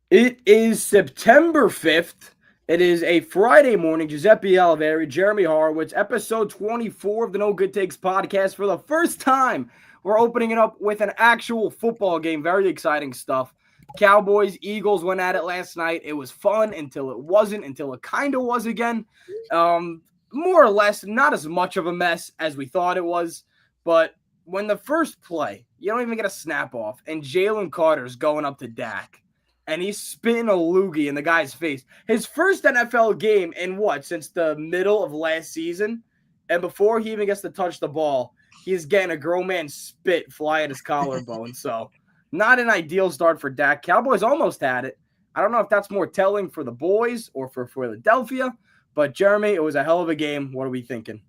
It is September 5th. It is a Friday morning. Giuseppe Oliveri, Jeremy Horowitz, episode 24 of the No Good Takes podcast. For the first time, we're opening it up with an actual football game. Very exciting stuff. Cowboys, Eagles went at it last night. It was fun until it wasn't, until it kind of was again. More or less, not as much of a mess as we thought it was. But when the first play, you don't even get a snap off, and Jalen Carter's going up to Dak and he's spitting a loogie in the guy's face. His first NFL game in what, since the middle of last season? And before he even gets to touch the ball, he's getting a grown man spit fly at his collarbone. So, not an ideal start for Dak. Cowboys almost had it. I don't know if that's more telling for the boys or for Philadelphia, but Jeremy, it was a hell of a game. What are we thinking?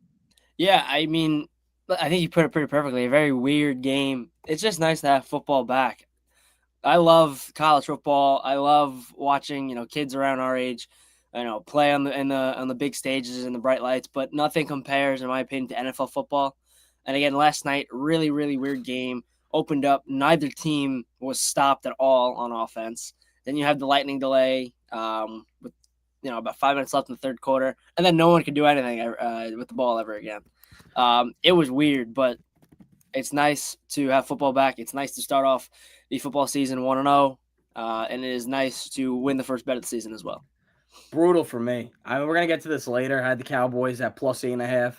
Yeah, I mean, I think you put it pretty perfectly. A very weird game. It's just nice to have football back. I love college football. I love watching, kids around our age, play on the big stages and the bright lights, but nothing compares, in my opinion, to NFL football. And again, last night, really, really weird game. Opened up. Neither team was stopped at all on offense. Then you have the lightning delay with about 5 minutes left in the third quarter, and then no one could do anything with the ball ever again. It was weird, but it's nice to have football back. It's nice to start off the football season 1-0, and it is nice to win the first bet of the season as well. Brutal for me. We're going to get to this later. I had the Cowboys at plus 8.5.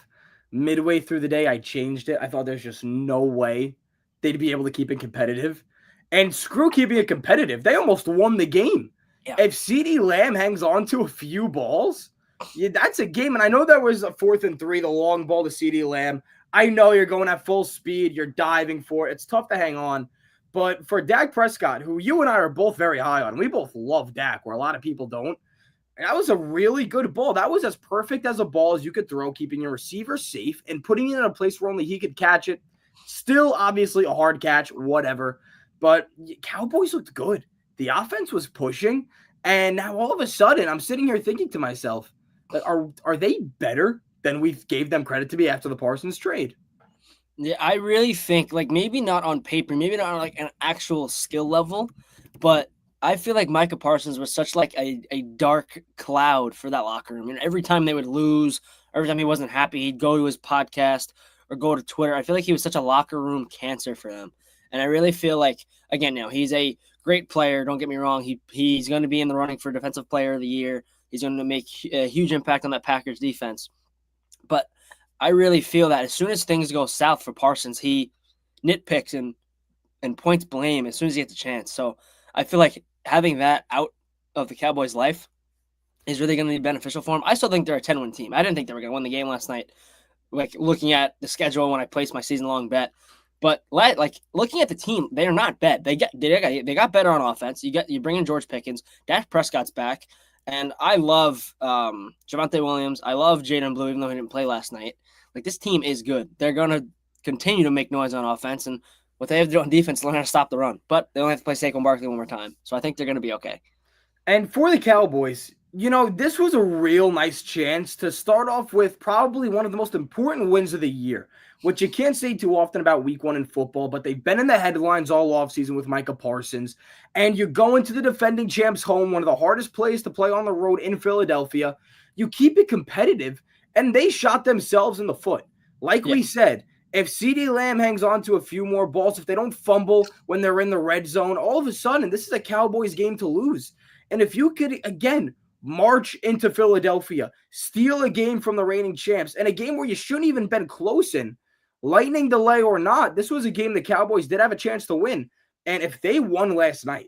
Midway through the day, I changed it. I thought there's just no way they'd be able to keep it competitive. And screw keeping it competitive. They almost won the game. Yeah. If CeeDee Lamb hangs on to a few balls, that's a game. And I know that was a 4th and 3, the long ball to CeeDee Lamb. I know you're going at full speed. You're diving for it. It's tough to hang on. But for Dak Prescott, who you and I are both very high on, we both love Dak, where a lot of people don't. That was a really good ball. That was as perfect as a ball as you could throw, keeping your receiver safe and putting it in a place where only he could catch it. Still, obviously, a hard catch, whatever. But Cowboys looked good. The offense was pushing. And now all of a sudden, I'm sitting here thinking to myself, like, are they better than we gave them credit to be after the Parsons trade? Yeah, I really think, maybe not on paper, maybe not on, an actual skill level, but I feel like Micah Parsons was such, a dark cloud for that locker room. And every time they would lose, every time he wasn't happy, he'd go to his podcast or go to Twitter. I feel like he was such a locker room cancer for them. And I really feel like, again, he's a great player. Don't get me wrong. He's going to be in the running for Defensive Player of the Year. He's going to make a huge impact on that Packers defense. But I really feel that as soon as things go south for Parsons, he nitpicks and points blame as soon as he gets a chance. So I feel like having that out of the Cowboys' life is really going to be beneficial for him. I still think they're a 10-win team. I didn't think they were going to win the game last night, looking at the schedule when I placed my season-long bet. But looking at the team, they are not bad. They got better on offense. You bring in George Pickens, Dak Prescott's back, and I love Javonte Williams. I love Jaden Blue, even though he didn't play last night. This team is good. They're going to continue to make noise on offense, and what they have to do on defense is learn how to stop the run. But they only have to play Saquon Barkley one more time, so I think they're going to be okay. And for the Cowboys, this was a real nice chance to start off with probably one of the most important wins of the year, which you can't say too often about week 1 in football, but they've been in the headlines all offseason with Micah Parsons. And you go into the defending champs' home, one of the hardest plays to play on the road in Philadelphia. You keep it competitive, and they shot themselves in the foot. Like we said, if CeeDee Lamb hangs on to a few more balls, if they don't fumble when they're in the red zone, all of a sudden, this is a Cowboys game to lose. And if you could, again, march into Philadelphia, steal a game from the reigning champs, and a game where you shouldn't even been close in, lightning delay or not, this was a game the Cowboys did have a chance to win. And if they won last night,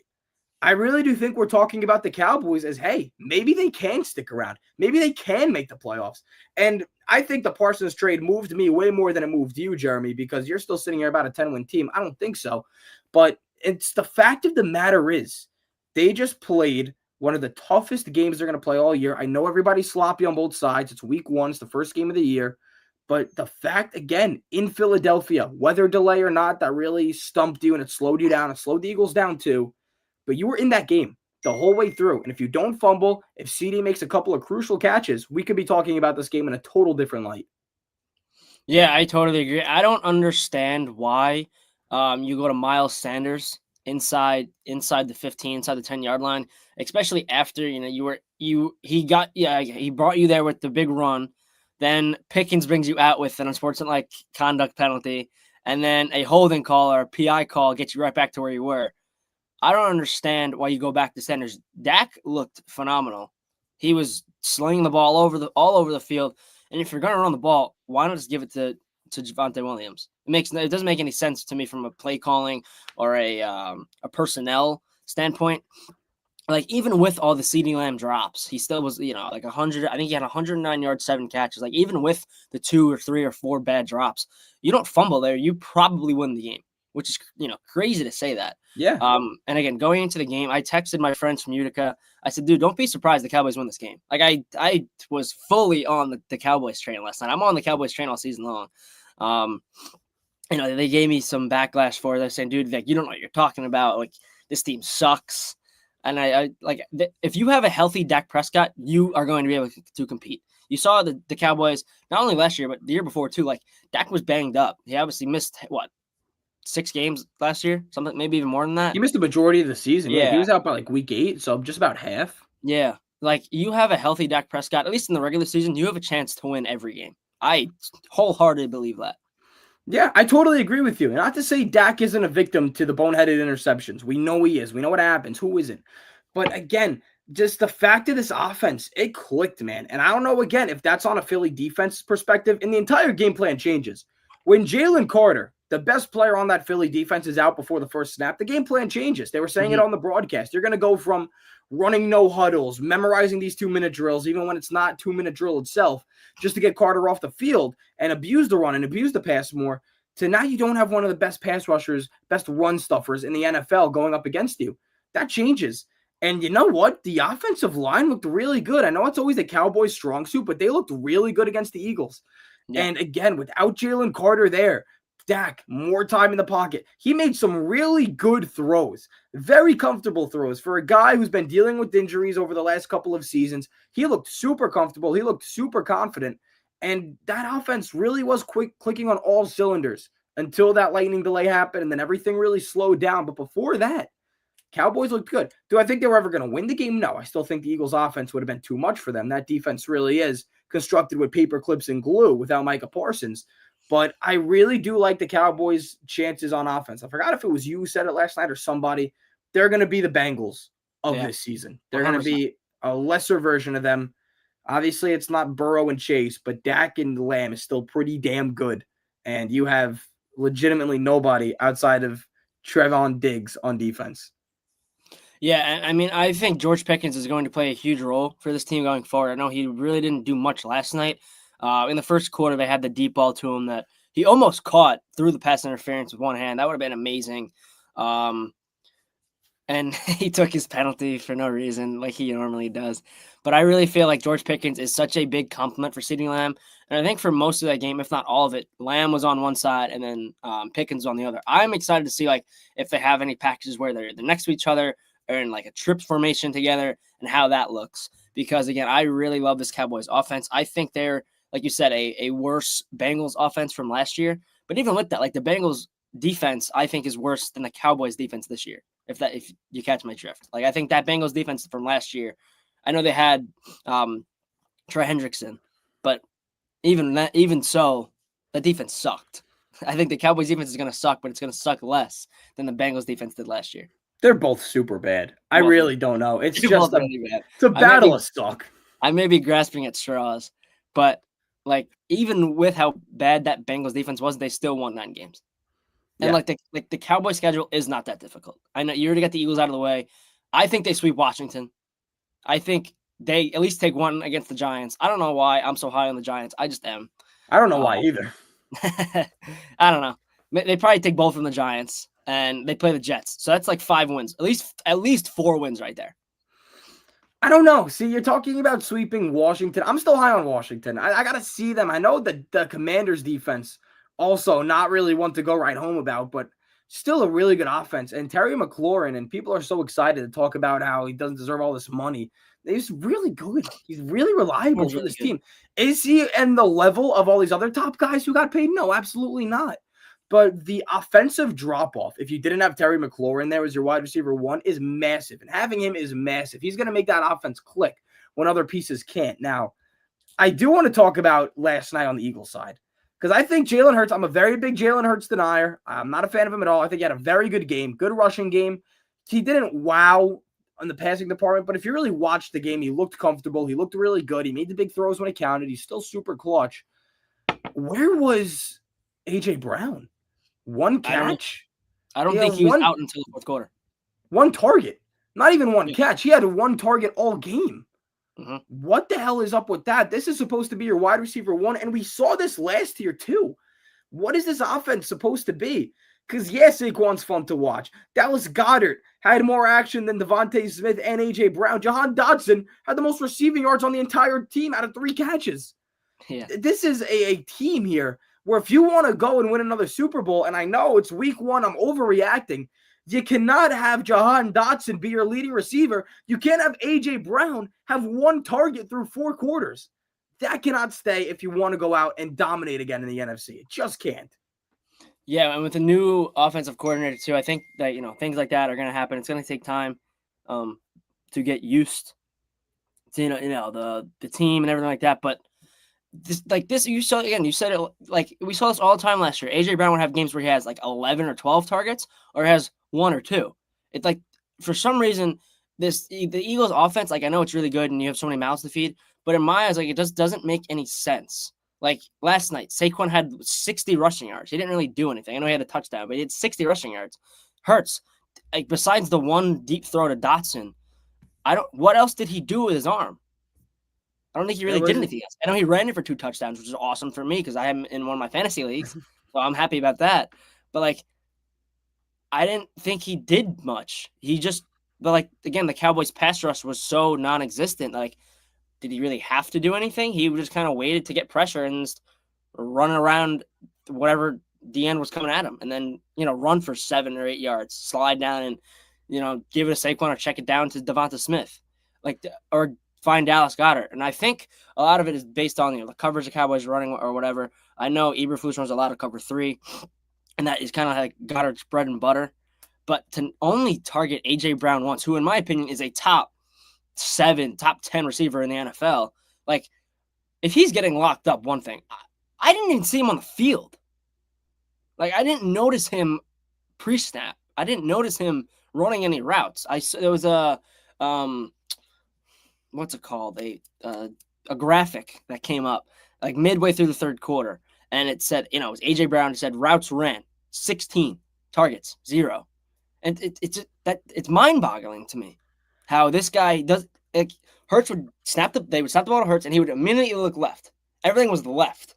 I really do think we're talking about the Cowboys as, hey, maybe they can stick around. Maybe they can make the playoffs. And I think the Parsons trade moved me way more than it moved you, Jeremy, because you're still sitting here about a 10-win team. I don't think so. But it's the fact of the matter is, they just played one of the toughest games they're going to play all year. I know everybody's sloppy on both sides. It's week 1. It's the first game of the year. But the fact, again, in Philadelphia, weather delay or not, that really stumped you and it slowed you down. It slowed the Eagles down too. But you were in that game the whole way through. And if you don't fumble, if CD makes a couple of crucial catches, we could be talking about this game in a total different light. Yeah, I totally agree. I don't understand why you go to Miles Sanders inside the 15, inside the 10-yard line, especially after, he brought you there with the big run. Then Pickens brings you out with an unsportsmanlike conduct penalty, and then a holding call or a PI call gets you right back to where you were. I don't understand why you go back to Sanders. Dak looked phenomenal. He was slinging the ball all over the field. And if you're going to run the ball, why not just give it to Javonte Williams? It doesn't make any sense to me from a play calling or a personnel standpoint. Like, even with all the CeeDee Lamb drops, he still was, like 100. I think he had 109 yards, 7 catches. Like, even with the 2 or 3 or 4 bad drops, you don't fumble there, you probably win the game, which is, crazy to say that. Yeah. And again, going into the game, I texted my friends from Utica. I said, dude, don't be surprised the Cowboys win this game. Like, I was fully on the Cowboys train last night. I'm on the Cowboys train all season long. They gave me some backlash for it. They're saying, dude, like, you don't know what you're talking about. Like, this team sucks. And if you have a healthy Dak Prescott, you are going to be able to compete. You saw the Cowboys, not only last year, but the year before too. Like, Dak was banged up. He obviously missed 6 games last year, something maybe even more than that. He missed the majority of the season. Yeah. He was out by like week 8, so just about half. Yeah. Like, you have a healthy Dak Prescott, at least in the regular season, you have a chance to win every game. I wholeheartedly believe that. Yeah, I totally agree with you. And not to say Dak isn't a victim to the boneheaded interceptions. We know he is. We know what happens. Who isn't? But again, just the fact of this offense, it clicked, man. And I don't know, again, if that's on a Philly defense perspective, and the entire game plan changes. When Jalen Carter, the best player on that Philly defense, is out before the first snap, the game plan changes. They were saying it on the broadcast. You're going to go from running no huddles, memorizing these 2-minute drills, even when it's not 2-minute drill itself, just to get Carter off the field and abuse the run and abuse the pass more, to now you don't have one of the best pass rushers, best run stuffers in the NFL going up against you. That changes. And you know what? The offensive line looked really good. I know it's always the Cowboys' strong suit, but they looked really good against the Eagles. Yeah. And again, without Jalen Carter there, Dak, more time in the pocket. He made some really good throws, very comfortable throws for a guy who's been dealing with injuries over the last couple of seasons. He looked super comfortable. He looked super confident. And that offense really was clicking on all cylinders until that lightning delay happened, and then everything really slowed down. But before that, Cowboys looked good. Do I think they were ever going to win the game? No. I still think the Eagles' offense would have been too much for them. That defense really is constructed with paper clips and glue without Micah Parsons. But I really do like the Cowboys' chances on offense. I forgot if it was you who said it last night or somebody. They're going to be the Bengals of this season. They're going to be a lesser version of them. Obviously, it's not Burrow and Chase, but Dak and Lamb is still pretty damn good. And you have legitimately nobody outside of Trevon Diggs on defense. Yeah, I mean, I think George Pickens is going to play a huge role for this team going forward. I know he really didn't do much last night. In the first quarter, they had the deep ball to him that he almost caught through the pass interference with one hand. That would have been amazing. And he took his penalty for no reason, like he normally does. But I really feel like George Pickens is such a big compliment for CeeDee Lamb. And I think for most of that game, if not all of it, Lamb was on one side and then Pickens on the other. I'm excited to see if they have any packages where they're next to each other or in a trip formation together and how that looks. Because, again, I really love this Cowboys offense. I think they're, like you said, a worse Bengals offense from last year. But even with that, the Bengals defense, I think, is worse than the Cowboys defense this year, if you catch my drift. I think that Bengals defense from last year, I know they had Trey Hendrickson, but even so, the defense sucked. I think the Cowboys defense is going to suck, but it's going to suck less than the Bengals defense did last year. They're both super bad. I really don't know. It's just really bad. It's a battle of suck. I may be grasping at straws, but even with how bad that Bengals defense was, they still won 9 games. And the Cowboys schedule is not that difficult. I know you already got the Eagles out of the way. I think they sweep Washington. I think they at least take one against the Giants. I don't know why I'm so high on the Giants. I just am. I don't know why either. I don't know. They probably take both from the Giants, and they play the Jets. So that's 5 wins. At least 4 wins right there. I don't know. See, you're talking about sweeping Washington. I'm still high on Washington. I got to see them. I know that the Commanders' defense also not really one to go right home about, but still a really good offense. And Terry McLaurin, and people are so excited to talk about how he doesn't deserve all this money. He's really good. He's really reliable for this team. Is he in the level of all these other top guys who got paid? No, absolutely not. but the offensive drop-off, if you didn't have Terry McLaurin there as your wide receiver one, is massive. And having him is massive. He's going to make that offense click when other pieces can't. Now, I do want to talk about last night on the Eagles side, because I think Jalen Hurts, I'm a very big Jalen Hurts denier. I'm not a fan of him at all. I think he had a very good game, good rushing game. He didn't wow on the passing department, but if you really watched the game, he looked comfortable. He looked really good. He made the big throws when it counted. He's still super clutch. Where was A.J. Brown? One catch? I don't think he was out until the fourth quarter. One target. Not even one catch. He had one target all game. Mm-hmm. What the hell is up with that? This is supposed to be your wide receiver one, and we saw this last year too. What is this offense supposed to be? Because, Saquon's fun to watch. Dallas Goedert had more action than Devontae Smith and A.J. Brown. Jahan Dotson had the most receiving yards on the entire team out of 3 catches. Yeah. This is a team here where if you want to go and win another Super Bowl, and I know it's week 1, I'm overreacting, you cannot have Jahan Dotson be your leading receiver. You can't have A.J. Brown have 1 target through 4 quarters. That cannot stay if you want to go out and dominate again in the NFC. It just can't. Yeah, and with the new offensive coordinator too, I think that things like that are going to happen. It's going to take time to get used to the team and everything like that. But this you said it, like we saw this all the time last year. AJ Brown would have games where he has like 11 or 12 targets, or has 1 or 2. It's like for some reason the Eagles offense, like I know it's really good and you have so many mouths to feed, but in my eyes, like it just doesn't make any sense. Like last night, Saquon had 60 rushing yards. He didn't really do anything. I know he had a touchdown, but he had 60 rushing yards. Hurts, like besides the 1 deep throw to Dotson, what else did he do with his arm? I don't think he really did anything else. I know he ran it for 2 touchdowns, which is awesome for me because I am in one of my fantasy leagues, so I'm happy about that. But like, I didn't think he did much. But like again, the Cowboys' pass rush was so non-existent. Like, did he really have to do anything? He just kind of waited to get pressure and just run around whatever the end was coming at him, and then run for 7 or 8 yards, slide down, and give it a Saquon or check it down to Devonta Smith, or find Dallas Goedert. And I think a lot of it is based on the coverage the Cowboys are running or whatever. I know Eberflus runs a lot of cover 3, and that is kind of like Goddard's bread and butter. But to only target A.J. Brown once, who in my opinion is a top 7, top 10 receiver in the NFL, like if he's getting locked up, one thing, I didn't even see him on the field. Like I didn't notice him pre-snap. I didn't notice him running any routes. There was a what's it called? A graphic that came up like midway through the 3rd quarter, and it said, it was A.J. Brown. It said routes ran 16, targets 0, and it's mind-boggling to me how this guy does. Like Hurts would they would snap the ball to Hurts, and he would immediately look left. Everything was the left.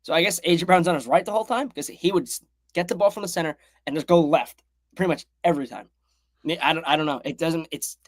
So I guess A.J. Brown's on his right the whole time because he would get the ball from the center and just go left pretty much every time. I don't know. It doesn't. It's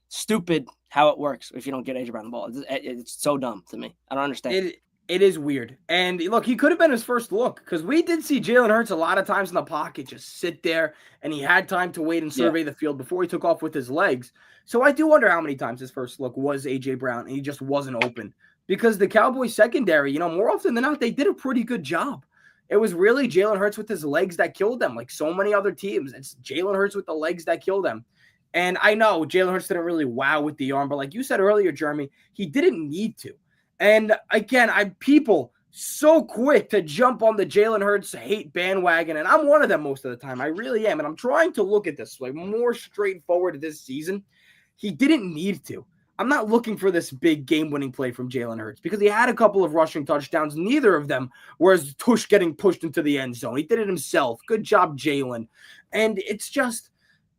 stupid how it works if you don't get A.J. Brown the ball. It's so dumb to me. I don't understand. It is weird. And look, he could have been his first look because we did see Jalen Hurts a lot of times in the pocket just sit there, and he had time to wait and survey the field before he took off with his legs. So I do wonder how many times his first look was A.J. Brown and he just wasn't open, because the Cowboys secondary, more often than not, they did a pretty good job. It was really Jalen Hurts with his legs that killed them, like so many other teams. It's Jalen Hurts with the legs that killed them. And I know Jalen Hurts didn't really wow with the arm, but like you said earlier, Jeremy, he didn't need to. And again, people so quick to jump on the Jalen Hurts hate bandwagon, and I'm one of them most of the time. I really am. And I'm trying to look at this like more straightforward this season. He didn't need to. I'm not looking for this big game-winning play from Jalen Hurts because he had a couple of rushing touchdowns. Neither of them was Tush getting pushed into the end zone. He did it himself. Good job, Jalen. And it's just,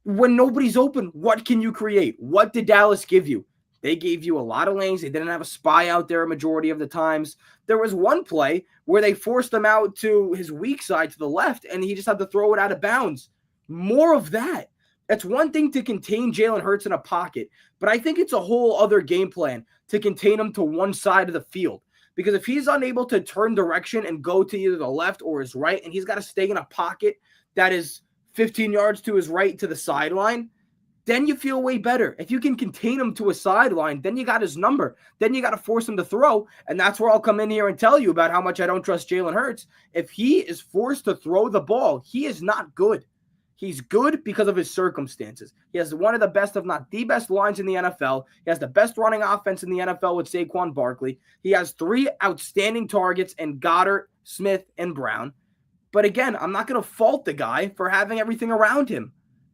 when nobody's open, what can you create? What did Dallas give you? They gave you a lot of lanes. They didn't have a spy out there a majority of the times. There was one play where they forced him out to his weak side to the left, and he just had to throw it out of bounds. More of that. That's one thing to contain Jalen Hurts in a pocket, but I think it's a whole other game plan to contain him to one side of the field. Because if he's unable to turn direction and go to either the left or his right, and he's got to stay in a pocket that is 15 yards to his right to the sideline, then you feel way better. If you can contain him to a sideline, then you got his number. Then you got to force him to throw. And that's where I'll come in here and tell you about how much I don't trust Jalen Hurts. If he is forced to throw the ball, he is not good. He's good because of his circumstances. He has one of the best, if not the best, lines in the NFL. He has the best running offense in the NFL with Saquon Barkley. He has 3 outstanding targets in Goddard, Smith, and Brown. But again, I'm not going to fault the guy for having everything around him.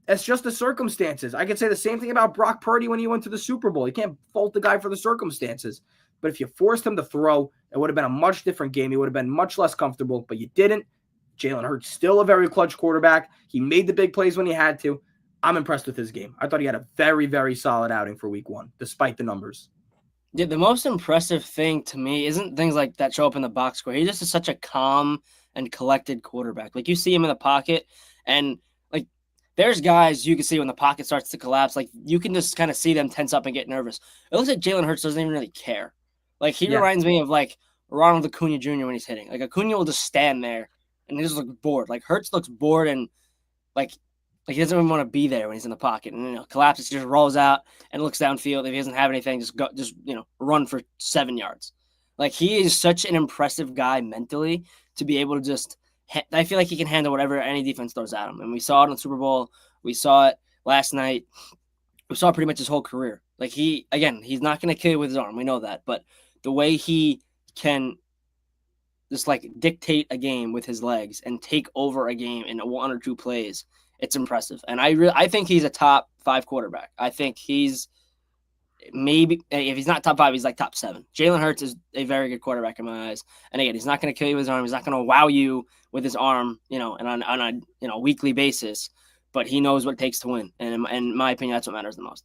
It's just the circumstances. I could say the same thing about Brock Purdy when he went to the Super Bowl. You can't fault the guy for the circumstances. But if you forced him to throw, it would have been a much different game. He would have been much less comfortable, but you didn't. Jalen Hurts still a very clutch quarterback. He made the big plays when he had to. I'm impressed with his game. I thought he had a very, very solid outing for week 1, despite the numbers. Yeah, the most impressive thing to me isn't things like that show up in the box score. He just is such a calm and collected quarterback. Like, you see him in the pocket, and like, there's guys you can see when the pocket starts to collapse, like, you can just kind of see them tense up and get nervous. It looks like Jalen Hurts doesn't even really care. Like, he reminds me of like Ronald Acuna Jr. when he's hitting. Like, Acuna will just stand there and he just looks bored. Like, Hurts looks bored and like he doesn't even want to be there when he's in the pocket. And collapses, just rolls out and looks downfield. If he doesn't have anything, just run for 7 yards. Like, he is such an impressive guy mentally to be able to just. I feel like he can handle whatever any defense throws at him. And we saw it in the Super Bowl. We saw it last night. We saw pretty much his whole career. Like, he's not going to kill you with his arm. We know that. But the way he can just like dictate a game with his legs and take over a game in 1 or 2 plays, it's impressive. And I think he's a top 5 quarterback. I think he's maybe, if he's not top 5, he's like top 7. Jalen Hurts is a very good quarterback in my eyes. And again, he's not going to kill you with his arm. He's not going to wow you with his arm, and on a weekly basis. But he knows what it takes to win. And in my opinion, that's what matters the most.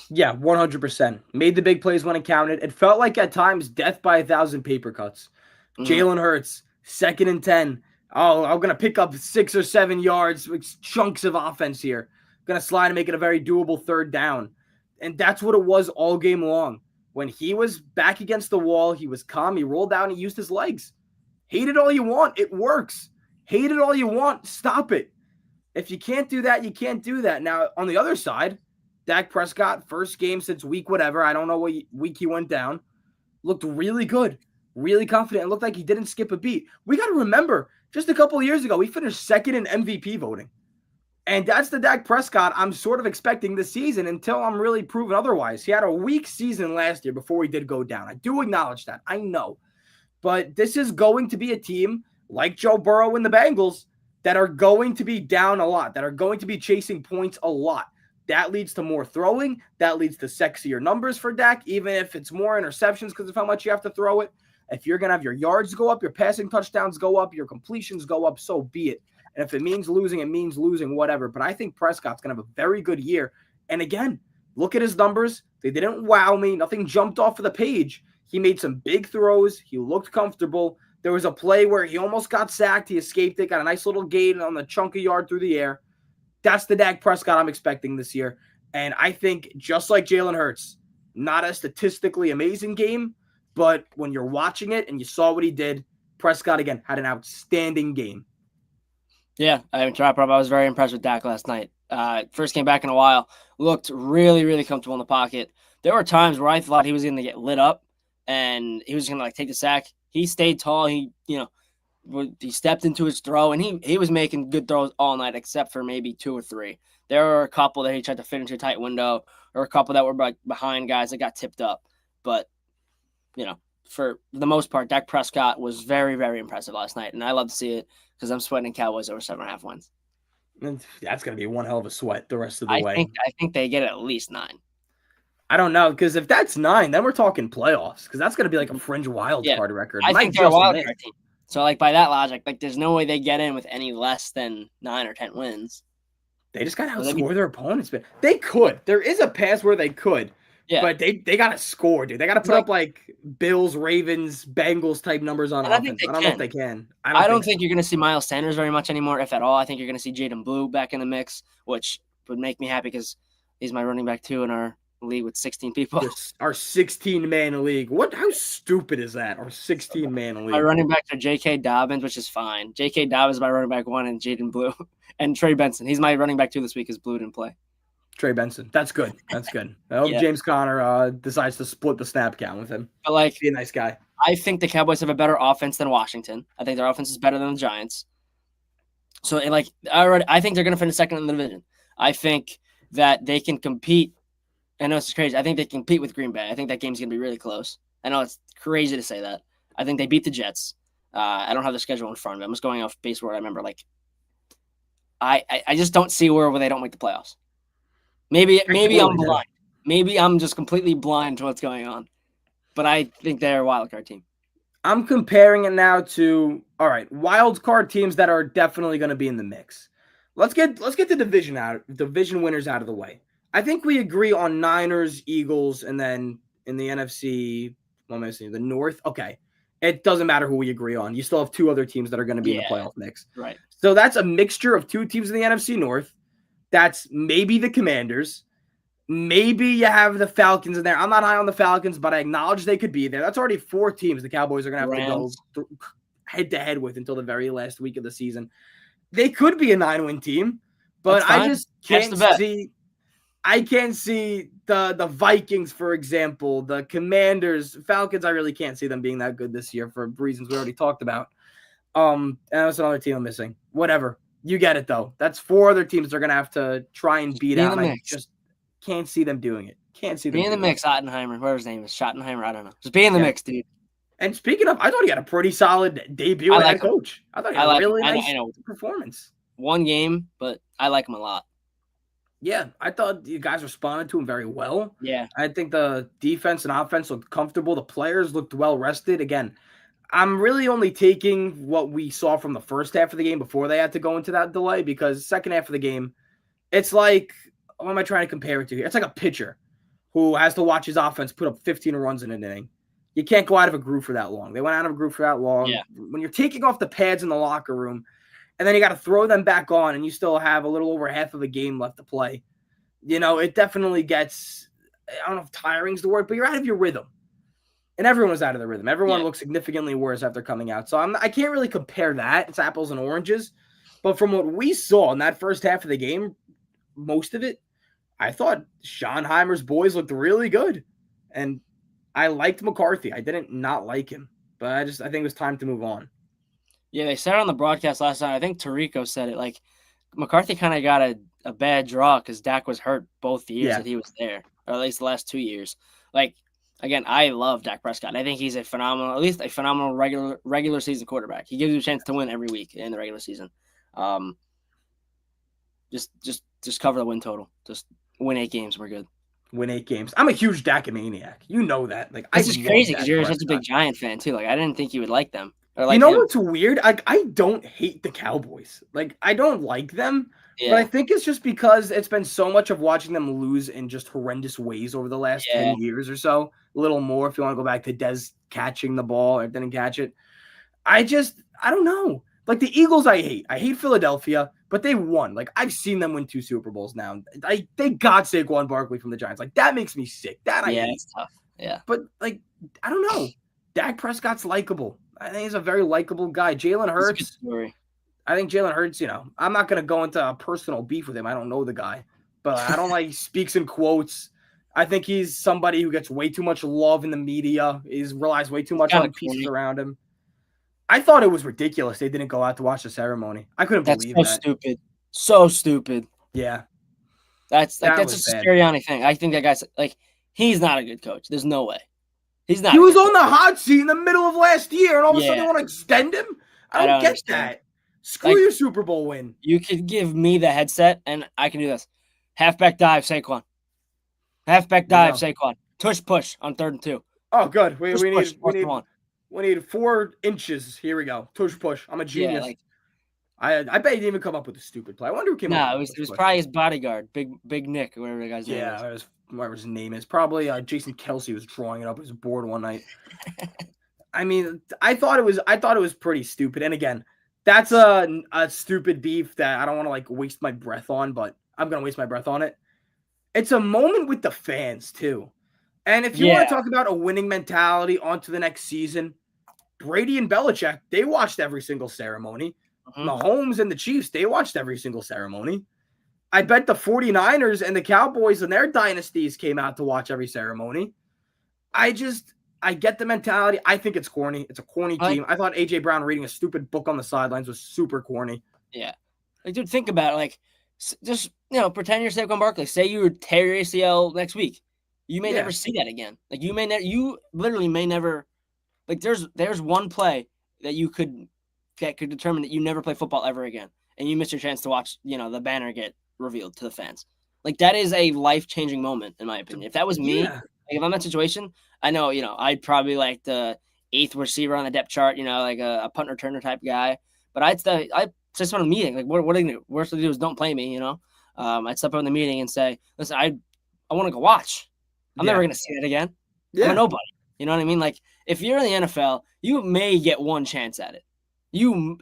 Yeah, 100%. Made the big plays when it counted. It felt like at times death by 1,000 paper cuts. Jalen Hurts, 2nd and 10. Oh, I'm going to pick up 6 or 7 yards with chunks of offense here. Going to slide and make it a very doable 3rd down. And that's what it was all game long. When he was back against the wall, he was calm. He rolled down. He used his legs. Hate it all you want. It works. Hate it all you want. Stop it. If you can't do that, you can't do that. Now, on the other side, Dak Prescott, first game since week whatever, I don't know what week he went down, looked really good. Really confident. It looked like he didn't skip a beat. We got to remember, just a couple of years ago, we finished 2nd in MVP voting. And that's the Dak Prescott I'm sort of expecting this season until I'm really proven otherwise. He had a weak season last year before he did go down. I do acknowledge that. I know. But this is going to be a team like Joe Burrow and the Bengals that are going to be down a lot, that are going to be chasing points a lot. That leads to more throwing. That leads to sexier numbers for Dak, even if it's more interceptions because of how much you have to throw it. If you're going to have your yards go up, your passing touchdowns go up, your completions go up, so be it. And if it means losing, it means losing, whatever. But I think Prescott's going to have a very good year. And again, look at his numbers. They didn't wow me. Nothing jumped off of the page. He made some big throws. He looked comfortable. There was a play where he almost got sacked. He escaped it, got a nice little gain on the chunk of yard through the air. That's the Dak Prescott I'm expecting this year. And I think just like Jalen Hurts, not a statistically amazing game, but when you're watching it and you saw what he did, Prescott, again, had an outstanding game. Yeah, I was very impressed with Dak last night. First came back in a while, looked really, really comfortable in the pocket. There were times where I thought he was going to get lit up and he was going to take the sack. He stayed tall. He stepped into his throw, and he was making good throws all night except for maybe 2 or 3. There were a couple that he tried to fit into a tight window, or a couple that were behind guys that got tipped up. But for the most part, Dak Prescott was very, very impressive last night, and I love to see it because I'm sweating Cowboys over 7.5 wins. That's going to be one hell of a sweat the rest of the way. I think they get at least 9. I don't know, because if that's 9, then we're talking playoffs, because that's going to be like a fringe wild card record. I think they're a wild card team. So, by that logic, there's no way they get in with any less than 9 or 10 wins. They just got to outscore their opponents. But they could. There is a pass where they could. Yeah. But they got to score, dude. They got to put up Bills, Ravens, Bengals type numbers on offense. I don't know if they can. I don't think you're going to see Miles Sanders very much anymore, if at all. I think you're going to see Jaden Blue back in the mix, which would make me happy because he's my running back 2 in our league with 16 people. Our 16-man league. How stupid is that? Our 16-man league. My running back are J.K. Dobbins, which is fine. J.K. Dobbins is my running back 1, and Jaden Blue. And Trey Benson. He's my running back 2 this week because Blue didn't play. Trey Benson. That's good. That's good. I hope Yeah. James Conner decides to split the snap count with him. But like, Be a nice guy. I think the Cowboys have a better offense than Washington. I think their offense is better than the Giants. So, I think they're going to finish second in the division. I think that they can compete. I know it's crazy. I think they can compete with Green Bay. I think that game's going to be really close. I know it's crazy to say that. I think they beat the Jets. I don't have the schedule in front of me. I'm just going off base where I remember. Like, I just don't see where they don't make the playoffs. Maybe I'm blind. Maybe I'm just completely blind to what's going on. But I think they're a wild card team. I'm comparing it now to, all right, wild card teams that are definitely going to be in the mix. Let's get the division winners out of the way. I think we agree on Niners, Eagles, and then in the NFC, what am I saying? The North. Okay, it doesn't matter who we agree on. You still have two other teams that are going to be in the playoff mix. Right. So that's a mixture of two teams in the NFC North. That's maybe the Commanders. Maybe you have the Falcons in there. I'm not high on the Falcons, but I acknowledge they could be there. That's already 4 teams the Cowboys are going to have to go head-to-head with until the very last week of the season. They could be a 9-win team, but I just can't see – I can't see the Vikings, for example, the Commanders, Falcons. I really can't see them being that good this year for reasons we already talked about. And that's another team I'm missing. Whatever. You get it, though. That's 4 other teams they're going to have to try and beat out. I just can't see them doing it. Can't see them. Be in the mix, Ottenheimer. Whatever his name is. Schottenheimer. I don't know. Just be in the mix, dude. And speaking of, I thought he had a pretty solid debut as head coach. I thought he had a really nice performance. One game, but I like him a lot. Yeah, I thought you guys responded to him very well. Yeah. I think the defense and offense looked comfortable. The players looked well rested. Again, I'm really only taking what we saw from the first half of the game before they had to go into that delay, because second half of the game, it's like, what am I trying to compare it to here? It's like a pitcher who has to watch his offense put up 15 runs in an inning. You can't go out of a groove for that long. They went out of a groove for that long. Yeah. When you're taking off the pads in the locker room, and then you got to throw them back on, and you still have a little over half of a game left to play, it definitely gets, I don't know if tiring is the word, but you're out of your rhythm. And everyone was out of their rhythm. Everyone looked significantly worse after coming out. So I can't really compare that. It's apples and oranges. But from what we saw in that first half of the game, most of it, I thought Schottenheimer's boys looked really good. And I liked McCarthy. I didn't not like him. But I think it was time to move on. Yeah, they said it on the broadcast last night. I think Tirico said it. Like, McCarthy kind of got a bad draw because Dak was hurt both years that he was there, or at least the last 2 years. Like, again, I love Dak Prescott. I think he's at least a phenomenal regular season quarterback. He gives you a chance to win every week in the regular season. Just cover the win total. Just win 8 games. We're good. Win 8 games. I'm a huge Dak maniac. You know that. Like, this is crazy because you're such a big Giant fan too. Like, I didn't think you would like them. Like, what's weird? I don't hate the Cowboys. Like, I don't like them. Yeah. But I think it's just because it's been so much of watching them lose in just horrendous ways over the last 10 years or so. A little more if you want to go back to Dez catching the ball or didn't catch it. I don't know. Like, the Eagles I hate. I hate Philadelphia, but they won. Like, I've seen them win 2 Super Bowls now. They got Saquon Barkley from the Giants. Like, that makes me sick. That I hate. It's tough. Yeah. But, like, I don't know. Dak Prescott's likable. I think he's a very likable guy. Jalen Hurts. I think Jalen Hurts, I'm not going to go into a personal beef with him. I don't know the guy. But I don't like he speaks in quotes. I think he's somebody who gets way too much love in the media. He relies way too much on pieces around him. I thought it was ridiculous they didn't go out to watch the ceremony. I couldn't believe that. That's so stupid. So stupid. Yeah. That's just a Sirianni thing. I think that guy's like, he's not a good coach. There's no way. He's not. He was on the hot seat in the middle of last year, and all of a sudden they want to extend him? I don't get that. Screw your Super Bowl win. You could give me the headset, and I can do this. Halfback dive, Saquon. Halfback dive, Saquon. Tush push on 3rd and 2. Oh, good. We need 4 inches. Here we go. Tush push. I'm a genius. I bet he didn't even come up with a stupid play. I wonder who came up with it. It was probably his bodyguard, Big Nick, or whatever the guy's name is. Yeah, whatever his name is. Probably Jason Kelsey was drawing it up. He was bored one night. I mean, I thought it was pretty stupid. And again, that's a stupid beef that I don't want to waste my breath on, but I'm gonna waste my breath on it. It's a moment with the fans too. And if you want to talk about a winning mentality onto the next season, Brady and Belichick, they watched every single ceremony. Mahomes and the Chiefs, they watched every single ceremony. I bet the 49ers and the Cowboys and their dynasties came out to watch every ceremony. I get the mentality. I think it's corny. It's a corny team. I thought AJ Brown reading a stupid book on the sidelines was super corny. Yeah. Like, dude, think about it. Like, just, pretend you're Saquon Barkley. Say you tear your ACL next week. You may never see that again. Like, you literally may never, like, there's one play that could determine that you never play football ever again. And you miss your chance to watch, the banner get revealed to the fans. Like, that is a life-changing moment, in my opinion. If that was me, like, if I'm in that situation, I know, I'd probably like the 8th receiver on the depth chart, like a punt returner type guy. But I just want a meeting. Like, what are they gonna do? Worst they do is don't play me, I'd step up in the meeting and say, listen, I want to go watch. I'm never gonna see that again. I'm a nobody. You know what I mean? Like, if you're in the NFL, you may get one chance at it. You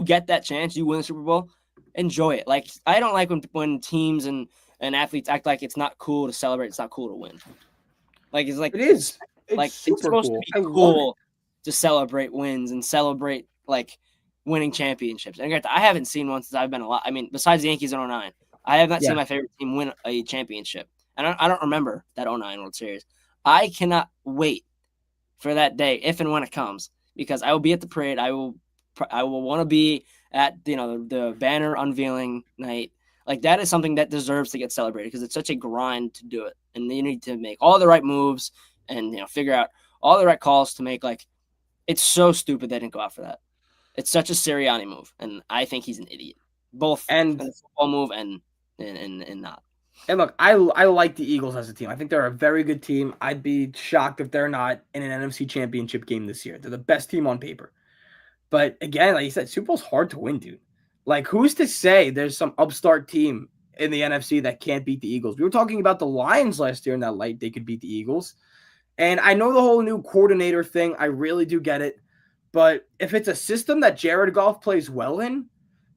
get that chance, you win the Super Bowl, enjoy it. Like, I don't like when teams and athletes act like it's not cool to celebrate, it's not cool to win. Like, it's like, it is. It's supposed to be cool to celebrate wins and celebrate, like, winning championships. And I haven't seen one since I've been alive. I mean, besides the Yankees in 2009, I have not seen my favorite team win a championship. And I don't remember that 2009 World Series. I cannot wait for that day, if and when it comes, because I will be at the parade. I will want to be at, the banner unveiling night. Like, that is something that deserves to get celebrated because it's such a grind to do it. And you need to make all the right moves and, figure out all the right calls to make. Like, it's so stupid they didn't go out for that. It's such a Sirianni move, and I think he's an idiot. Both in the football move and not. And look, I like the Eagles as a team. I think they're a very good team. I'd be shocked if they're not in an NFC Championship game this year. They're the best team on paper. But again, like you said, Super Bowl's hard to win, dude. Like, who's to say there's some upstart team in the NFC that can't beat the Eagles? We were talking about the Lions last year in that light. They could beat the Eagles. And I know the whole new coordinator thing. I really do get it. But if it's a system that Jared Goff plays well in,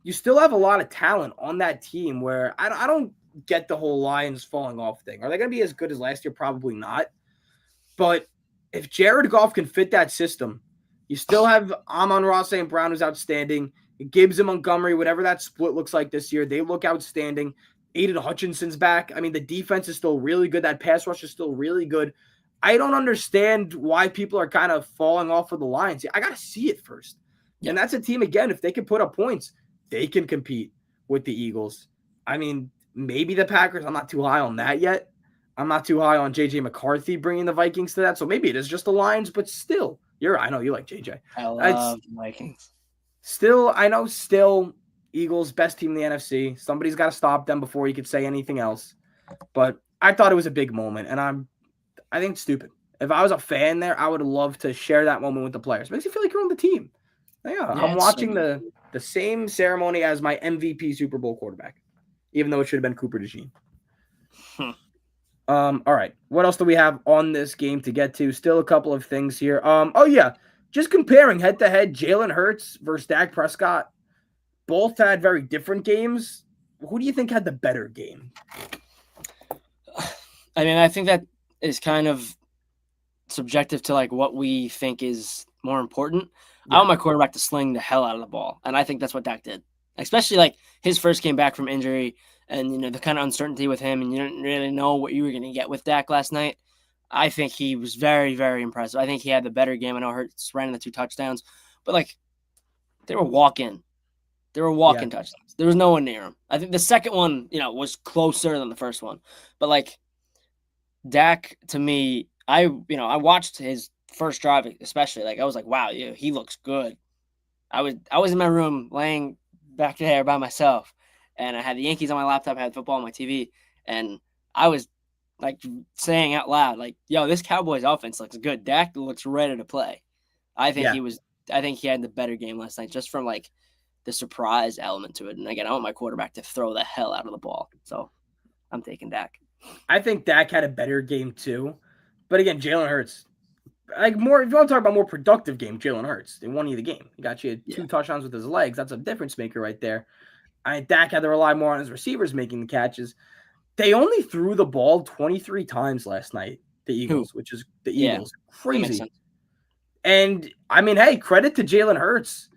you still have a lot of talent on that team where I don't get the whole Lions falling off thing. Are they going to be as good as last year? Probably not. But if Jared Goff can fit that system, you still have Amon-Ra St. Brown, who's outstanding. Gibbs and Montgomery, whatever that split looks like this year, they look outstanding. Aiden Hutchinson's back. I mean, the defense is still really good. That pass rush is still really good. I don't understand why people are kind of falling off of the Lions. I got to see it first. Yeah. And that's a team, again, if they can put up points, they can compete with the Eagles. I mean, maybe the Packers. I'm not too high on that yet. I'm not too high on J.J. McCarthy bringing the Vikings to that. So maybe it is just the Lions, but still. I know you like J.J. I love the Vikings. Still, Eagles, best team in the NFC. Somebody's got to stop them before you could say anything else. But I thought it was a big moment, and I think it's stupid. If I was a fan there, I would love to share that moment with the players. It makes you feel like you're on the team. Yeah, I'm watching the same ceremony as my MVP Super Bowl quarterback, even though it should have been Cooper DeJean. All right. What else do we have on this game to get to? Still a couple of things here. Just comparing head-to-head, Jalen Hurts versus Dak Prescott. Both had very different games. Who do you think had the better game? I mean, I think that is kind of subjective to, like, what we think is more important. Yeah. I want my quarterback to sling the hell out of the ball, and I think that's what Dak did. Especially, like, his first game back from injury and, the kind of uncertainty with him, and you didn't really know what you were going to get with Dak last night. I think he was very, very impressive. I think he had the better game. I know Hurts ran the 2 touchdowns, but, like, they were walk-in. They were walk-in touchdowns. There was no one near him. I think the second one, was closer than the first one. But, like, Dak, to me, I watched his first drive especially. Like, I was like, wow, he looks good. I was in my room laying back there by myself, and I had the Yankees on my laptop, I had football on my TV, and I was, like, saying out loud, like, yo, this Cowboys offense looks good. Dak looks ready to play. I think he had the better game last night, just from, like, the surprise element to it. And again, I want my quarterback to throw the hell out of the ball. So I'm taking Dak. I think Dak had a better game too. But again, Jalen Hurts, like, more, if you want to talk about more productive game, Jalen Hurts, they won you the game. He got you 2 touchdowns with his legs. That's a difference maker right there. Dak had to rely more on his receivers making the catches. They only threw the ball 23 times last night, the Eagles, which is the Eagles. Crazy. And, I mean, hey, credit to Jalen Hurts.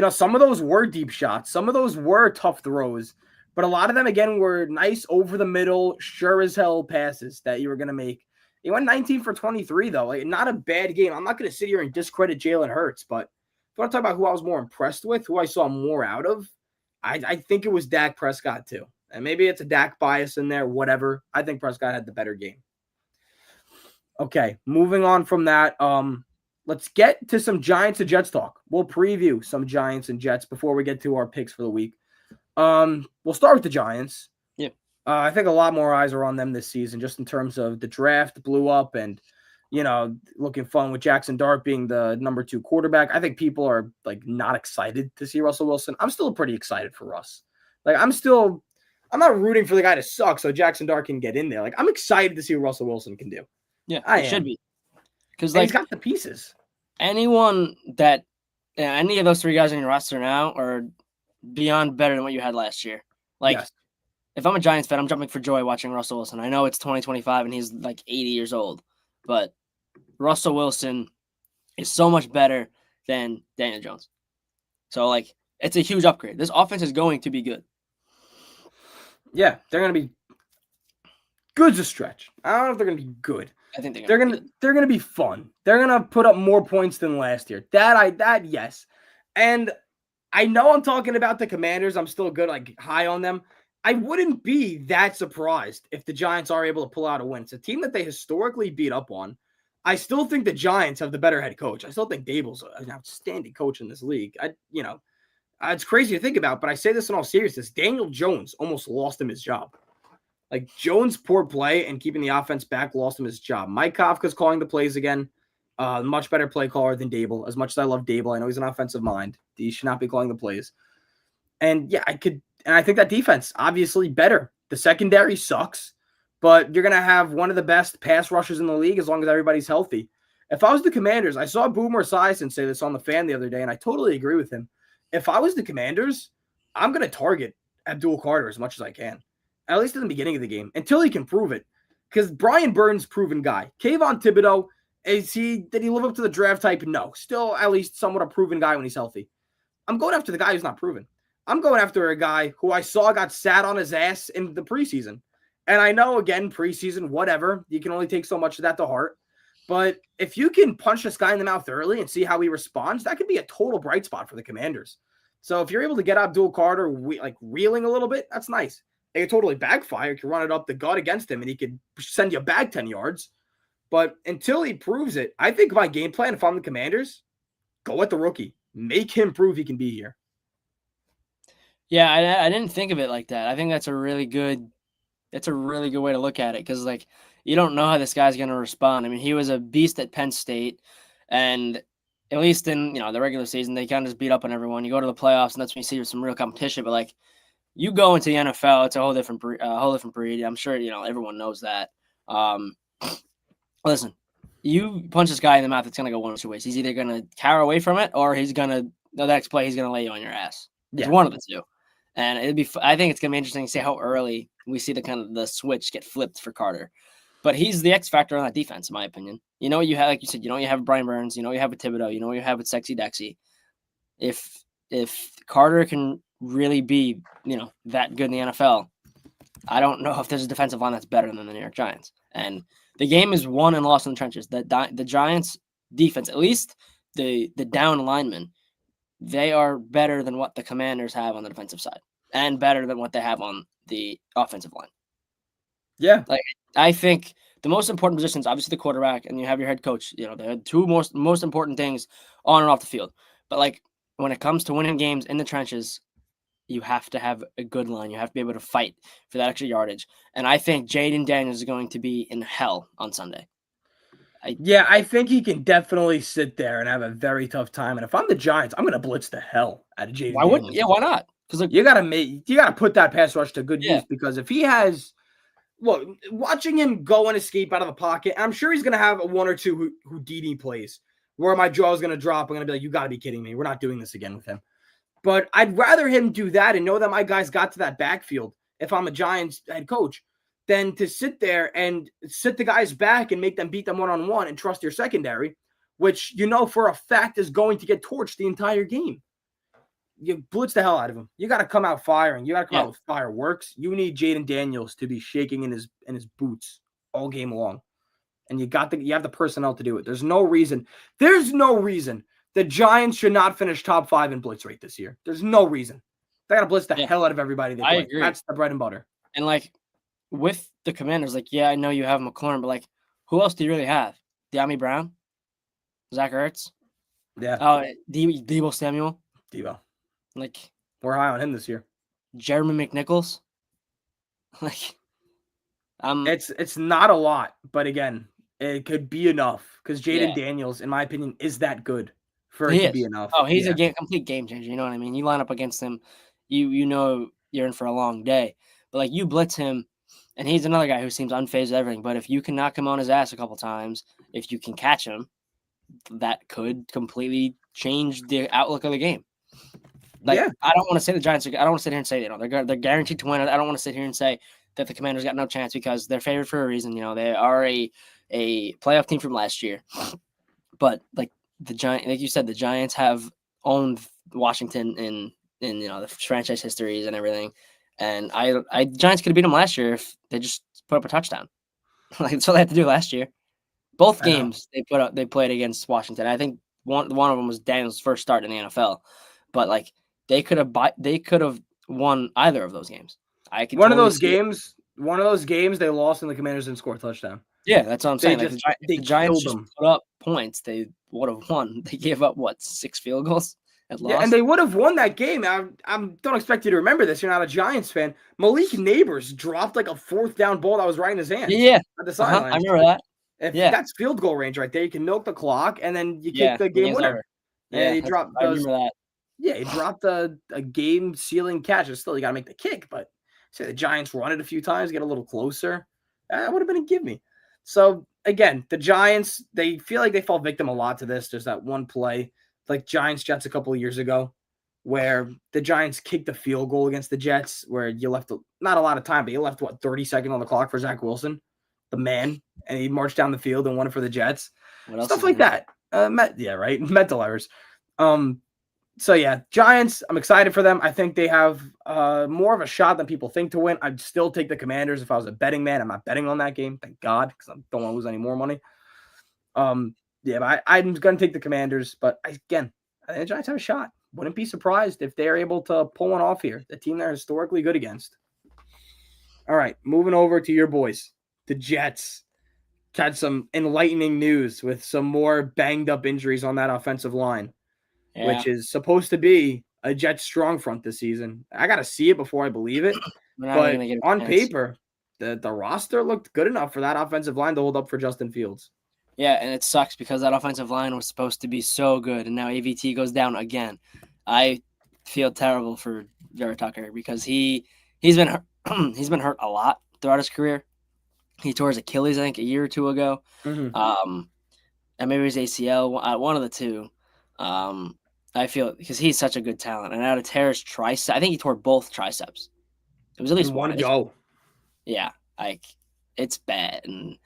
Some of those were deep shots. Some of those were tough throws. But a lot of them, again, were nice over the middle, sure as hell passes that you were going to make. He went 19 for 23, though. Like, not a bad game. I'm not going to sit here and discredit Jalen Hurts, but if I want to talk about who I was more impressed with, who I saw more out of, I think it was Dak Prescott, too. And maybe it's a Dak bias in there, whatever. I think Prescott had the better game. Okay, moving on from that, let's get to some Giants and Jets talk. We'll preview some Giants and Jets before we get to our picks for the week. We'll start with the Giants. Yeah. I think a lot more eyes are on them this season, just in terms of the draft blew up and, looking fun with Jackson Dart being the number 2 quarterback. I think people are like not excited to see Russell Wilson. I'm still pretty excited for Russ. Like I'm not rooting for the guy to suck so Jackson Dart can get in there. Like I'm excited to see what Russell Wilson can do. Yeah, I should be. Because he's got the pieces. Anyone any of those 3 guys on your roster now are beyond better than what you had last year. Like, yes. If I'm a Giants fan, I'm jumping for joy watching Russell Wilson. I know it's 2025 and he's like 80 years old, but Russell Wilson is so much better than Daniel Jones. So, like, it's a huge upgrade. This offense is going to be good. Yeah, they're going to be good's a stretch. I don't know if they're going to be good. I think they're gonna be fun. They're gonna put up more points than last year. That yes. And I know I'm talking about the Commanders. I'm still good, like high on them. I wouldn't be that surprised if the Giants are able to pull out a win. It's a team that they historically beat up on. I still think the Giants have the better head coach. I still think Dable's an outstanding coach in this league. It's crazy to think about, but I say this in all seriousness. Daniel Jones almost lost him his job. Like Jones' poor play and keeping the offense back lost him his job. Mike Kafka's calling the plays again. Much better play caller than Dable. As much as I love Dable, I know he's an offensive mind. He should not be calling the plays. And yeah, I think that defense obviously better. The secondary sucks, but you're gonna have one of the best pass rushers in the league as long as everybody's healthy. If I was the Commanders, I saw Boomer Esiason say this on the Fan the other day, and I totally agree with him. If I was the Commanders, I'm gonna target Abdul Carter as much as I can. At least in the beginning of the game, until he can prove it. Because Brian Burns, proven guy. Kayvon Thibodeau, did he live up to the draft type? No. Still at least somewhat a proven guy when he's healthy. I'm going after the guy who's not proven. I'm going after a guy who I saw got sat on his ass in the preseason. And I know, again, preseason, whatever. You can only take so much of that to heart. But if you can punch this guy in the mouth early and see how he responds, that could be a total bright spot for the Commanders. So if you're able to get Abdul Carter reeling a little bit, that's nice. It could totally backfire. You can run it up the gut against him, and he could send you back 10 yards. But until he proves it, I think my game plan, if I'm the Commanders, go at the rookie. Make him prove he can be here. Yeah, I didn't think of it like that. I think that's a really good way to look at it because, like, you don't know how this guy's going to respond. I mean, he was a beast at Penn State, and at least in the regular season, they kind of just beat up on everyone. You go to the playoffs, and that's when you see some real competition. But like, you go into the NFL, it's a whole different breed. I'm sure everyone knows that. Listen, you punch this guy in the mouth, it's gonna go one of 2 ways. He's either gonna cower away from it, or the next play he's gonna lay you on your ass. It's one of the 2. And I think it's gonna be interesting to see how early we see the switch get flipped for Carter. But he's the X factor on that defense, in my opinion. You know what you have, like you said, you have Brian Burns, you have a Thibodeau, you have a Sexy Dexy. If Carter can really be, that good in the NFL, I don't know if there's a defensive line that's better than the New York Giants. And the game is won and lost in the trenches. The Giants defense, at least the down linemen, they are better than what the Commanders have on the defensive side and better than what they have on the offensive line. Yeah. Like, I think the most important positions, obviously the quarterback, and you have your head coach. They're 2 most important things on and off the field. But like, when it comes to winning games in the trenches, you have to have a good line. You have to be able to fight for that extra yardage. And I think Jaden Daniels is going to be in hell on Sunday. I think he can definitely sit there and have a very tough time. And if I'm the Giants, I'm going to blitz the hell out of Jaden Daniels. Yeah, why not? Because you got to put that pass rush to good use, because if he has watching him go and escape out of the pocket, I'm sure he's going to have 1 or 2 Houdini plays where my jaw is going to drop. I'm going to be like, you got to be kidding me. We're not doing this again with him. But I'd rather him do that and know that my guys got to that backfield if I'm a Giants head coach than to sit there and sit the guys back and make them beat them one-on-one and trust your secondary, which for a fact is going to get torched the entire game. you blitz the hell out of him. You got to come out firing. You got to come Yeah. out with fireworks. You need Jaden Daniels to be shaking in his boots all game long, and you have the personnel to do it. There's no reason the Giants should not finish top 5 in blitz rate this year. There's no reason. They got to blitz the hell out of everybody they I play. agree. That's the bread and butter. And like with the Commanders, like I know you have McLaurin, but like who else do you really have? De'Ami Brown, Zach Ertz, Yeah. Deebo Samuel. Deebo. Like we're high on him this year. Jeremy McNichols. Like it's not a lot, but again, it could be enough because Jaden Daniels, in my opinion, is that good for it to be enough. Oh, he's a complete game changer. You know what I mean? You line up against him, you know you're in for a long day. But like you blitz him, and he's another guy who seems unfazed with everything. But if you can knock him on his ass a couple times, if you can catch him, that could completely change the outlook of the game. Like I don't want to say the Giants. I don't want to sit here and say they're guaranteed to win. I don't want to sit here and say that the Commanders got no chance because they're favored for a reason. You know, they are a playoff team from last year. But like the Giants, like you said, the Giants have owned Washington in the franchise histories and everything. And Giants could have beat them last year if they just put up a touchdown. Like that's all they had to do last year. Both games they played against Washington. I think one of them was Daniel's first start in the NFL. But like they could have won either of those games. One of those games they lost and the Commanders didn't score a touchdown. Yeah, that's what I'm saying. They the Giants just put up points. They would have won. They gave up 6 field goals and lost. Yeah, and they would have won that game. I don't expect you to remember this. You're not a Giants fan. Malik Neighbors dropped like a 4th down ball that was right in his hand. Yeah, at the sideline. I remember that. That's field goal range right there. You can milk the clock and then you kick the game winner. Over. Yeah, he dropped. I remember that. Yeah, he dropped a game sealing catch. It's still you got to make the kick, but say the Giants run it a few times, get a little closer. That would have been a give me. So again, the Giants, they feel like they fall victim a lot to this. There's that one play, like Giants Jets a couple of years ago, where the Giants kicked a field goal against the Jets, where you left not a lot of time, but you left 30 seconds on the clock for Zach Wilson, the man, and he marched down the field and won it for the Jets. Stuff like that. Right. Mental errors. So yeah, Giants, I'm excited for them. I think they have more of a shot than people think to win. I'd still take the Commanders if I was a betting man. I'm not betting on that game, thank God, because I don't want to lose any more money. But I'm going to take the Commanders. But I think the Giants have a shot. Wouldn't be surprised if they're able to pull one off here. The team they're historically good against. All right, moving over to your boys, the Jets. Had some enlightening news with some more banged up injuries on that offensive line. Yeah. Which is supposed to be a Jets strong front this season. I got to see it before I believe it. But on paper, the roster looked good enough for that offensive line to hold up for Justin Fields. Yeah, and it sucks because that offensive line was supposed to be so good, and now AVT goes down again. I feel terrible for Jared Tucker because he's been hurt, he's been hurt a lot throughout his career. He tore his Achilles, I think, a year or two ago. Mm-hmm. And maybe his ACL, one of the two. I feel because he's such a good talent, and now to tear his tricep, I think he tore both triceps. It was at least one go. Yeah, like it's bad, and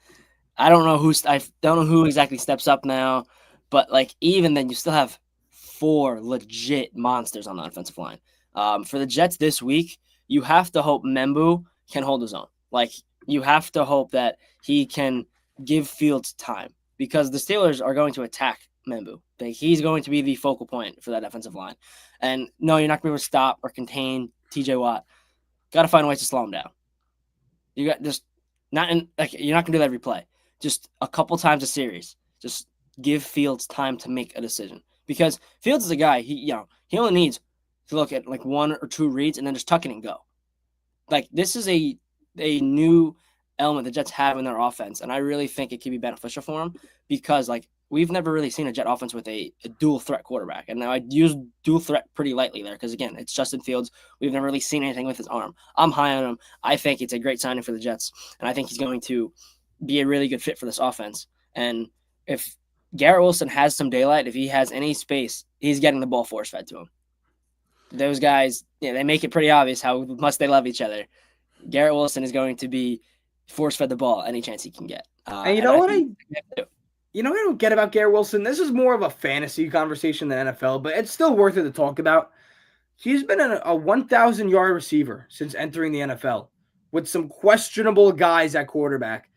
I don't know who exactly steps up now, but like even then, you still have 4 legit monsters on the offensive line. For the Jets this week, you have to hope Membu can hold his own. Like you have to hope that he can give Fields time because the Steelers are going to attack Membu. He's going to be the focal point for that offensive line. And no, you're not going to be able to stop or contain TJ Watt. Got to find ways to slow him down. You got just not in like you're not going to do that every play. Just a couple times a series. Just give Fields time to make a decision because Fields is a guy. He only needs to look at like 1 or 2 reads and then just tuck it and go. Like this is a new element the Jets have in their offense, and I really think it could be beneficial for them because like. We've never really seen a Jet offense with a dual threat quarterback. And now I use dual threat pretty lightly there because, again, it's Justin Fields. We've never really seen anything with his arm. I'm high on him. I think it's a great signing for the Jets. And I think he's going to be a really good fit for this offense. And if Garrett Wilson has some daylight, if he has any space, he's getting the ball force fed to him. Those guys, they make it pretty obvious how much they love each other. Garrett Wilson is going to be force fed the ball any chance he can get. And you know what I don't get about Garrett Wilson? This is more of a fantasy conversation than NFL, but it's still worth it to talk about. He's been a 1,000-yard receiver since entering the NFL with some questionable guys at quarterback.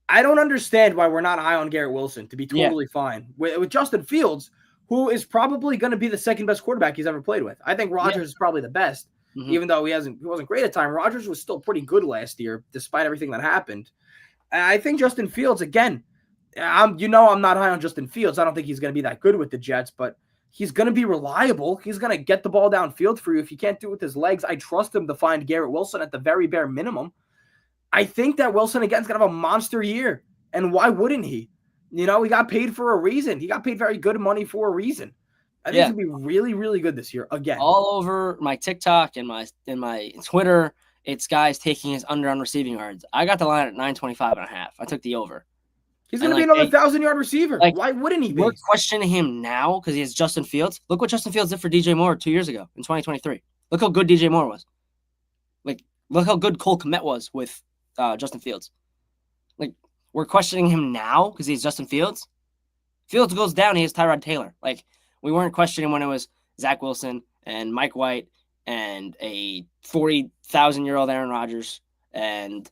I don't understand why we're not high on Garrett Wilson, to be Yeah, totally fine. With Justin Fields, who is probably going to be the second best quarterback he's ever played with. I think yeah. Rodgers is probably the best, even though he wasn't great at time. Rodgers was still pretty good last year, despite everything that happened. And I think Justin Fields, again, I'm not high on Justin Fields. I don't think he's going to be that good with the Jets, but he's going to be reliable. He's going to get the ball downfield for you. If he can't do it with his legs, I trust him to find Garrett Wilson at the very bare minimum. I think that Wilson, again, is going to have a monster year. And why wouldn't he? He got paid for a reason. He got paid very good money for a reason. I think he's going to be really, really good this year again. All over my TikTok and my Twitter, it's guys taking his under on receiving yards. I got the line at 925.5. I took the over. He's going to be another 1,000-yard receiver. Why wouldn't he be? We're questioning him now because he has Justin Fields. Look what Justin Fields did for DJ Moore 2 years ago in 2023. Look how good DJ Moore was. Look how good Cole Kmet was with Justin Fields. We're questioning him now because he's Justin Fields. Fields goes down, he has Tyrod Taylor. We weren't questioning when it was Zach Wilson and Mike White and a 40,000-year-old Aaron Rodgers and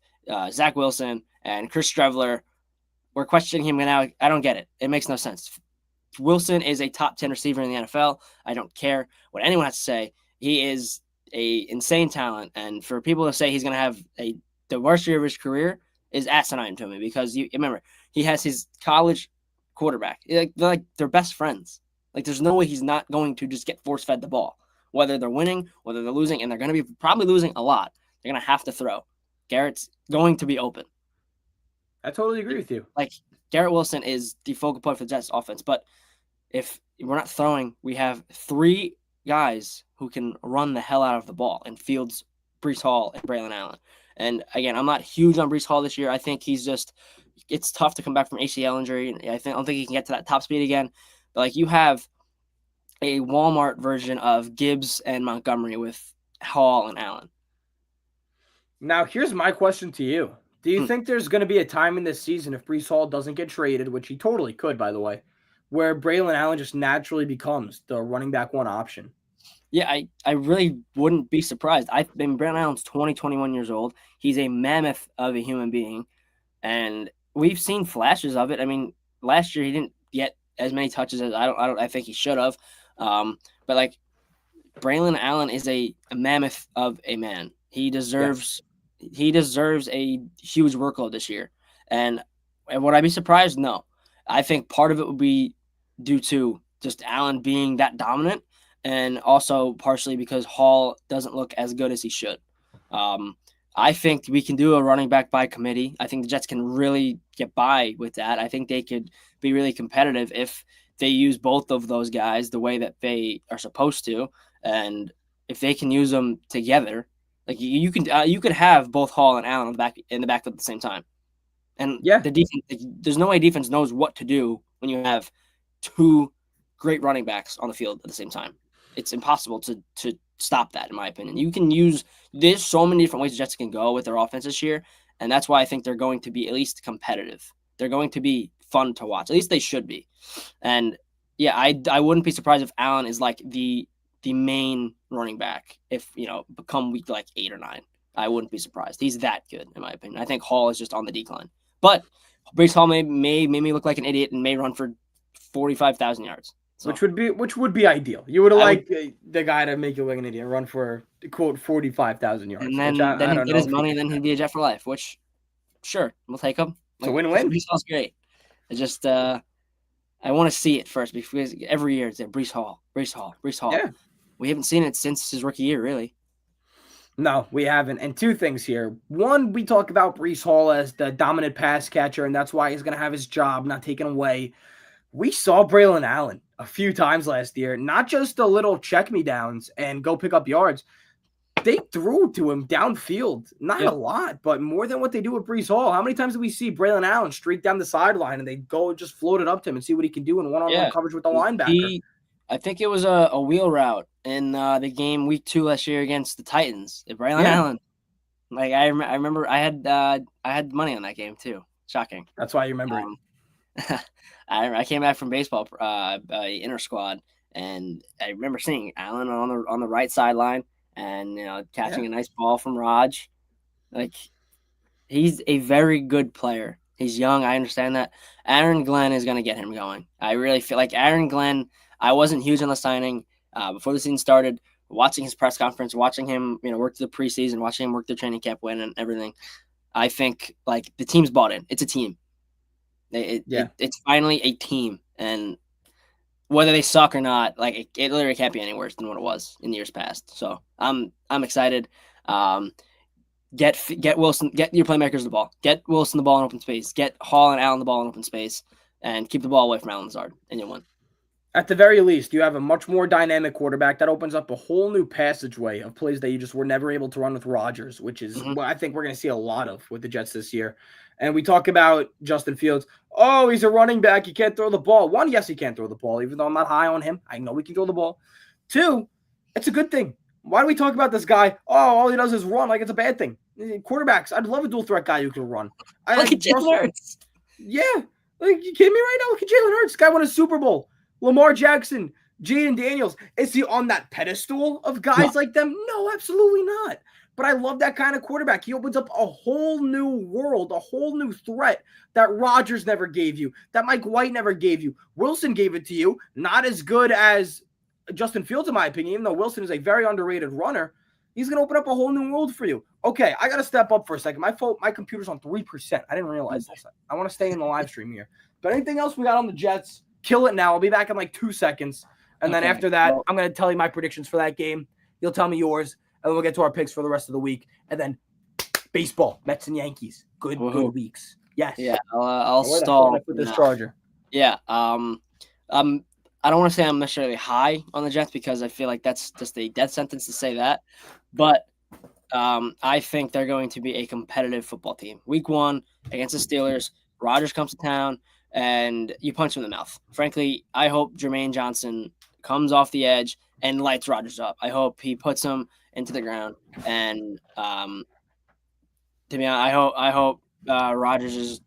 Zach Wilson and Chris Streveler. We're questioning him now. I don't get it. It makes no sense. Wilson is a top 10 receiver in the NFL. I don't care what anyone has to say. He is a insane talent. And for people to say he's going to have the worst year of his career is asinine to me because you remember he has his college quarterback. They're best friends. There's no way he's not going to just get force fed the ball, whether they're winning, whether they're losing, and they're going to be probably losing a lot. They're going to have to throw. Garrett's going to be open. I totally agree with you. Garrett Wilson is the focal point for the Jets offense, but if we're not throwing, we have three guys who can run the hell out of the ball in Fields, Breece Hall, and Braylon Allen. And again, I'm not huge on Breece Hall this year. I think it's tough to come back from ACL injury. I don't think he can get to that top speed again. But you have a Walmart version of Gibbs and Montgomery with Hall and Allen. Now, here's my question to you. Do you think there's going to be a time in this season if Breece Hall doesn't get traded, which he totally could, by the way, where Braylon Allen just naturally becomes the running back one option? Yeah, I really wouldn't be surprised. Braylon Allen's 21 years old. He's a mammoth of a human being, and we've seen flashes of it. I mean, last year he didn't get as many touches as I think he should have. But Braylon Allen is a mammoth of a man. He deserves a huge workload this year. And would I be surprised? No. I think part of it would be due to just Allen being that dominant, and also partially because Hall doesn't look as good as he should. I think we can do a running back by committee. I think the Jets can really get by with that. I think they could be really competitive if they use both of those guys the way that they are supposed to, and if they can use them together. You could have both Hall and Allen in the backfield at the same time, and the defense. There's no way defense knows what to do when you have two great running backs on the field at the same time. It's impossible to stop that, in my opinion. There's so many different ways the Jets can go with their offense this year, and that's why I think they're going to be at least competitive. They're going to be fun to watch. At least they should be. And yeah, I wouldn't be surprised if Allen is the main running back if become week 8 or 9. I wouldn't be surprised. He's that good, in my opinion. I think Hall is just on the decline, but Breece Hall may make me look like an idiot and may run for 45,000 yards, which would be ideal. You would have liked the guy to make you look like an idiot and run for quote 45,000 yards, and then he'd get his money, and then he'd be a Jet for life. Which, sure, we'll take him. It's a win-win. Breece Hall's great. It's just I want to see it first because every year it's Breece Hall. Yeah. We haven't seen it since his rookie year, really. No, we haven't. And two things here. One, we talk about Breece Hall as the dominant pass catcher, and that's why he's going to have his job not taken away. We saw Braylon Allen a few times last year, not just the little check me downs and go pick up yards. They threw to him downfield. Not a lot, but more than what they do with Breece Hall. How many times do we see Braylon Allen streak down the sideline and they go and just float it up to him and see what he can do in one-on-one coverage with the linebacker? I think it was a wheel route in the game week 2 last year against the Titans. Braylon Allen. I remember I had money on that game too. Shocking. That's why you remember it. I came back from baseball inter squad, And I remember seeing Allen on the right sideline and catching Yeah. a nice ball from Raj. Like, he's a very good player. He's young. I understand that. Aaron Glenn is going to get him going. I really feel like Aaron Glenn. I wasn't huge on the signing before the season started. Watching his press conference, watching him, work through the preseason, watching him work the training camp, win and everything. I think like the team's bought in. It's a team. It's finally a team, and whether they suck or not, like it literally can't be any worse than what it was in years past. So I'm excited. Get Wilson, get your playmakers the ball. Get Wilson the ball in open space. Get Hall and Allen the ball in open space, and keep the ball away from Allen Lazard, and you'll win. At the very least, you have a much more dynamic quarterback that opens up a whole new passageway of plays that you just were never able to run with Rodgers, which is what I think we're going to see a lot of with the Jets this year. And we talk about Justin Fields. Oh, he's a running back. He can't throw the ball. One, yes, he can't throw the ball, even though I'm not high on him. I know he can throw the ball. Two, it's a good thing. Why do we talk about this guy? Oh, all he does is run like it's a bad thing. Quarterbacks, I'd love a dual threat guy who can run. Look at Jalen Hurts. Yeah. Like, you kidding me right now? Look at Jalen Hurts. This guy won a Super Bowl. Lamar Jackson, Jaden Daniels. Is he on that pedestal of guys like them? No, absolutely not. But I love that kind of quarterback. He opens up a whole new world, a whole new threat that Rodgers never gave you, that Mike White never gave you. Wilson gave it to you. Not as good as Justin Fields, in my opinion, even though Wilson is a very underrated runner. He's going to open up a whole new world for you. Okay, I got to step up for a second. My computer's on 3%. I didn't realize this. I want to stay in the live stream here. But anything else we got on the Jets? Kill it now. I'll be back in like 2 seconds. And then after that, I'm going to tell you my predictions for that game. You'll tell me yours. And then we'll get to our picks for the rest of the week. And then baseball, Mets and Yankees. Good weeks. Yes. Yeah, I'll stall with this charger. Yeah. I don't want to say I'm necessarily high on the Jets because I feel like that's just a death sentence to say that. But I think they're going to be a competitive football team. Week 1 against the Steelers, Rodgers comes to town, and you punch him in the mouth. Frankly, I hope Jermaine Johnson comes off the edge and lights Rodgers up. I hope he puts him into the ground. And to be honest, I hope Rodgers is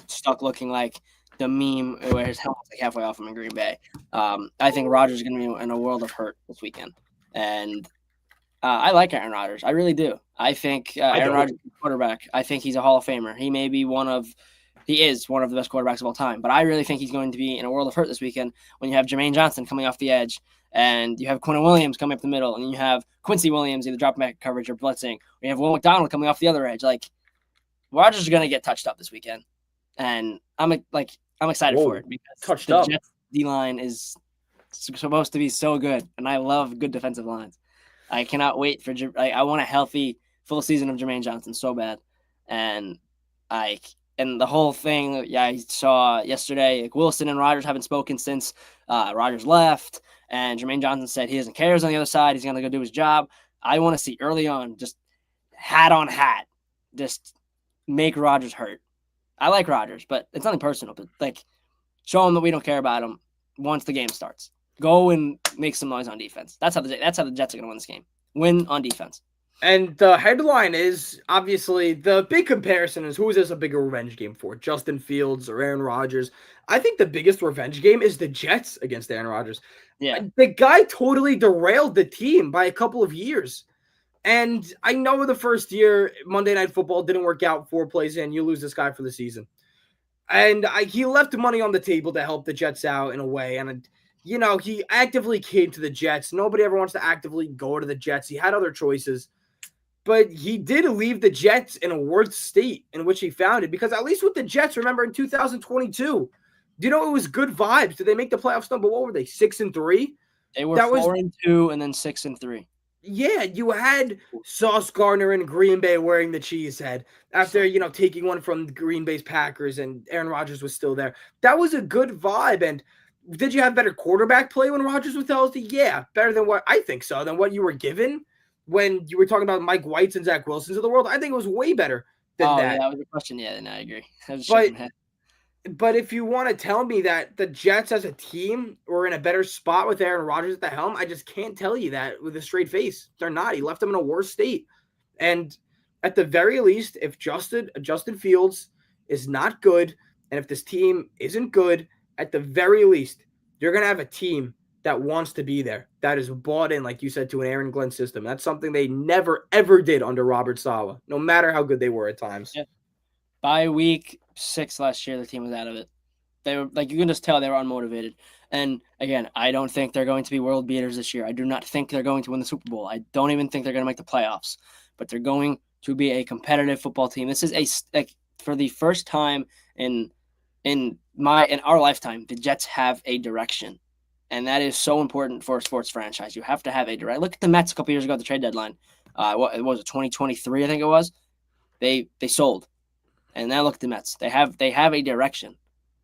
stuck looking like the meme where his helmet's like halfway off him in Green Bay. I think Rodgers is going to be in a world of hurt this weekend. And I like Aaron Rodgers. I really do. I think Aaron Rodgers is a quarterback. I think he's a Hall of Famer. He is one of the best quarterbacks of all time. But I really think he's going to be in a world of hurt this weekend when you have Jermaine Johnson coming off the edge and you have Quinn Williams coming up the middle and you have Quincy Williams either dropping back coverage or blitzing. We have Will McDonald coming off the other edge. Like, Rodgers is going to get touched up this weekend. And I'm excited for it because the Jets D-line is supposed to be so good. And I love good defensive lines. I cannot wait for I want a healthy full season of Jermaine Johnson so bad. And the whole thing, I saw yesterday, like Wilson and Rodgers haven't spoken since Rodgers left. And Jermaine Johnson said he doesn't care. He's on the other side. He's going to go do his job. I want to see early on, just hat on hat, just make Rodgers hurt. I like Rodgers, but it's nothing personal. But like, show him that we don't care about him once the game starts. Go and make some noise on defense. That's how the Jets are going to win this game. Win on defense. And the headline is, obviously, the big comparison is who is this a bigger revenge game for, Justin Fields or Aaron Rodgers? I think the biggest revenge game is the Jets against Aaron Rodgers. Yeah. The guy totally derailed the team by a couple of years. And I know the first year, Monday Night Football didn't work out 4 plays in. You lose this guy for the season. And he left money on the table to help the Jets out in a way. And, he actively came to the Jets. Nobody ever wants to actively go to the Jets. He had other choices. But he did leave the Jets in a worse state in which he found it. Because at least with the Jets, remember in 2022, do you know it was good vibes? Did they make the playoffs? No, but what were they, 6-3? They were 4-2 and then 6-3. Yeah, you had Sauce Gardner in Green Bay wearing the cheese head after, taking one from Green Bay's Packers and Aaron Rodgers was still there. That was a good vibe. And did you have better quarterback play when Rodgers was healthy? Yeah, better than what I think so, than what you were given. When you were talking about Mike Whites and Zach Wilsons of the world, I think it was way better than that. Yeah, that was a question. Yeah, then I agree. But if you want to tell me that the Jets as a team were in a better spot with Aaron Rodgers at the helm, I just can't tell you that with a straight face. They're not. He left them in a worse state. And at the very least, if Justin Fields is not good, and if this team isn't good, at the very least, you're going to have a team that wants to be there, that is bought in, like you said, to an Aaron Glenn system. That's something they never, ever did under Robert Saleh, no matter how good they were at times. Yeah. By week 6 last year, the team was out of it. They were like, you can just tell they were unmotivated. And again, I don't think they're going to be world beaters this year. I do not think they're going to win the Super Bowl. I don't even think they're going to make the playoffs. But they're going to be a competitive football team. This is for the first time in our lifetime, the Jets have a direction. And that is so important for a sports franchise. You have to have a direct. Look at the Mets a couple years ago at the trade deadline. What was it, 2023? I think it was. They sold, and now look at the Mets. They have a direction.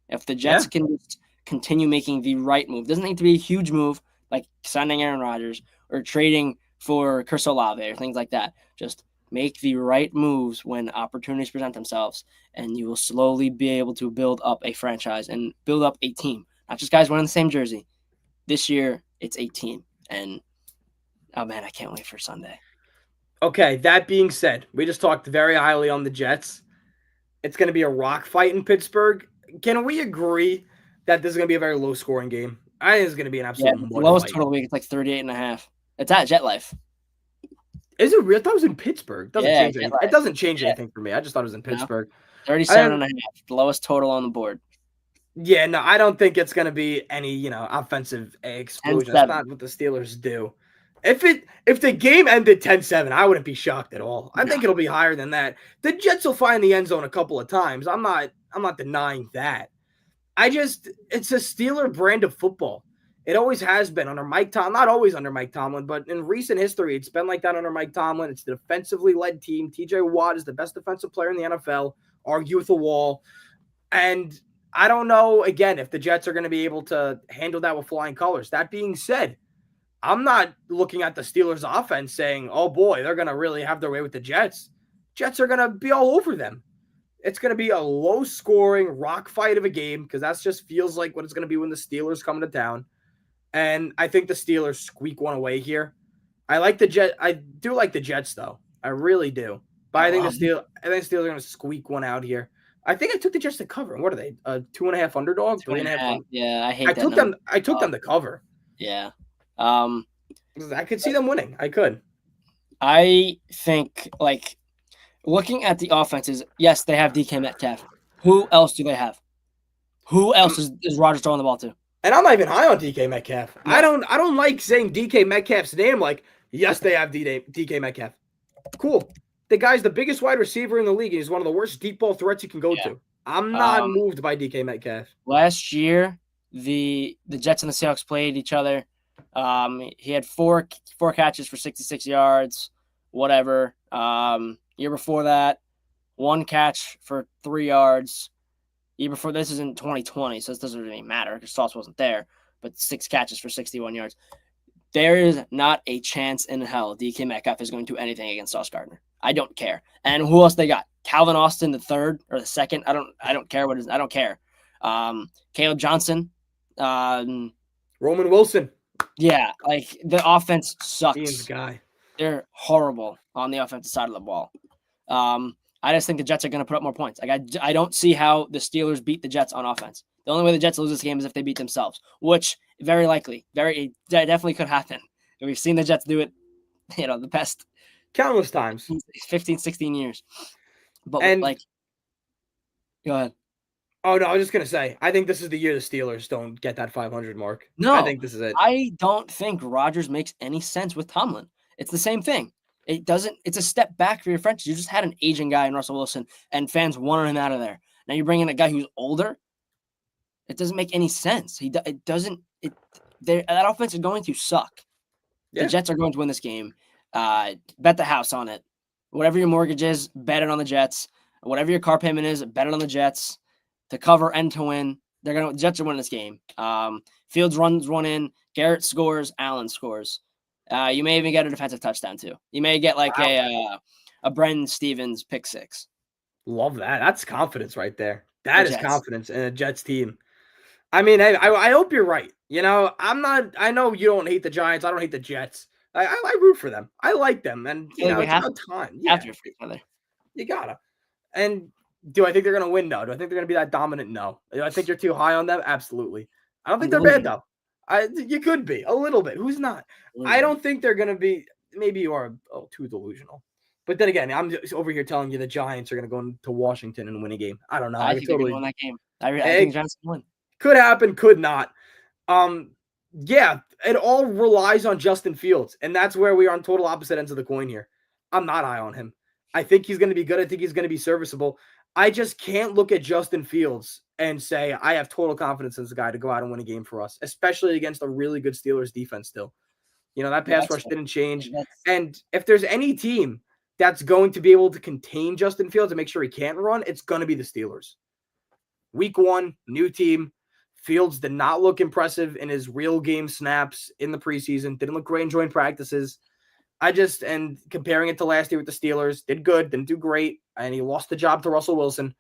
If the Jets can just continue making the right move, doesn't need to be a huge move like signing Aaron Rodgers or trading for Chris Olave or things like that. Just make the right moves when opportunities present themselves, and you will slowly be able to build up a franchise and build up a team. Not just guys wearing the same jersey. This year, it's a team. And, oh, man, I can't wait for Sunday. Okay, that being said, we just talked very highly on the Jets. It's going to be a rock fight in Pittsburgh. Can we agree that this is going to be a very low-scoring game? I think it's going to be an absolute the lowest total of the week, it's like 38.5. It's at Jet Life. Is it real? I thought it was in Pittsburgh. It doesn't change anything for me. I just thought it was in Pittsburgh. 37.5, the lowest total on the board. Yeah, no, I don't think it's going to be any, offensive explosion. That's not what the Steelers do. If the game ended 10-7, I wouldn't be shocked at all. I think it'll be higher than that. The Jets will find the end zone a couple of times. I'm not denying that. It's a Steeler brand of football. It always has been under Mike Tomlin, not always under Mike Tomlin, but in recent history, it's been like that under Mike Tomlin. It's the defensively led team. TJ Watt is the best defensive player in the NFL. Argue with the wall. And I don't know, again, if the Jets are going to be able to handle that with flying colors. That being said, I'm not looking at the Steelers' offense saying, oh, boy, they're going to really have their way with the Jets. Jets are going to be all over them. It's going to be a low-scoring rock fight of a game because that just feels like what it's going to be when the Steelers come to town. And I think the Steelers squeak one away here. I do like the Jets, though. I really do. But I think the Steelers are going to squeak one out here. I think I took the Jets to cover. What are they? 2.5 underdog? 3.5. Yeah, I hate that. I took them to cover. Yeah. I could see them winning. I could. I think, looking at the offenses, yes, they have DK Metcalf. Who else do they have? Who else is Rodgers throwing the ball to? And I'm not even high on DK Metcalf. No. I don't like saying DK Metcalf's name like, yes, they have DK Metcalf. Cool. The guy's the biggest wide receiver in the league, and he's one of the worst deep ball threats you can go to. I'm not moved by DK Metcalf. Last year, the Jets and the Seahawks played each other. He had four catches for 66 yards, whatever. Year before that, 1 catch for 3 yards. Year before this is in 2020, so this doesn't really matter because Sauce wasn't there, but 6 catches for 61 yards. There is not a chance in hell DK Metcalf is going to do anything against Sauce Gardner. I don't care. And who else they got? Calvin Austin, the third or the second. I don't care what it is. I don't care. Caleb Johnson. Roman Wilson. Yeah, the offense sucks. Ian's guy. They're horrible on the offensive side of the ball. I just think the Jets are going to put up more points. I don't see how the Steelers beat the Jets on offense. The only way the Jets lose this game is if they beat themselves, which very likely, definitely could happen. And we've seen the Jets do it, the past countless times, 15, 16 years. But go ahead. Oh, no, I was just going to say, I think this is the year the Steelers don't get that 500 mark. No, I think this is it. I don't think Rodgers makes any sense with Tomlin. It's the same thing. It's a step back for your franchise. You just had an aging guy in Russell Wilson, and fans wanted him out of there. Now you bring in a guy who's older. It doesn't make any sense. That offense is going to suck. Yeah. The Jets are going to win this game. Bet the house on it. Whatever your mortgage is, bet it on the Jets. Whatever your car payment is, bet it on the Jets to cover and to win. The Jets are winning this game. Fields runs one in. Garrett scores. Allen scores. You may even get a defensive touchdown too. You may get a Brendan Stevens pick 6. Love that. That's confidence right there. That is confidence in a Jets team. I mean, I hope you're right. I know you don't hate the Giants. I don't hate the Jets. I root for them. I like them. And, it's about time. Yeah. After for each other. You gotta. And do I think they're going to win? No. Do I think they're going to be that dominant? No. Do I think you're too high on them? Absolutely. I don't think they're bad, though. You could be a little bit. Who's not? I don't think they're going to be. Maybe you are too delusional. But then again, I'm just over here telling you the Giants are going to go into Washington and win a game. I don't know. I think they're going to win that game. I think the Giants win. Could happen, could not. Yeah, it all relies on Justin Fields, and that's where we are on total opposite ends of the coin here. I'm not high on him. I think he's going to be good. I think he's going to be serviceable. I just can't look at Justin Fields and say I have total confidence in this guy to go out and win a game for us, especially against a really good Steelers defense still. That pass rush didn't change. And if there's any team that's going to be able to contain Justin Fields and make sure he can't run, it's going to be the Steelers. Week 1, new team. Fields did not look impressive in his real game snaps in the preseason. Didn't look great in joint practices. And comparing it to last year with the Steelers, did good, didn't do great. And he lost the job to Russell Wilson,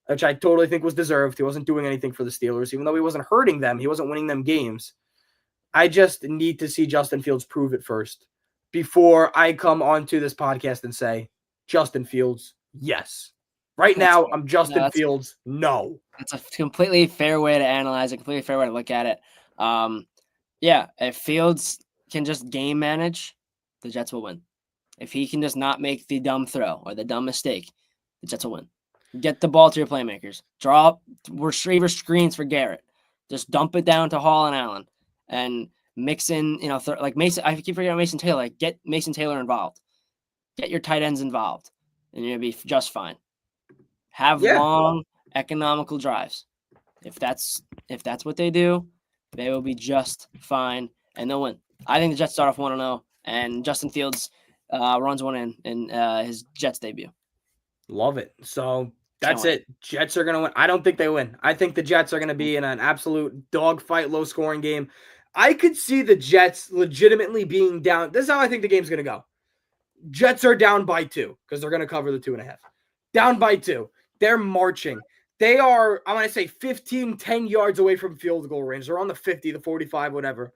which I totally think was deserved. He wasn't doing anything for the Steelers. Even though he wasn't hurting them, he wasn't winning them games. I just need to see Justin Fields prove it first before I come onto this podcast and say, Justin Fields, yes. Right now, I'm Justin Fields, no. It's a completely fair way to analyze it, completely fair way to look at it. Yeah, if Fields can just game manage, the Jets will win. If he can just not make the dumb throw or the dumb mistake, the Jets will win. Get the ball to your playmakers. Draw up receiver screens for Garrett. Just dump it down to Hall and Allen. And mix in, like Mason. I keep forgetting Mason Taylor. Like, get Mason Taylor involved. Get your tight ends involved, and you're gonna be just fine. Have long, economical drives. If that's what they do, they will be just fine, and they'll win. I think the Jets start off 1-0, and Justin Fields runs one in his Jets debut. Love it. So that's it. Jets are going to win. I don't think they win. I think the Jets are going to be in an absolute dogfight, low-scoring game. I could see the Jets legitimately being down. This is how I think the game's going to go. Jets are down by 2 because they're going to cover the 2.5. Down by 2. They're marching. They are, I want to say, 15, 10 yards away from field goal range. They're on the 50, the 45, whatever.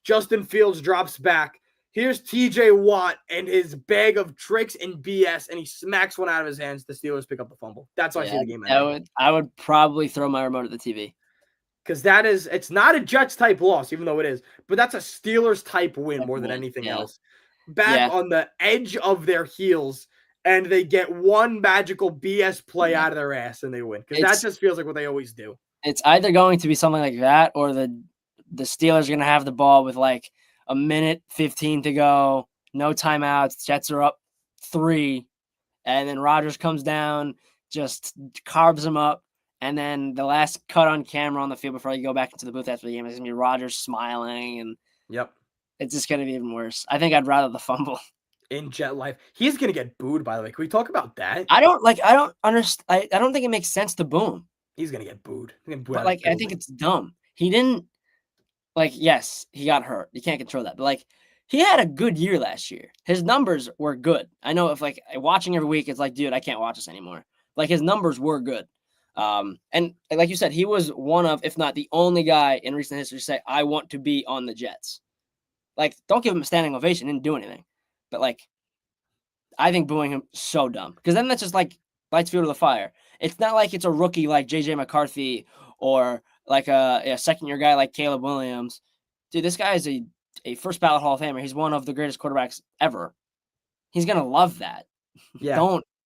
Justin Fields drops back. Here's TJ Watt and his bag of tricks and BS, and he smacks one out of his hands. The Steelers pick up the fumble. That's how I see the game. I would probably throw my remote at the TV. Because it's not a Jets-type loss, even though it is, but that's a Steelers-type win more than anything else. Back on the edge of their heels, and they get one magical BS play out of their ass, and they win. Because that just feels like what they always do. It's either going to be something like that, or the Steelers are going to have the ball with like a minute 15 to go, no timeouts, Jets are up 3, and then Rodgers comes down, just carbs them up. And then the last cut on camera on the field before you go back into the booth after the game is going to be Rodgers smiling. And it's just going to be even worse. I think I'd rather the fumble. In Jet life. He's going to get booed, by the way. Can we talk about that? I don't understand. I don't think it makes sense to boo him. He's going to get booed. But I think it's dumb. He didn't, yes, he got hurt. You can't control that. But, he had a good year last year. His numbers were good. I know if, watching every week, it's like, dude, I can't watch this anymore. His numbers were good. And like you said, he was one of, if not the only guy in recent history to say, I want to be on the Jets. Don't give him a standing ovation. Didn't do anything. But I think booing him so dumb. Because then that's just lights fuel to the fire. It's not like it's a rookie like JJ McCarthy or a second year guy like Caleb Williams. Dude, this guy is a first ballot Hall of Famer. He's one of the greatest quarterbacks ever. He's gonna love that. Yeah.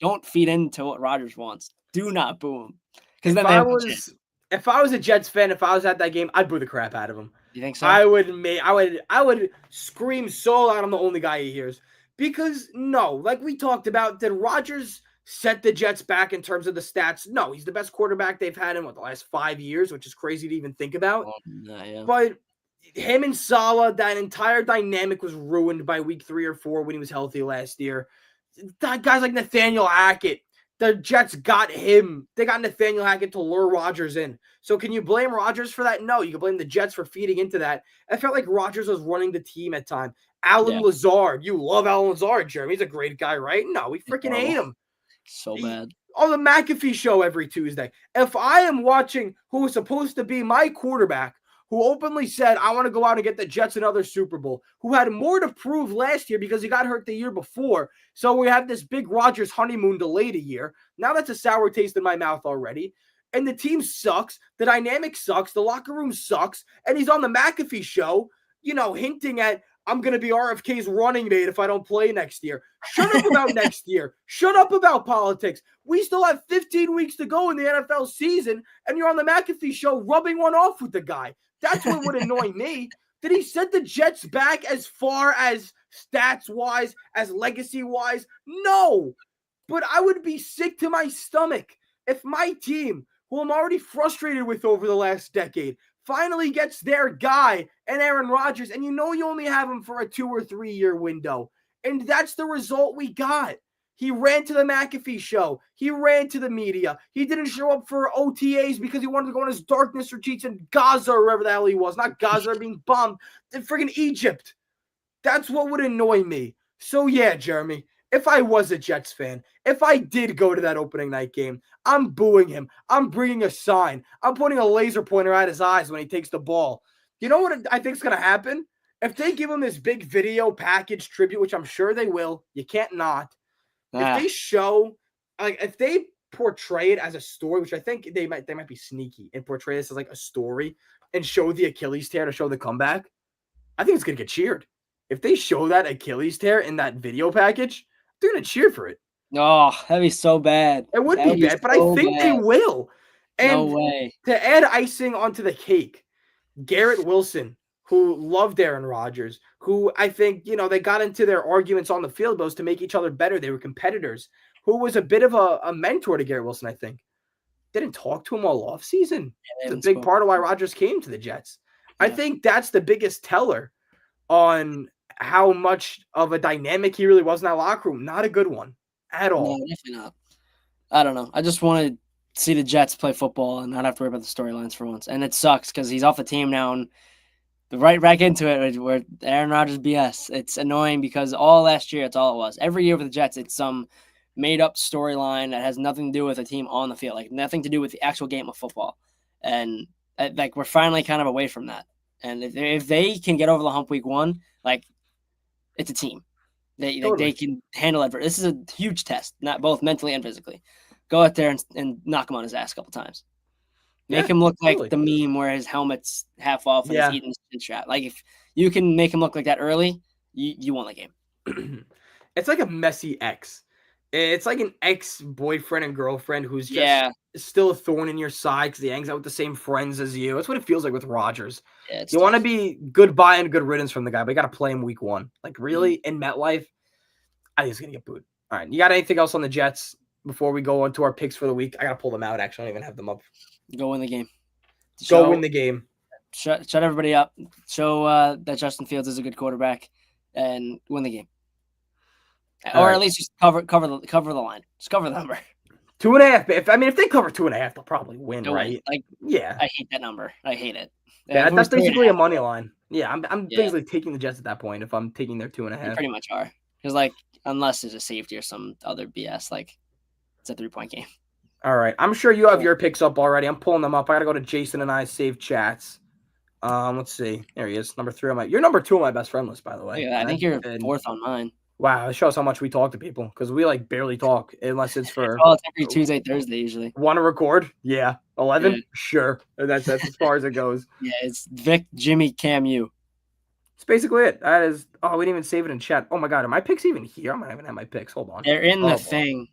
Don't feed into what Rodgers wants. Do not boo him. If I was a Jets fan, if I was at that game, I'd boo the crap out of him. You think so? I would scream so loud I'm the only guy he hears. Because no, like we talked about, did Rodgers set the Jets back in terms of the stats? No, he's the best quarterback they've had in the last 5 years, which is crazy to even think about. But him and Saleh, that entire dynamic was ruined by week 3 or 4 when he was healthy last year. Guys like Nathaniel Hackett, the Jets got him. They got Nathaniel Hackett to lure Rodgers in. So can you blame Rodgers for that? No, you can blame the Jets for feeding into that. I felt like Rodgers was running the team at time. Alan Lazard. You love Alan Lazard, Jeremy. He's a great guy, right? No, we freaking hate him. So bad. On the McAfee show every Tuesday. If I am watching who was supposed to be my quarterback, who openly said, I want to go out and get the Jets another Super Bowl, who had more to prove last year because he got hurt the year before. So we have this big Rodgers honeymoon delayed a year. Now that's a sour taste in my mouth already. and the team sucks, the dynamic sucks, the locker room sucks, and he's on the McAfee show, hinting at, I'm going to be RFK's running mate if I don't play next year. Shut up about next year. Shut up about politics. We still have 15 weeks to go in the NFL season, and you're on the McAfee show rubbing one off with the guy. That's what would annoy me. Did he set the Jets back as far as stats-wise, as legacy-wise? No. But I would be sick to my stomach if my team, who I'm already frustrated with over the last decade, finally gets their guy and Aaron Rodgers, and you only have him for a 2 or 3 year window. And that's the result we got. He ran to the McAfee show. He ran to the media. He didn't show up for OTAs because he wanted to go on his darkness retreats in Gaza or wherever the hell he was. Not Gaza, being bombed in friggin' Egypt. That's what would annoy me. So yeah, Jeremy, if I was a Jets fan, if I did go to that opening night game, I'm booing him. I'm bringing a sign. I'm putting a laser pointer at his eyes when he takes the ball. You know what I think is going to happen? If they give him this big video package tribute, which I'm sure they will, you can't not. If they show, if they portray it as a story, which I think they might be sneaky and portray this as like a story and show the Achilles tear to show the comeback, I think it's going to get cheered. If they show that Achilles tear in that video package, they're going to cheer for it. Oh, that'd be so bad. It would be bad, but I think they will. And no way. To add icing onto the cake, Garrett Wilson, who loved Aaron Rodgers, who I think, they got into their arguments on the field, but it was to make each other better. They were competitors, who was a bit of a mentor to Garrett Wilson, I think. Didn't talk to him all offseason. It's a big part of why Rodgers came to the Jets. Yeah. I think that's the biggest teller on how much of a dynamic he really was in that locker room. Not a good one at all. No, definitely not. I don't know. I just want to see the Jets play football and not have to worry about the storylines for once. And it sucks because he's off the team now and right back into it where Aaron Rodgers BS. It's annoying because all last year, it's all it was. Every year with the Jets, it's some made-up storyline that has nothing to do with the team on the field, like nothing to do with the actual game of football. And we're finally kind of away from that. And if they can get over the hump week 1, it's a team. They can handle it. This is a huge test, not both mentally and physically. Go out there and knock him on his ass a couple times. Make him look like the meme where his helmet's half off and he's eating his chin strap. If you can make him look like that early, you won the game. It's like a messy ex. It's like an ex-boyfriend and girlfriend who's just still a thorn in your side because he hangs out with the same friends as you. That's what it feels like with Rodgers. Yeah, you want to be goodbye and good riddance from the guy, but you got to play him week 1. Really, in MetLife, I think he's going to get booed. All right, you got anything else on the Jets before we go on to our picks for the week? I got to pull them out, actually. I don't even have them up. Go win the game. Go win the game. Shut everybody up. Show that Justin Fields is a good quarterback and win the game. Or at least just cover the line. Just cover the number. 2.5. If they cover 2.5, they'll probably win, right? I hate that number. I hate it. Yeah, that's basically a money line. Yeah, I'm basically taking the Jets at that point if I'm taking their 2.5. You pretty much are. Because unless there's a safety or some other BS, it's a 3-point game. All right. I'm sure you have your picks up already. I'm pulling them up. I got to go to Jason and I's saved chats. Let's see. There he is. Number 3 on you're number 2 on my best friend list, by the way. Yeah, I think you're 4th on mine. Wow, it shows how much we talk to people because we barely talk unless it's for. It's every Tuesday, Thursday usually. Want to record? Yeah. 11? Yeah. Sure. That's as far as it goes. Yeah, it's Vic, Jimmy, Cam, you. That's basically it. That is. Oh, we didn't even save it in chat. Oh my God, are my picks even here? I might even have my picks. Hold on. They're in the thing.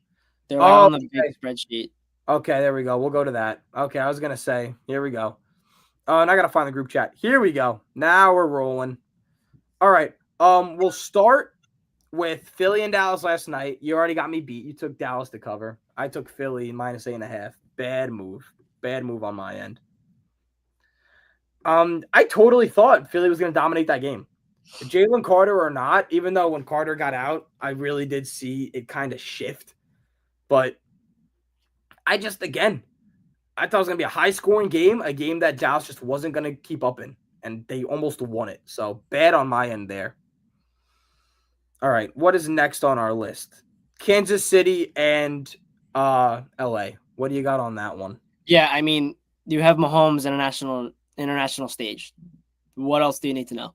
They're on the big spreadsheet. Okay, there we go. We'll go to that. Okay, I was gonna say. Here we go. Oh, and I gotta find the group chat. Here we go. Now we're rolling. All right. We'll start with Philly and Dallas last night. You already got me beat. You took Dallas to cover. I took Philly -8.5. Bad move. Bad move on my end. I totally thought Philly was going to dominate that game. Jalen Carter or not, even though when Carter got out, I really did see it kind of shift. But I thought it was going to be a high-scoring game, a game that Dallas just wasn't going to keep up in, and they almost won it. So bad on my end there. All right, what is next on our list? Kansas City and LA. What do you got on that one? Yeah, you have Mahomes in international stage. What else do you need to know?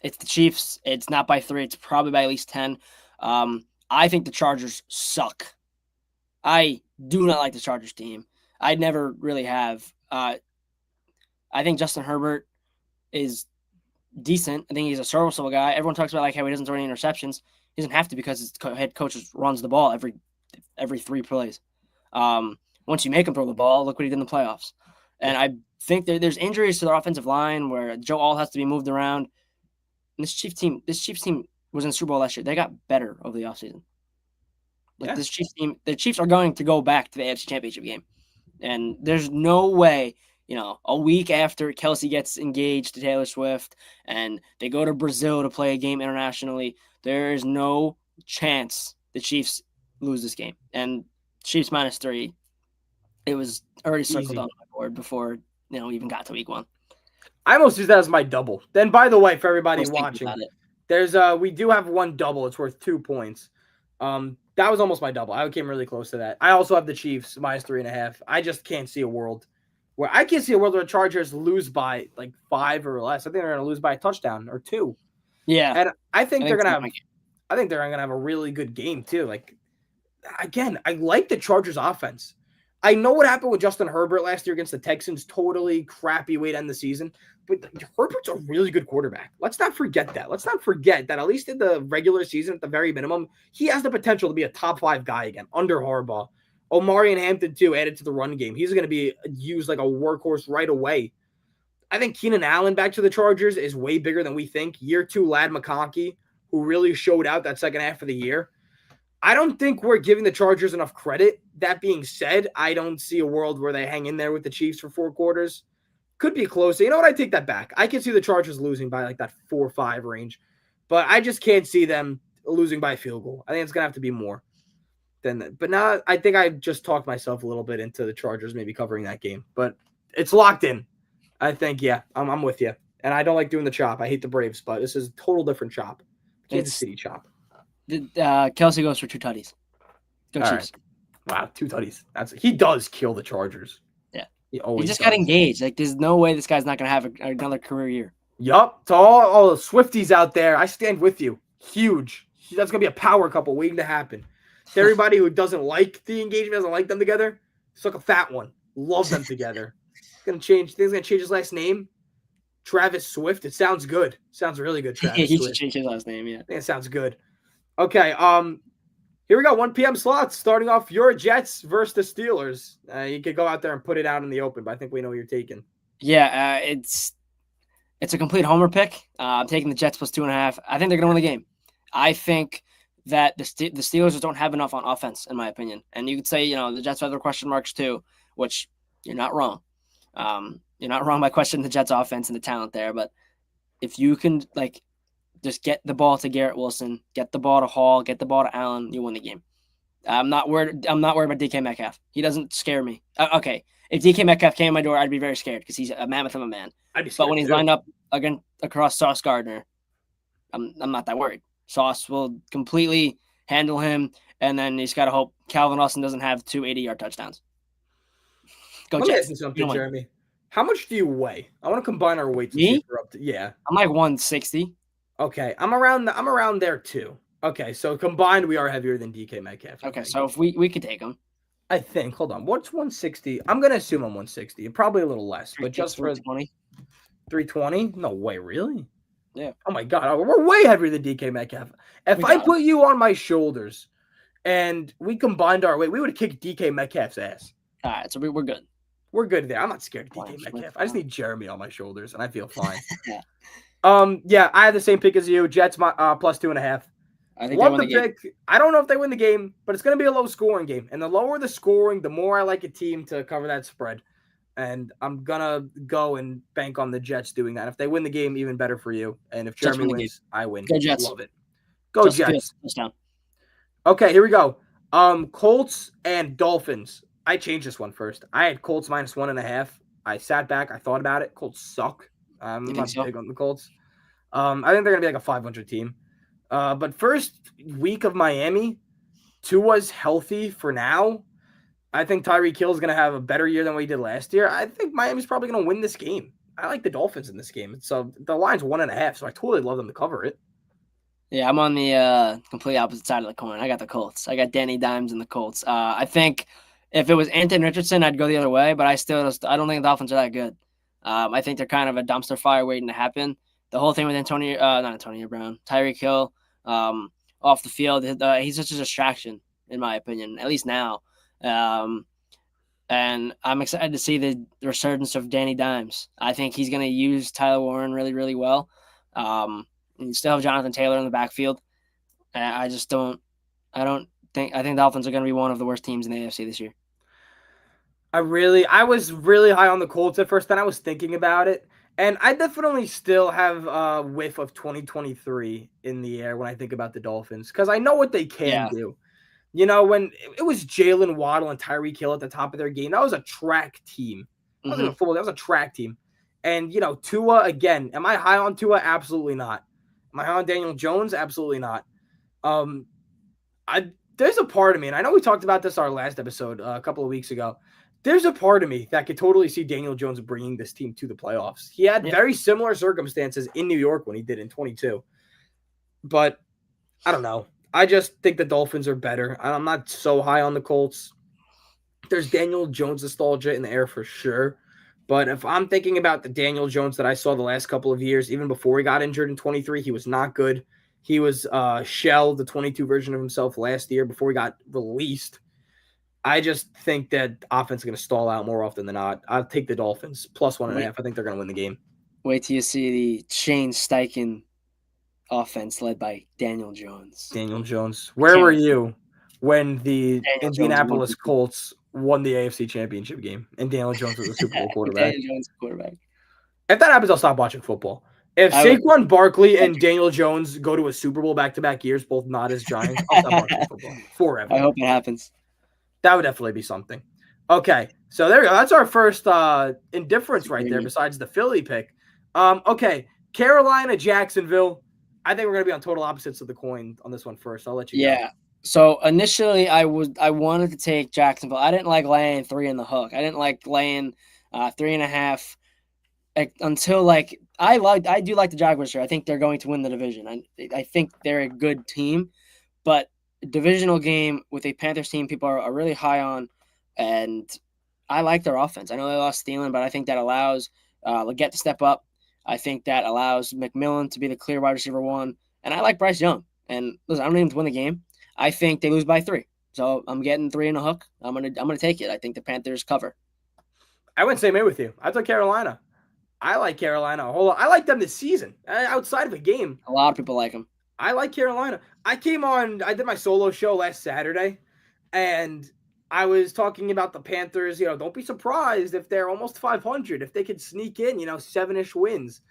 It's the Chiefs. It's not by 3. It's probably by at least 10. I think the Chargers suck. I do not like the Chargers team. I never really have. I think Justin Herbert is decent. I think he's a serviceable guy. Everyone talks about like how he doesn't throw any interceptions. He doesn't have to because his head coach runs the ball every 3 plays. Once you make him throw the ball, look what he did in the playoffs. And I think there's injuries to the offensive line where Joe Alt has to be moved around. And this Chiefs team was in the Super Bowl last year. They got better over the offseason. Like this Chiefs team, the Chiefs are going to go back to the AFC Championship game. And there's no way, a week after Kelsey gets engaged to Taylor Swift and they go to Brazil to play a game internationally, there is no chance the Chiefs lose this game. And Chiefs -3, it was already circled on my board before, we even got to week 1. I almost use that as my double. Then, by the way, for everybody watching, we do have one double. It's worth 2 points. That was almost my double. I came really close to that. I also have the Chiefs -3.5. I just can't see a world where the Chargers lose by like 5 or less. I think they're going to lose by a touchdown or 2. Yeah, and I think they're going to have. I think they're going to have a really good game too. Like, again, I like the Chargers offense. I know what happened with Justin Herbert last year against the Texans. Totally crappy way to end the season. But Herbert's a really good quarterback. Let's not forget that. Let's not forget that at least in the regular season, at the very minimum, he has the potential to be a top 5 guy again under Harbaugh. Omari and Hampton, too, added to the run game. He's going to be used like a workhorse right away. I think Keenan Allen back to the Chargers is way bigger than we think. Year 2 Lad McConkey, who really showed out that second half of the year. I don't think we're giving the Chargers enough credit. That being said, I don't see a world where they hang in there with the Chiefs for 4 quarters. Could be close. You know what? I take that back. I can see the Chargers losing by like that 4-5 range, but I just can't see them losing by a field goal. I think it's going to have to be more than that. But now I think I just talked myself a little bit into the Chargers maybe covering that game, but it's locked in. I think, yeah, I'm with you. And I don't like doing the chop. I hate the Braves, but this is a total different chop. Kansas City chop. Kelsey goes for 2 tutties. Go Chiefs. Right. Wow, 2 tutties. He does kill the Chargers. Yeah. He just got engaged. Like, there's no way this guy's not going to have another career year. Yup. To all the Swifties out there, I stand with you. Huge. That's going to be a power couple waiting to happen. To everybody who doesn't like the engagement, doesn't like them together, it's like a fat one. Love them together. He's going to change his last name. Travis Swift. It sounds good. Sounds really good, Travis He Swift. should change his last name, yeah. I think it sounds good. Okay, here we go. 1 p.m. slots. Starting off your Jets versus the Steelers. You could go out there and put it out in the open, but I think we know what you're taking. Yeah, it's a complete homer pick. I'm taking the Jets +2.5. I think they're going to win the game. I think that the Steelers just don't have enough on offense, in my opinion. And you could say, the Jets have their question marks too, which you're not wrong. You're not wrong by questioning the Jets offense and the talent there. But if you can, just get the ball to Garrett Wilson, get the ball to Hall, get the ball to Allen, you win the game. I'm not worried about DK Metcalf. He doesn't scare me. Okay, if DK Metcalf came in my door, I'd be very scared because he's a mammoth of a man. But when he's lined up across Sauce Gardner, I'm not that worried. Sauce will completely handle him, and then he's got to hope Calvin Austin doesn't have 2 80-yard touchdowns. Go Jets. Let me ask you something, Jeremy. How much do you weigh? I want to combine our weights. Me? Yeah. I'm like 160. Okay, I'm around there too. Okay, so combined we are heavier than DK Metcalf. Okay, so if we could take him. I think. Hold on. What's 160? I'm going to assume I'm 160. Probably a little less, but just for 320. 320? No way, really? Yeah. Oh my god, we're way heavier than DK Metcalf. If I put you on my shoulders and we combined our weight, we would have kicked DK Metcalf's ass. All right, so we're good. We're good there. I'm not scared of DK Metcalf. I just need Jeremy on my shoulders, and I feel fine. Yeah. Yeah, I had the same pick as you. Jets +2.5. I think they win the game. I don't know if they win the game, but it's going to be a low-scoring game. And the lower the scoring, the more I like a team to cover that spread. And I'm going to go and bank on the Jets doing that. If they win the game, even better for you. And if Jeremy wins, I win. Go Jets. Love it. Go Jets. Touchdown. Okay, here we go. Colts and Dolphins. I changed this one first. I had Colts -1.5. I sat back. I thought about it. Colts suck. I'm not big on the Colts. I think they're going to be like a 500 team. But first week of Miami, Tua's healthy for now. I think Tyreek Hill is going to have a better year than what he did last year. I think Miami's probably going to win this game. I like the Dolphins in this game. So the line's 1.5, so I totally love them to cover it. Yeah, I'm on the complete opposite side of the coin. I got the Colts. I got Danny Dimes and the Colts. I think If it was Anthony Richardson, I'd go the other way, but I don't think the Dolphins are that good. I think they're kind of a dumpster fire waiting to happen. The whole thing with not Antonio Brown, Tyreek Hill, off the field, he's such a distraction in my opinion, at least now. And I'm excited to see the resurgence of Danny Dimes. I think he's going to use Tyler Warren really, really well. You still have Jonathan Taylor in the backfield. I think the Dolphins are going to be one of the worst teams in the AFC this year. I was really high on the Colts at first, then I was thinking about it. And I definitely still have a whiff of 2023 in the air when I think about the Dolphins, because I know what they can do. You know, when it was Jalen Waddle and Tyreek Hill at the top of their game, that was a track team. That wasn't a football, that was a track team. And, you know, Tua, again, am I high on Tua? Absolutely not. Am I high on Daniel Jones? Absolutely not. There's a part of me, and I know we talked about this our last episode a couple of weeks ago. There's a part of me that could totally see Daniel Jones bringing this team to the playoffs. He had very similar circumstances in New York when he did in 22. But I don't know. I just think the Dolphins are better. I'm not so high on the Colts. There's Daniel Jones nostalgia in the air for sure. But if I'm thinking about the Daniel Jones that I saw the last couple of years, even before he got injured in 23, he was not good. He was shelled, the 22 version of himself last year before he got released. I just think that offense is going to stall out more often than not. I'll take the Dolphins plus 1.5. I think they're going to win the game. Wait till you see the Shane Steichen offense led by Daniel Jones. Daniel Jones. Where were you when the Indianapolis Colts won the AFC Championship game and Daniel Jones was the Super Bowl quarterback? Daniel Jones quarterback. If that happens, I'll stop watching football. If Saquon Barkley and Daniel Jones go to a Super Bowl back-to-back years, both not as Giants, I'll stop watching football forever. I hope it happens. That would definitely be something. Okay, so there we go. That's our first indifference right there besides the Philly pick. Okay, Carolina, Jacksonville. I think we're going to be on total opposites of the coin on this one first. I'll let you go. So initially I wanted to take Jacksonville. I didn't like laying 3 in the hook. I didn't like laying 3.5 until I do like the Jaguars here. I think they're going to win the division. I think they're a good team, but divisional game with a Panthers team people are really high on, and I like their offense. I know they lost Thielen, but I think that allows Leggett to step up. I think that allows McMillan to be the clear wide receiver 1, and I like Bryce Young. And listen, I don't need him to win the game. I think they lose by 3, so I'm getting 3 in a hook. I'm gonna take it. I think the Panthers cover. I went same way with you. I took Carolina. I like Carolina a whole lot. I like them this season outside of a game. A lot of people like them. I like Carolina. I did my solo show last Saturday, and I was talking about the Panthers. You know, don't be surprised if they're almost 500, if they could sneak in, 7-ish wins.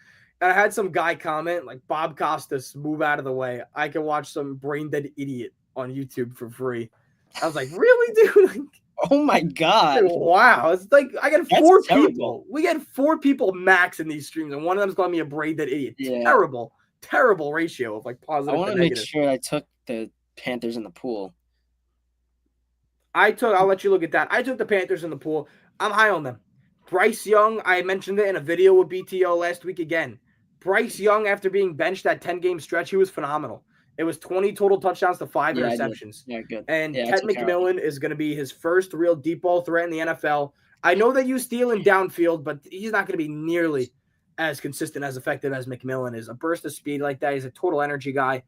And I had some guy comment, like, Bob Costas, move out of the way. I can watch some brain dead idiot on YouTube for free. I was like, really, dude? Oh my God. Wow. It's like I get 4 people. We get 4 people max in these streams, and one of them's calling me a brain dead idiot. Yeah. Terrible ratio of positive. I want to make sure I took the Panthers in the pool. I'll let you look at that. I took the Panthers in the pool. I'm high on them. Bryce Young, I mentioned it in a video with BTO last week again. Bryce Young, after being benched that 10-game stretch, he was phenomenal. It was 20 total touchdowns to 5 interceptions. Yeah, good. And Ted McMillan is going to be his first real deep ball threat in the NFL. I know that you Thielen downfield, but he's not going to be nearly as consistent, as effective as McMillan is. A burst of speed like that. He's a total energy guy.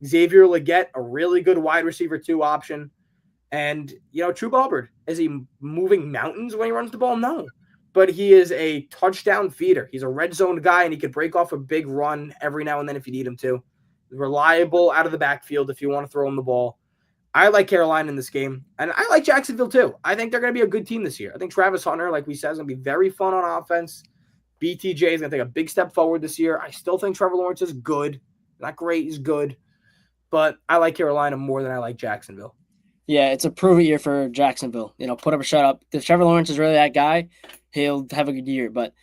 Xavier Leggett, a really good wide receiver 2 option. And, True Albert, is he moving mountains when he runs the ball? No. But he is a touchdown feeder. He's a red zone guy, and he could break off a big run every now and then if you need him to. Reliable out of the backfield if you want to throw him the ball. I like Carolina in this game, and I like Jacksonville too. I think they're going to be a good team this year. I think Travis Hunter, like we said, is going to be very fun on offense. BTJ is going to take a big step forward this year. I still think Trevor Lawrence is good. Not great, he's good. But I like Carolina more than I like Jacksonville. Yeah, it's a prove-it year for Jacksonville. Put up or shut up. If Trevor Lawrence is really that guy, he'll have a good year. But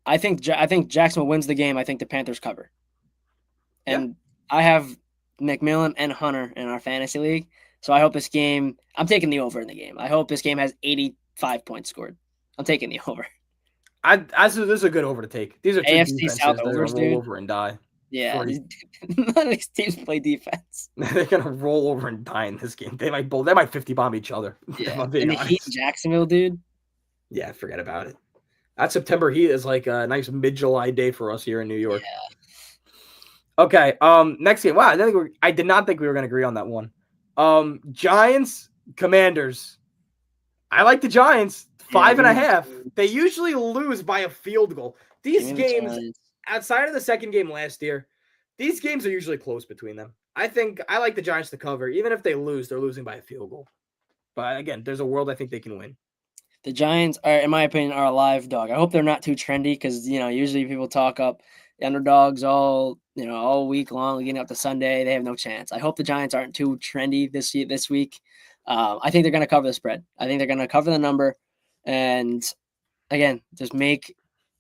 I think Jacksonville wins the game. I think the Panthers cover. And I have McMillan and Hunter in our fantasy league. So I hope this game – I'm taking the over in the game. I hope this game has 85 points scored. I'm taking the over. This is a good over to take. These are two AFC South overs, dude. Over and die. Yeah, Free. none of these teams play defense. They're gonna roll over and die in this game. They might 50 bomb each other. If Yeah, I'm being and the Heat in honest. Jacksonville, dude. Yeah, forget about it. That September heat is like a nice mid-July day for us here in New York. Yeah, Okay. Next game. Wow, I did not think we were gonna agree on that one. Giants, Commanders. I like the Giants. yeah. Five Give and a me the half. Giants. They usually lose by a field goal. Give These me the games, Giants. outside of the second game last year, these games are usually close between them. I think I like the Giants to cover. Even if they lose, they're losing by a field goal. But again, there's a world I think they can win. The Giants are, in my opinion, are a live dog. I hope they're not too trendy because usually people talk up the underdogs all week long, leading up to Sunday. They have no chance. I hope the Giants aren't too trendy this week. I think they're going to cover the spread. I think they're going to cover the number, and again, just make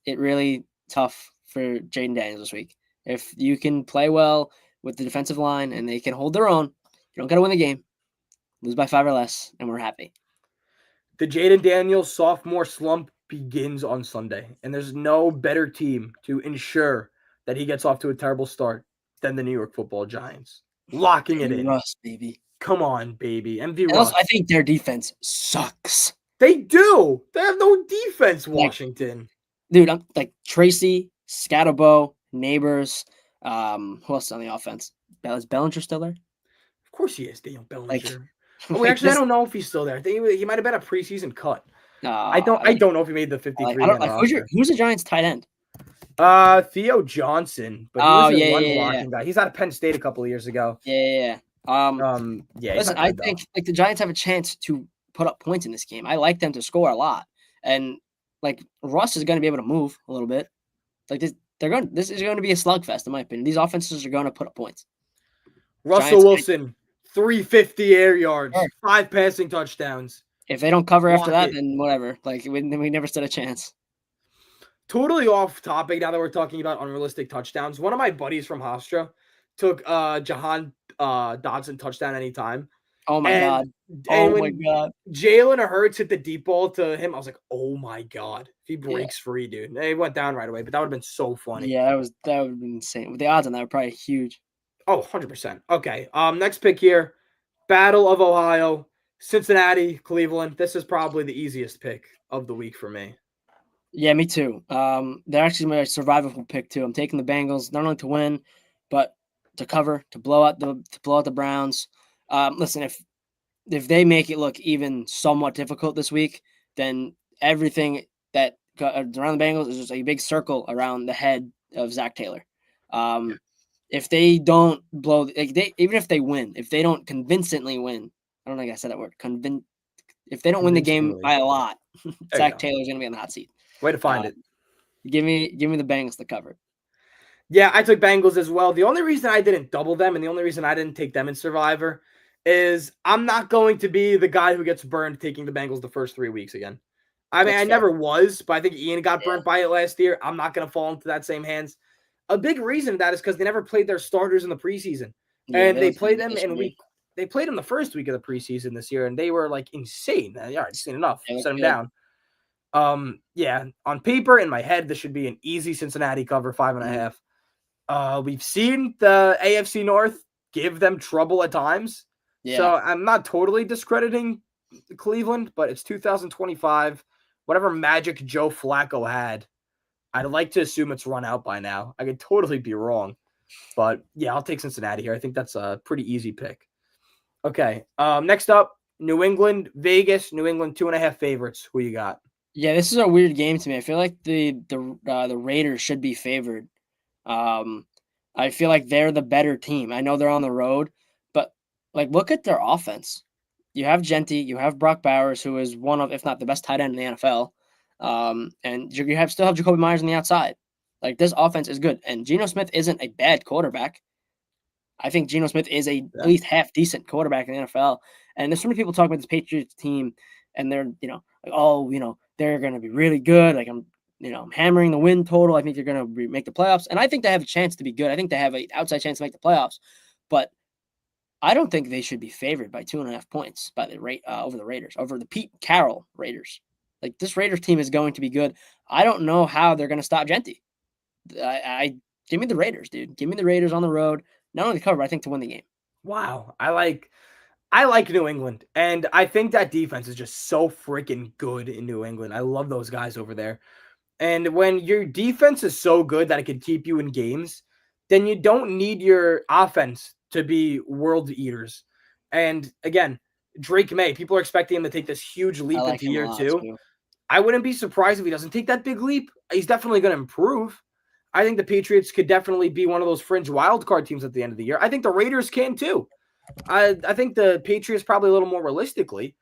it really tough for Jaden Daniels this week. If you can play well with the defensive line and they can hold their own, you don't got to win the game. Lose by 5 or less, and we're happy. The Jaden Daniels sophomore slump begins on Sunday, and there's no better team to ensure that he gets off to a terrible start than the New York Football Giants. Locking it in. Russ, baby. Come on, baby. MV And also, Russ. I think their defense sucks. They do. They have no defense, Washington. Dude, I'm like Tracy, Scatterbo, Neighbors. Who else is on the offense? Is Bellinger still there? Of course he is, Daniel Bellinger. Like I don't know if he's still there. I think he might have been a preseason cut. I like, don't know if he made the 53 man roster. Who's the Giants tight end? Theo Johnson, but he Oh, was a yeah, run yeah, blocking guy. He's out of Penn State a couple of years ago. Yeah. Yeah. Listen, I think like the Giants have a chance to put up points in this game. I like them to score a lot, and like Russ is going to be able to move a little bit. Like this is going to be a slugfest in my opinion. These offenses are going to put up points. Russell Wilson, 350 air yards, Sure. 5 passing touchdowns. If they don't cover after that, it. then whatever. Like we never stood a chance. Totally off topic now that we're talking about unrealistic touchdowns. One of my buddies from Hofstra took Jahan Dodson touchdown anytime. Oh my god. And my god. Jalen Hurts hit the deep ball to him, I was like, oh my god. If he breaks free, dude. And he went down right away, but that would have been so funny. Yeah, that would have been insane. The odds on that were probably huge. Oh, 100%. Okay. Next pick here. Battle of Ohio. Cincinnati, Cleveland. This is probably the easiest pick of the week for me. Yeah, me too. They're actually my survivable pick too. I'm taking the Bengals not only to win, but to cover, to blow out the Browns. Listen, if they make it look even somewhat difficult this week, then everything that around the Bengals is just a big circle around the head of Zach Taylor. If they don't blow, even if they win, if they don't convincingly win, I don't think I said that word. If they don't win the game by a lot, Zach Taylor's going to be on the hot seat. Way to find it. Give me the Bengals to cover. Yeah, I took Bengals as well. The only reason I didn't double them and the only reason I didn't take them in Survivor is I'm not going to be the guy who gets burned taking the Bengals the first 3 weeks again. I mean, I never was, but I think Ian got burnt by it last year. I'm not going to fall into that same hands. A big reason of that is because they never played their starters in the preseason. And they played them they played them the first week of the preseason this year, and they were like insane. Yeah, I've seen enough. Set them down. Yeah, on paper, in my head, this should be an easy Cincinnati cover, 5.5. We've seen the AFC North give them trouble at times. Yeah. So I'm not totally discrediting Cleveland, but it's 2025. Whatever magic Joe Flacco had, I'd like to assume it's run out by now. I could totally be wrong. But yeah, I'll take Cincinnati here. I think that's a pretty easy pick. Okay. Next up, New England, Vegas. New England 2.5 favorites. Who you got? Yeah, this is a weird game to me. I feel like the Raiders should be favored. I feel like they're the better team. I know they're on the road, but like look at their offense. You have Genty, you have Brock Bowers, who is one of, if not the best tight end in the NFL, and you still have Jacoby Myers on the outside. Like this offense is good, and Geno Smith isn't a bad quarterback. I think Geno Smith is at least half decent quarterback in the NFL. And there's so many people talking about this Patriots team, and they're they're going to be really good. Like I'm hammering the win total. I think they're going to make the playoffs, and I think they have a chance to be good. I think they have an outside chance to make the playoffs, but I don't think they should be favored by 2.5 points by the over the Raiders, over the Pete Carroll Raiders. Like this Raiders team is going to be good. I don't know how they're going to stop Genty. I Give me the Raiders, dude. Give me the Raiders on the road. Not only to cover, but I think to win the game. Wow. I like New England, and I think that defense is just so freaking good in New England. I love those guys over there. And when your defense is so good that it can keep you in games, then you don't need your offense to be world eaters. And again, Drake May, people are expecting him to take this huge I leap like into him a year lot two. too. I wouldn't be surprised if he doesn't take that big leap. He's definitely going to improve. I think the Patriots could definitely be one of those fringe wild card teams at the end of the year. I think the Raiders can too. I think the Patriots probably a little more realistically,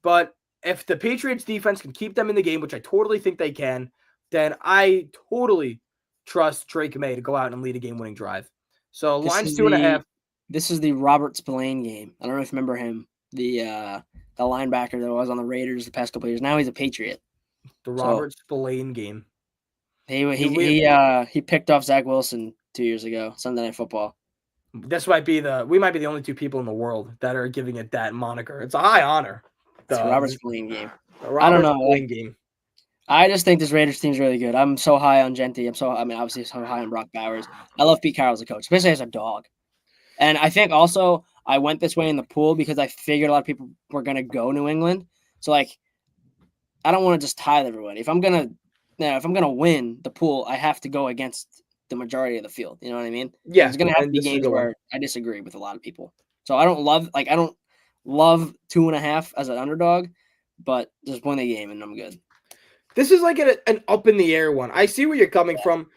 but if the Patriots defense can keep them in the game, which I totally think they can, then I totally trust Drake May to go out and lead a game-winning drive. So This line's is 2.5. the Robert Spillane game. I don't know if you remember him, the linebacker that was on the Raiders the past couple of years. Now he's a Patriot. The So Robert Spillane game. he picked off Zach Wilson 2 years ago, Sunday Night Football. We might be the only two people in the world that are giving it that moniker. It's a high honor. It's the Robert Spillane game. The Robert Spillane game. I just think this Raiders team's really good. I'm so high on Genty. Obviously so high on Brock Bowers. I love Pete Carroll as a coach, especially as a dog. And I think also I went this way in the pool because I figured a lot of people were going to go New England. So like, I don't want to just tie everybody. If I'm gonna win the pool, I have to go against the majority of the field. You know what I mean? Yeah, there's gonna have to be games where I disagree with a lot of people. So I don't love 2.5 as an underdog, but just win the game and I'm good. This is like an up in the air one. I see where you're coming from.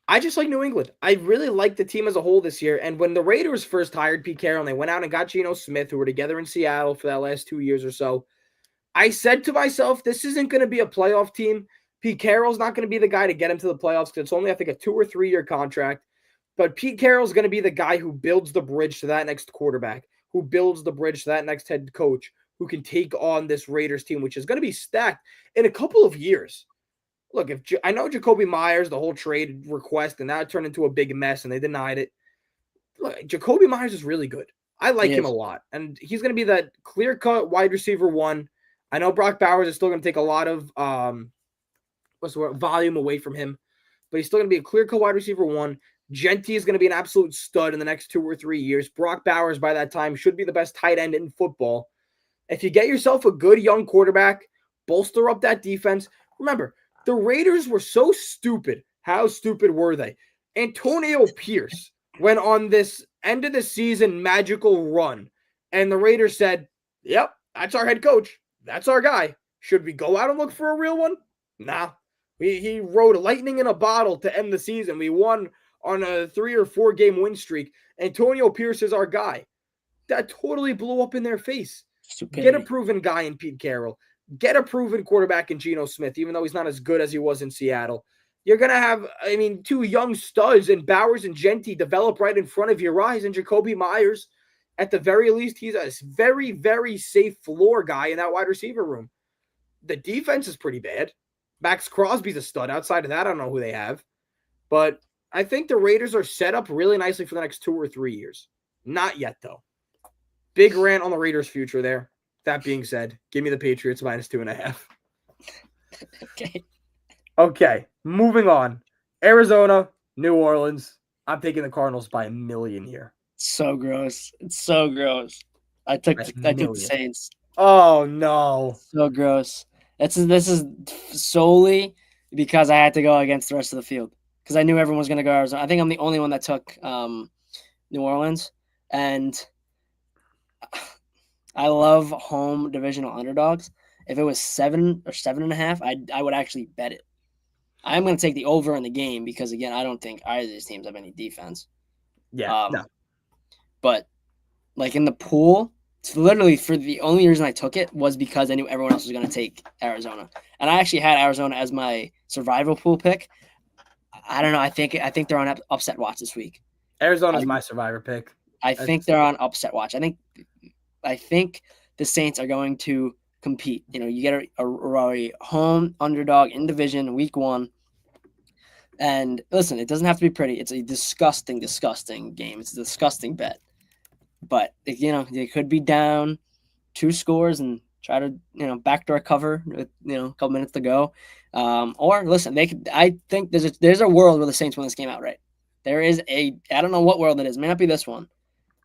I just like New England. I really like the team as a whole this year. And when the Raiders first hired Pete Carroll and they went out and got Geno Smith, who were together in Seattle for that last 2 years or so, I said to myself, this isn't going to be a playoff team. Pete Carroll's not going to be the guy to get him to the playoffs because it's only, I think, a 2 or 3 year contract. But Pete Carroll's going to be the guy who builds the bridge to that next quarterback, who builds the bridge to that next head coach, who can take on this Raiders team, which is going to be stacked in a couple of years. Look, I know Jacoby Myers, the whole trade request, and that turned into a big mess, and they denied it. Look, Jacoby Myers is really good. I like him a lot, and he's going to be that clear-cut wide receiver one. I know Brock Bowers is still going to take a lot of volume away from him, but he's still going to be a clear-cut wide receiver one. Genty is going to be an absolute stud in the next 2 or 3 years. Brock Bowers, by that time, should be the best tight end in football. If you get yourself a good young quarterback, bolster up that defense. Remember, the Raiders were so stupid. How stupid were they? Antonio Pierce went on this end of the season magical run, and the Raiders said, yep, that's our head coach. That's our guy. Should we go out and look for a real one? Nah. He rode lightning in a bottle to end the season. We won on a 3 or 4 game win streak. Antonio Pierce is our guy. That totally blew up in their face. Stupidity. Get a proven guy in Pete Carroll. Get a proven quarterback in Geno Smith, even though he's not as good as he was in Seattle. You're going to have, 2 young studs and Bowers and Genty develop right in front of your eyes. And Jacoby Myers, at the very least, he's a very, very safe floor guy in that wide receiver room. The defense is pretty bad. Max Crosby's a stud. Outside of that, I don't know who they have. But I think the Raiders are set up really nicely for the next 2 or 3 years. Not yet, though. Big rant on the Raiders' future there. That being said, give me the Patriots minus 2.5. Okay, moving on. Arizona, New Orleans. I'm taking the Cardinals by 1 million here. So gross. It's so gross. I took the Saints. Oh no. So gross. This is solely because I had to go against the rest of the field. Because I knew everyone was gonna go Arizona. I think I'm the only one that took New Orleans. And I love home divisional underdogs. If it was 7 or 7.5, I would actually bet it. I'm going to take the over in the game because, again, I don't think either of these teams have any defense. Yeah, no. But, like, in the pool, it's literally for the only reason I took it was because I knew everyone else was going to take Arizona. And I actually had Arizona as my survival pool pick. I don't know. I think they're on upset watch this week. Arizona's my survivor pick. I think they're on upset watch. I think the Saints are going to compete. You get a home underdog in division week 1. And listen, it doesn't have to be pretty. It's a disgusting, disgusting game. It's a disgusting bet. But, they could be down 2 scores and try to, backdoor cover with, a couple minutes to go. Or listen, I think there's a world where the Saints win this game outright. there is I don't know what world it is. It may not be this one,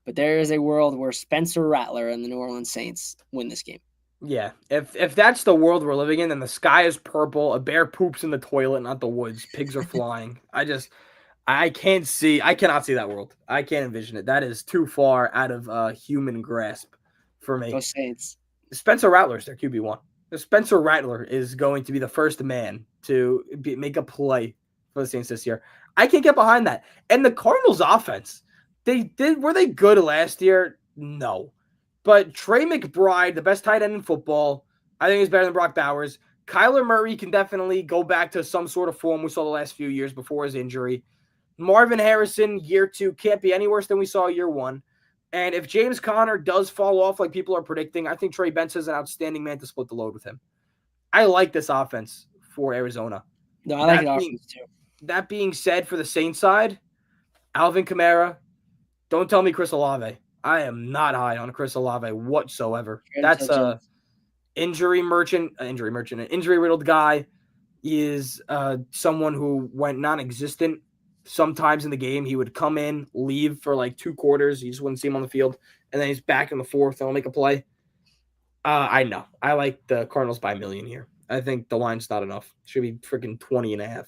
but there is a world where Spencer Rattler and the New Orleans Saints win this game. Yeah, if that's the world we're living in, then the sky is purple, a bear poops in the toilet, not the woods, pigs are flying. I cannot see that world. I can't envision it. That is too far out of human grasp for me. Go Saints. Spencer Rattler's their QB1. Spencer Rattler is going to be the first man to make a play for the Saints this year. I can't get behind that. And the Cardinals offense, were they good last year? No. But Trey McBride, the best tight end in football, I think he's better than Brock Bowers. Kyler Murray can definitely go back to some sort of form we saw the last few years before his injury. Marvin Harrison, year 2, can't be any worse than we saw year 1. And if James Conner does fall off like people are predicting, I think Trey Benson is an outstanding man to split the load with him. I like this offense for Arizona. No, I like the offense too. That being said, for the Saints side, Alvin Kamara, don't tell me Chris Olave. I am not high on Chris Olave whatsoever. That's a injury riddled guy. He is someone who went non-existent sometimes in the game. He would come in, leave for like 2 quarters. You just wouldn't see him on the field. And then he's back in the 4th and he'll make a play. I know. I like the Cardinals by 1 million here. I think the line's not enough. It should be freaking 20.5.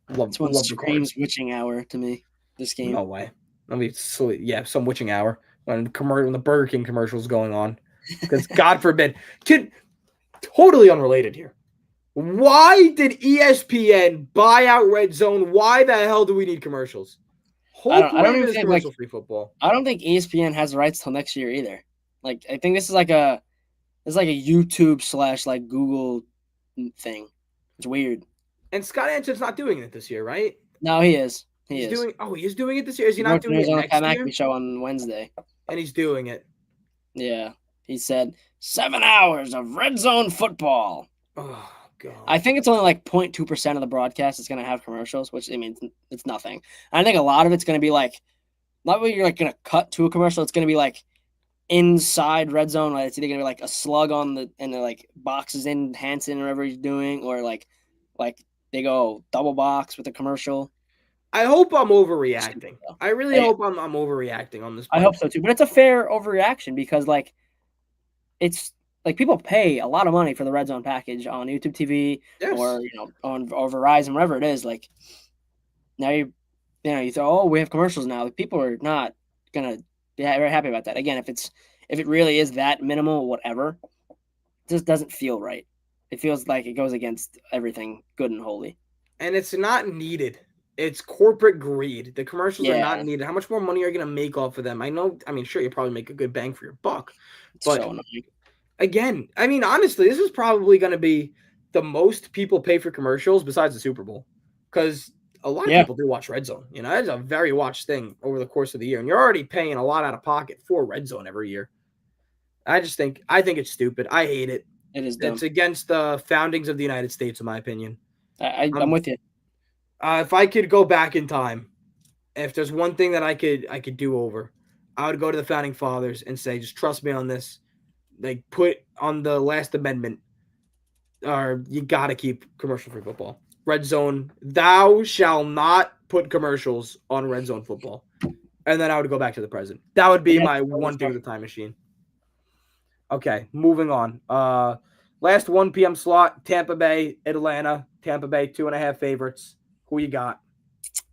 This one screams witching hour to me, this game. No way. I mean, some witching hour when the Burger King commercial is going on. Because God forbid. Totally unrelated here. Why did ESPN buy out Red Zone? Why the hell do we need commercials? I don't even think commercial-free football. I don't think ESPN has the rights till next year either. Like, I think this is like a YouTube / like Google thing. It's weird. And Scott Anson's not doing it this year, right? No, he is. He's doing it this year. Is he not doing it next year? On the show on Wednesday. And he's doing it. Yeah. He said 7 hours of red zone football. Oh, God. I think it's only like 0.2% of the broadcast is going to have commercials, which, I mean, it's nothing. I think a lot of it's going to be like, not where you're like going to cut to a commercial. It's going to be like inside red zone. Like it's either going to be like a slug and the like boxes in Hanson or whatever he's doing, or like they go double box with a commercial. I hope I'm overreacting. I really hope I'm overreacting on this point. I hope so too, but it's a fair overreaction because like it's like people pay a lot of money for the red zone package on YouTube TV or on Verizon, wherever it is. Like now you throw, oh, we have commercials now. Like people are not gonna be very happy about that. Again, if it really is that minimal, whatever, it just doesn't feel right. It feels like it goes against everything good and holy. And it's not needed. It's corporate greed. The commercials are not needed. How much more money are you going to make off of them? Sure, you probably make a good bang for your buck. But so again, I mean, honestly, this is probably going to be the most people pay for commercials besides the Super Bowl. Because a lot of people do watch Red Zone. It's a very watched thing over the course of the year. And you're already paying a lot out of pocket for Red Zone every year. I think it's stupid. I hate it. It is dumb. It's against the foundings of the United States, in my opinion. I'm with you. If I could go back in time, if there's one thing that I could do over, I would go to the founding fathers and say, just trust me on this. Like, put on the last amendment, or you got to keep commercial-free football. Red Zone, thou shall not put commercials on Red Zone football. And then I would go back to the present. That would be my one thing with the time machine. Okay, moving on. Last 1 p.m. slot, Tampa Bay, Atlanta. Tampa Bay, 2.5 favorites. Who you got?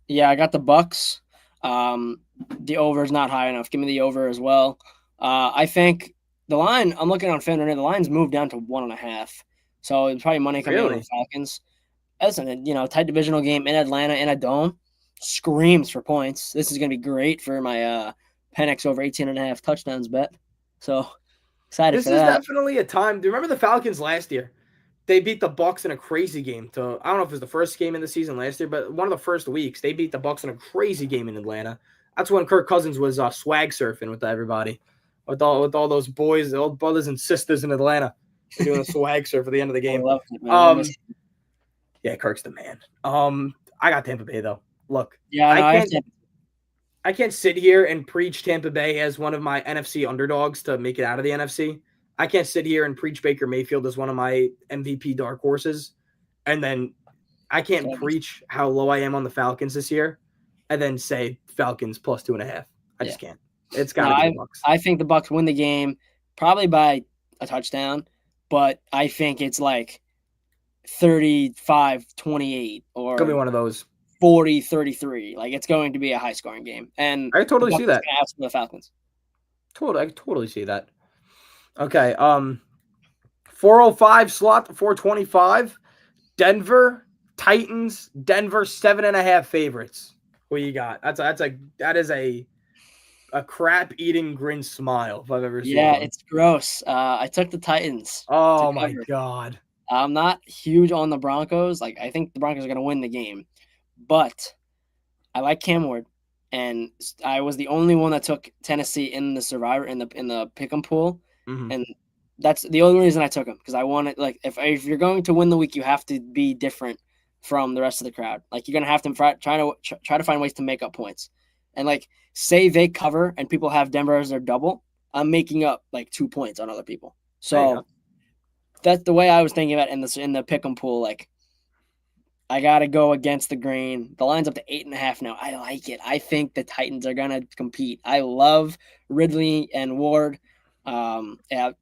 Yeah, I got the Bucks. The over is not high enough. Give me the over as well. I think the line, I'm looking on FanDuel, the line's moved down to 1.5. So it's probably money coming in on the Falcons. Listen, tight divisional game in Atlanta in a dome. Screams for points. This is going to be great for my Penix over 18.5 touchdowns bet. So excited for that. This is definitely a time. Do you remember the Falcons last year? They beat the Bucks in a crazy game. I don't know if it was the first game in the season last year, but one of the first weeks, they beat the Bucks in a crazy game in Atlanta. That's when Kirk Cousins was swag surfing with everybody, with all those boys, the old brothers and sisters in Atlanta, doing a swag surf at the end of the game. I love it, man. Yeah, Kirk's the man. I got Tampa Bay though. Look, I can't sit here and preach Tampa Bay as one of my NFC underdogs to make it out of the NFC. I can't sit here and preach Baker Mayfield as one of my MVP dark horses. And then I can't preach how low I am on the Falcons this year and then say Falcons plus 2.5. I Yeah. just can't. It's got No, to be the Bucks. I think the Bucks win the game probably by a touchdown, but I think it's like 35-28 Gonna be or one of those. 40-33. Like it's going to be a high scoring game, and I the totally Bucks see are that. going to outscore the Falcons. I totally see that. Okay. 405 slot to 425. Denver Titans. Denver 7.5 favorites. What you got? That is a crap eating grin smile if I've ever seen Yeah, one. it's gross. I took the Titans to Oh my cover. god. I'm not huge on the Broncos. Like I think the Broncos are going to win the game, but I like Cam Ward, and I was the only one that took Tennessee in the survivor in the pick'em pool, Mm-hmm. and that's the only reason I took him because I wanted like if you're going to win the week, you have to be different from the rest of the crowd. Like you're gonna have to try to find ways to make up points, and like say they cover and people have Denver as their double, I'm making up like 2 points on other people. So that's the way I was thinking about it in the pick'em pool. Like I gotta go against the grain. The line's up to 8.5 now. I like it. I think the Titans are gonna compete. I love Ridley and Ward. Yeah,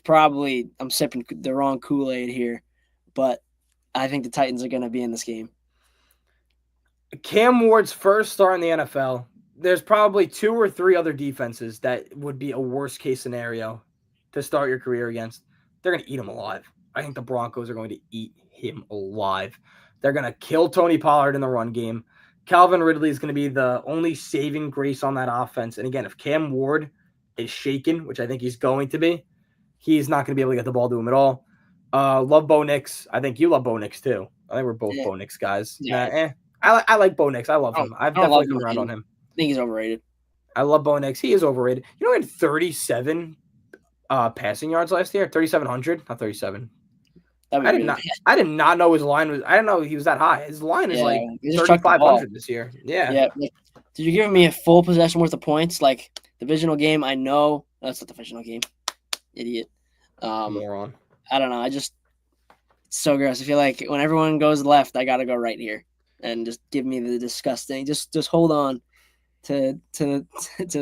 probably I'm sipping the wrong Kool-Aid here, but I think the Titans are gonna be in this game. Cam Ward's first start in the NFL. There's probably 2 or 3 other defenses that would be a worst case scenario to start your career against. They're going to eat him alive. I think the Broncos are going to eat him alive. They're going to kill Tony Pollard in the run game. Calvin Ridley is going to be the only saving grace on that offense. And again, if Cam Ward is shaken, which I think he's going to be, he's not going to be able to get the ball to him at all. Love Bo Nix. I think you love Bo Nix too. I think we're both Bo Nix guys. Yeah. I like Bo Nix. I love him. I've definitely come around on him. I think he's overrated. I love Bo Nix. He is overrated. You know, he had 37 passing yards last year. 3,700, not 37. I did not know his line was. I didn't know he was that high. His line is like 3,500 this year. Yeah. Yeah. Like, did you give me a full possession worth of points? Like divisional game? I know that's not the divisional game. Idiot. Moron. I don't know. It's so gross. I feel like when everyone goes left, I gotta go right here and just give me the disgusting. Just hold on to the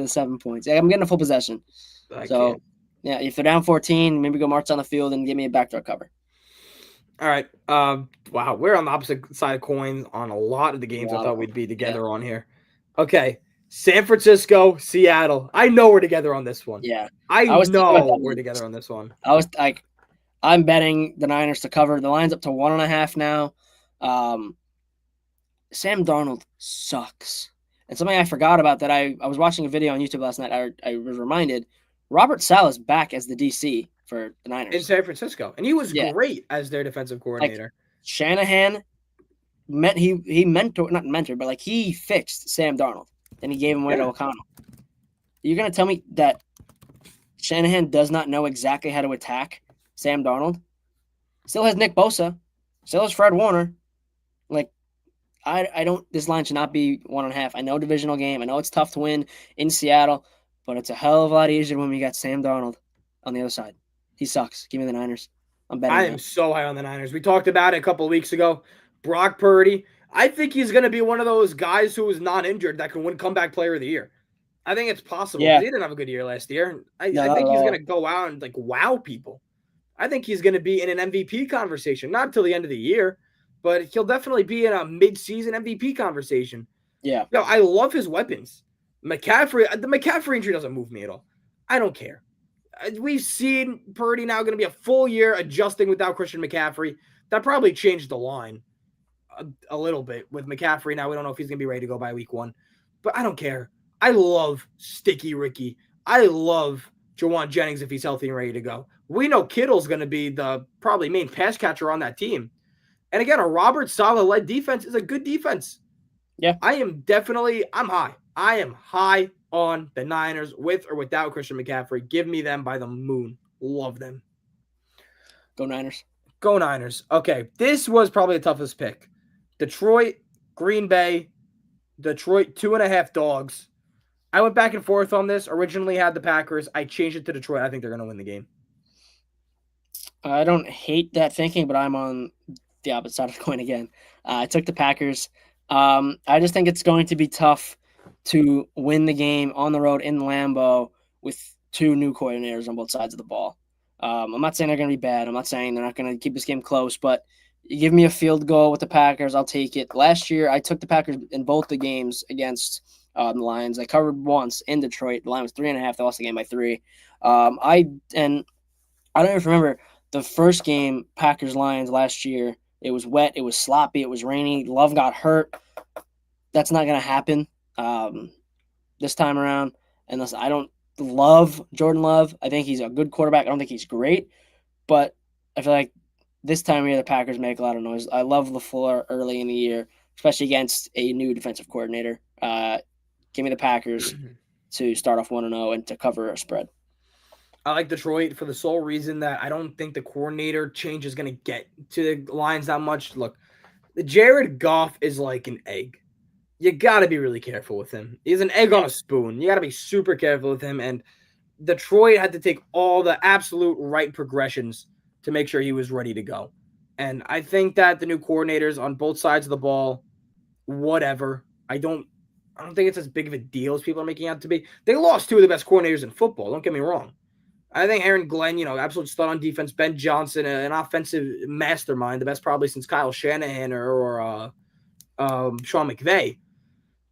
7 points. I'm getting a full possession. Yeah, if they're down 14, maybe go march on the field and give me a backdoor cover. All right. Wow, we're on the opposite side of coins on a lot of the games I thought we'd be together on here. Okay. San Francisco, Seattle. I know we're together on this one. Yeah. I know we're together on this one. I was like, I'm betting the Niners to cover. The line's up to 1.5 now. Sam Darnold sucks. And something I forgot about that I was watching a video on YouTube last night. I was reminded Robert Saleh is back as the DC for the Niners. In San Francisco. And he was great as their defensive coordinator. Like, Shanahan he fixed Sam Darnold and he gave him away to O'Connell. You're gonna tell me that Shanahan does not know exactly how to attack Sam Darnold? Still has Nick Bosa, still has Fred Warner. Like, I don't. This line should not be 1.5. I know divisional game. I know it's tough to win in Seattle, but it's a hell of a lot easier when we got Sam Darnold on the other side. He sucks. Give me the Niners. I'm betting. I am so high on the Niners. We talked about it a couple of weeks ago. Brock Purdy. I think he's going to be one of those guys who is not injured that can win comeback player of the year. I think it's possible. Yeah. He didn't have a good year last year. I think he's going to go out and wow people. I think he's going to be in an MVP conversation, not until the end of the year, but he'll definitely be in a mid-season MVP conversation. Yeah. I love his weapons. The McCaffrey injury doesn't move me at all. I don't care. We've seen Purdy now going to be a full year adjusting without Christian McCaffrey. That probably changed the line a little bit with McCaffrey. Now we don't know if he's going to be ready to go by week 1, but I don't care. I love Sticky Ricky. I love Jawan Jennings if he's healthy and ready to go. We know Kittle's going to be the probably main pass catcher on that team. And again, a Robert Saleh-led defense is a good defense. Yeah. I'm high. I am high on the Niners with or without Christian McCaffrey. Give me them by the moon. Love them. Go Niners. Go Niners. Okay, this was probably the toughest pick. Detroit, Green Bay, Detroit 2.5 dogs. I went back and forth on this. Originally had the Packers. I changed it to Detroit. I think they're going to win the game. I don't hate that thinking, but I'm on the opposite side of the coin again. I took the Packers. I just think it's going to be tough to win the game on the road in Lambeau with two new coordinators on both sides of the ball. I'm not saying they're going to be bad. I'm not saying they're not going to keep this game close, but you give me a field goal with the Packers, I'll take it. Last year, I took the Packers in both the games against the Lions. I covered once in Detroit. The line was 3.5. They lost the game by 3. I don't even remember the first game, Packers Lions last year. It was wet. It was sloppy. It was rainy. Love got hurt. That's not going to happen this time around. Unless I don't love Jordan Love. I think he's a good quarterback. I don't think he's great, but I feel like this time of year the Packers make a lot of noise. I love LaFleur early in the year, especially against a new defensive coordinator. Give me the Packers to start off 1-0 and to cover a spread. I like Detroit for the sole reason that I don't think the coordinator change is going to get to the Lions that much. Look, Jared Goff is like an egg. You got to be really careful with him. He's an egg on a spoon. You got to be super careful with him. And Detroit had to take all the absolute right progressions to make sure he was ready to go. And I think that the new coordinators on both sides of the ball, whatever. I don't think it's as big of a deal as people are making it out to be. They lost two of the best coordinators in football. Don't get me wrong. I think Aaron Glenn, absolute stud on defense. Ben Johnson, an offensive mastermind, the best probably since Kyle Shanahan or Sean McVay.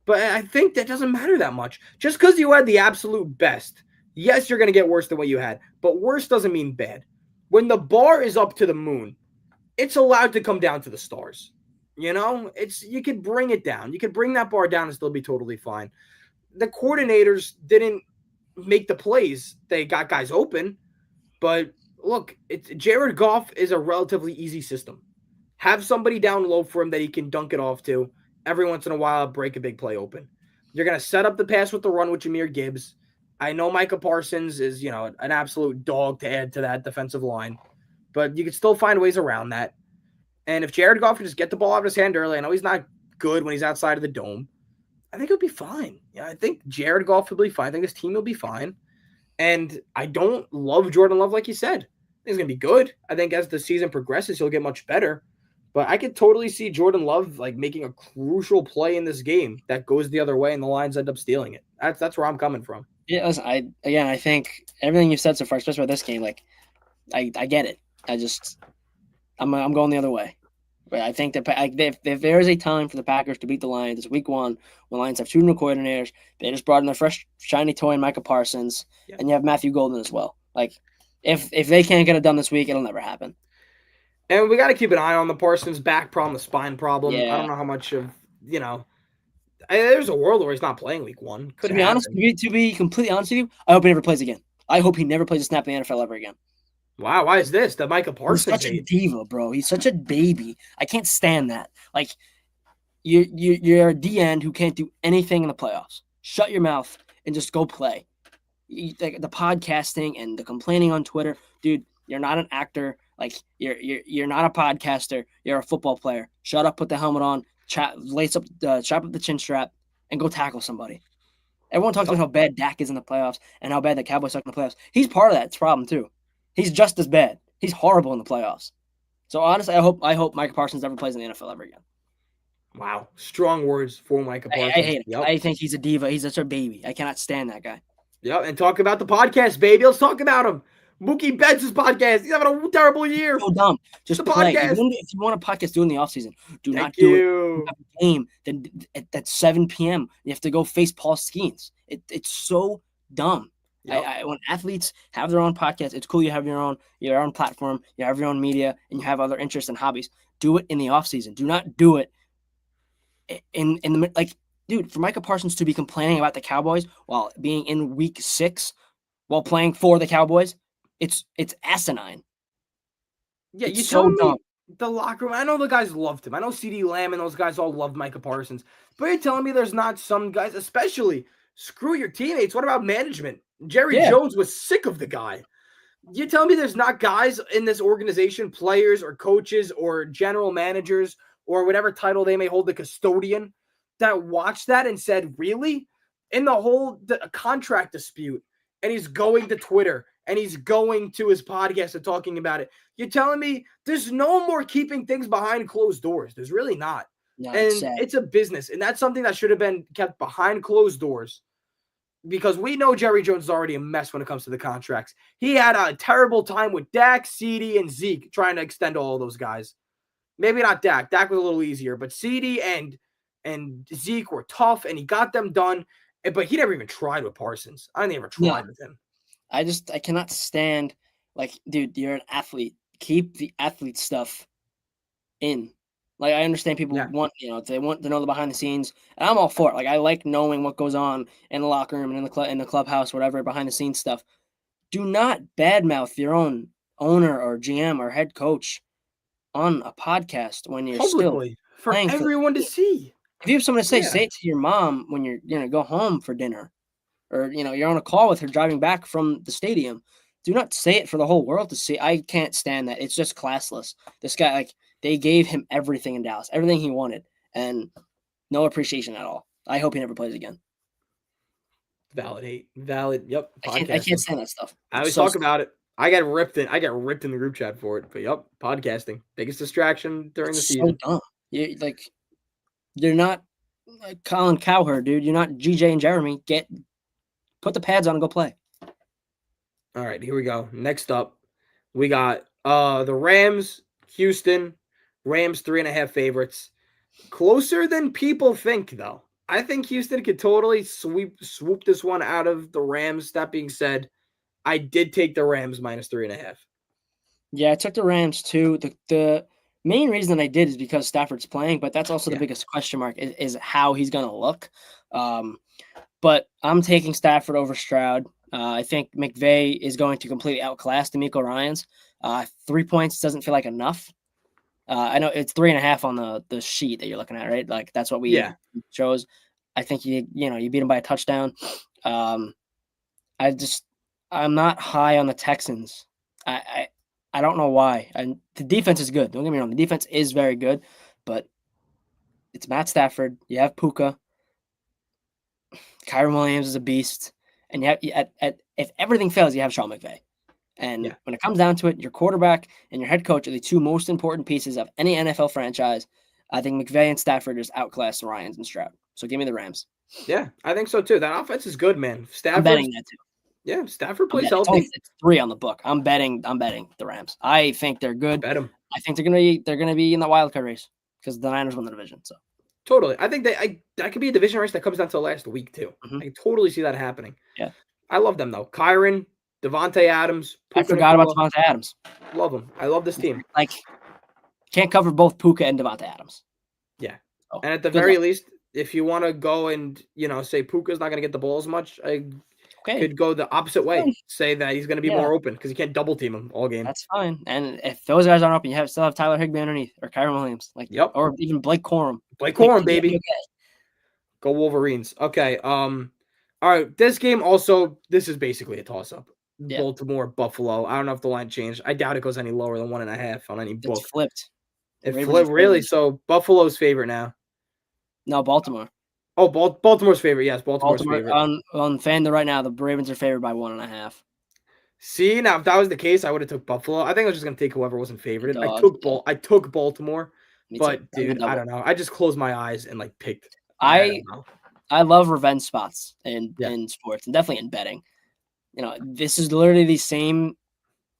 But I think that doesn't matter that much. Just because you had the absolute best, yes, you're going to get worse than what you had. But worse doesn't mean bad. When the bar is up to the moon, it's allowed to come down to the stars. You could bring it down. You could bring that bar down and still be totally fine. The coordinators didn't make the plays. They got guys open. But look, Jared Goff is a relatively easy system. Have somebody down low for him that he can dunk it off to. Every once in a while, break a big play open. You're going to set up the pass with the run with Jahmyr Gibbs. I know Micah Parsons is, an absolute dog to add to that defensive line. But you can still find ways around that. And if Jared Goff can just get the ball out of his hand early, I know he's not good when he's outside of the dome. I think he'll be fine. Yeah, I think Jared Goff will be fine. I think this team will be fine. And I don't love Jordan Love, like you said. I think he's going to be good. I think as the season progresses, he'll get much better. But I could totally see Jordan Love making a crucial play in this game that goes the other way, and the Lions end up stealing it. That's where I'm coming from. Yeah, listen, I think everything you said so far, especially about this game, I get it. I'm going the other way. But I think that if there is a time for the Packers to beat the Lions, it's week 1 when the Lions have 2 new coordinators. They just brought in their fresh shiny toy, Micah Parsons, and you have Matthew Golden as well. If they can't get it done this week, it'll never happen. And we got to keep an eye on the Parsons back problem, the spine problem. Yeah. I don't know how much of there's a world where he's not playing week 1. To be completely honest with you, I hope he never plays again. I hope he never plays a snap in the NFL ever again. Wow, why is this? The Micah Parsons. He's such a diva, bro. He's such a baby. I can't stand that. You're a D end who can't do anything in the playoffs. Shut your mouth and just go play. The podcasting and the complaining on Twitter, dude. You're not an actor. You're not a podcaster. You're a football player. Shut up. Put the helmet on. Strap up the chin strap and go tackle somebody. Everyone talks about how bad Dak is in the playoffs and how bad the Cowboys suck in the playoffs. He's part of that problem too. He's just as bad. He's horrible in the playoffs. So honestly, I hope Micah Parsons never plays in the NFL ever again. Wow, strong words for Micah Parsons. I hate it. Yep. I think he's a diva. He's such a baby. I cannot stand that guy. Yeah, and talk about the podcast, baby. Let's talk about him. Mookie Betts' podcast. He's having a terrible year. So dumb. Just play. Podcast. If you want a podcast, do it in the offseason. Do not do it. You have a game then at 7 p.m. You have to go face Paul Skeens. It's so dumb. Yep. When athletes have their own podcast, it's cool. You have your own platform. You have your own media, and you have other interests and hobbies. Do it in the offseason. Do not do it in the dude. For Micah Parsons to be complaining about the Cowboys while being in week 6, while playing for the Cowboys. It's asinine. Yeah, you tell me the locker room. I know the guys loved him. I know CeeDee Lamb and those guys all loved Micah Parsons. But you're telling me there's not some guys, especially screw your teammates. What about management? Jerry Jones was sick of the guy. You're telling me there's not guys in this organization, players or coaches or general managers or whatever title they may hold, the custodian, that watched that and said, really? In the whole contract dispute, and he's going to Twitter and he's going to his podcast and talking about it. You're telling me there's no more keeping things behind closed doors. There's really not. No, it's And sad. it's a business, and that's something that should have been kept behind closed doors because we know Jerry Jones is already a mess when it comes to the contracts. He had a terrible time with Dak, CeeDee, and Zeke trying to extend all those guys. Maybe not Dak. Dak was a little easier, but CeeDee and Zeke were tough, and he got them done. But he never even tried with Parsons. I never No, tried with him. I cannot stand, like, dude, you're an athlete. Keep the athlete stuff in. Like, I understand people Yeah. want, they want to know the behind the scenes, and I'm all for it. Like, I like knowing what goes on in the locker room and in the clubhouse, whatever, behind the scenes stuff. Do not badmouth your own owner or GM or head coach on a podcast when you're still Publicly for playing for the everyone to team. see. If you have something to say, Yeah. say it to your mom when you're gonna go home for dinner, or you're on a call with her driving back from the stadium. Do not say it for the whole world to see. I can't stand that. It's just classless. This guy, like, they gave him everything in Dallas, everything he wanted, and no appreciation at all. I hope he never plays again. Valid. Yep. I can't Podcasting. stand that stuff. I It's always so talk about it. I got ripped in the group chat for it. But yep, podcasting. Biggest distraction during the it's so season. dumb. You're not like Colin Cowherd, dude. You're not GJ and Jeremy. Put the pads on and go play. All right, here we go. Next up, we got the Rams, Houston. Rams 3.5 favorites. Closer than people think, though. I think Houston could totally swoop this one out of the Rams. That being said, I did take the Rams minus 3.5. Yeah, I took the Rams too. The main reason I did is because Stafford's playing, but that's also the Yeah. biggest question mark is how he's going to look. But I'm taking Stafford over Stroud. I think McVay is going to completely outclass D'Amico Ryans. 3 points doesn't feel like enough. I know it's 3.5 on the sheet that you're looking at, right? Like that's what we chose. I think you beat him by a touchdown. I'm not high on the Texans. I don't know why. And the defense is good. Don't get me wrong. The defense is very good, but it's Matt Stafford. You have Puka. Kyron Williams is a beast. And you have if everything fails, you have Sean McVay. And when it comes down to it, your quarterback and your head coach are the two most important pieces of any NFL franchise. I think McVay and Stafford just outclass the Ryans and Stroud. So give me the Rams. Yeah, I think so too. That offense is good, man. I'm betting that too. Yeah, Stafford plays healthy. It's 3 on the book. I'm betting the Rams. I think they're good. Bet them. I think they're gonna be in the wild card race because the Niners won the division. So totally, I think that could be a division race that comes down to the last week too. Mm-hmm. I totally see that happening. Yeah, I love them though. Kyron, Devontae Adams. Puka I forgot about Devontae Adams. Love them. I love this team. Like, can't cover both Puka and Devontae Adams. Yeah, and at the very least, if you want to go and say Puka's not going to get the ball as much, I could go the opposite way. Say that he's going to be more open because you can't double team him all game. That's fine. And if those guys aren't open, you still have Tyler Higbee underneath or Kyron Williams, or even Blake Corum. Blake Corum, baby. Okay. Go Wolverines. Okay. All right. This game also. This is basically a toss up. Yeah. Baltimore, Buffalo. I don't know if the line changed. I doubt it goes any lower than 1.5 on any book. It's flipped. It flipped really. So Buffalo's favorite now. No, Baltimore. Oh, Baltimore's favorite. Yes, Baltimore's favorite. On FanDuel right now, the Ravens are favored by 1.5. See, now if that was the case, I would have took Buffalo. I think I was just gonna take whoever wasn't favored. I took Baltimore, but dude, I don't know. I just closed my eyes and picked. I love revenge spots in sports and definitely in betting. This is literally the same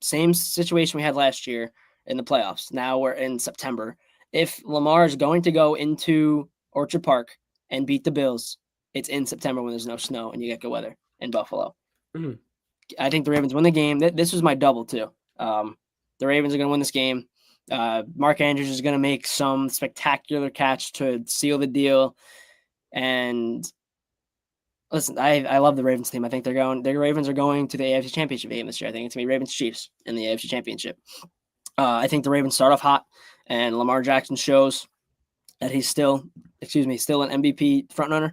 situation we had last year in the playoffs. Now we're in September. If Lamar is going to go into Orchard Park and beat the Bills, it's in September when there's no snow and you get good weather in Buffalo. Mm-hmm. I think the Ravens win the game. This was my double too. The Ravens are going to win this game. Mark Andrews is going to make some spectacular catch to seal the deal. And listen, I love the Ravens team. I think the Ravens are going to the AFC Championship game this year. I think it's going to be Ravens-Chiefs in the AFC Championship. I think the Ravens start off hot, and Lamar Jackson shows that he's still an MVP frontrunner.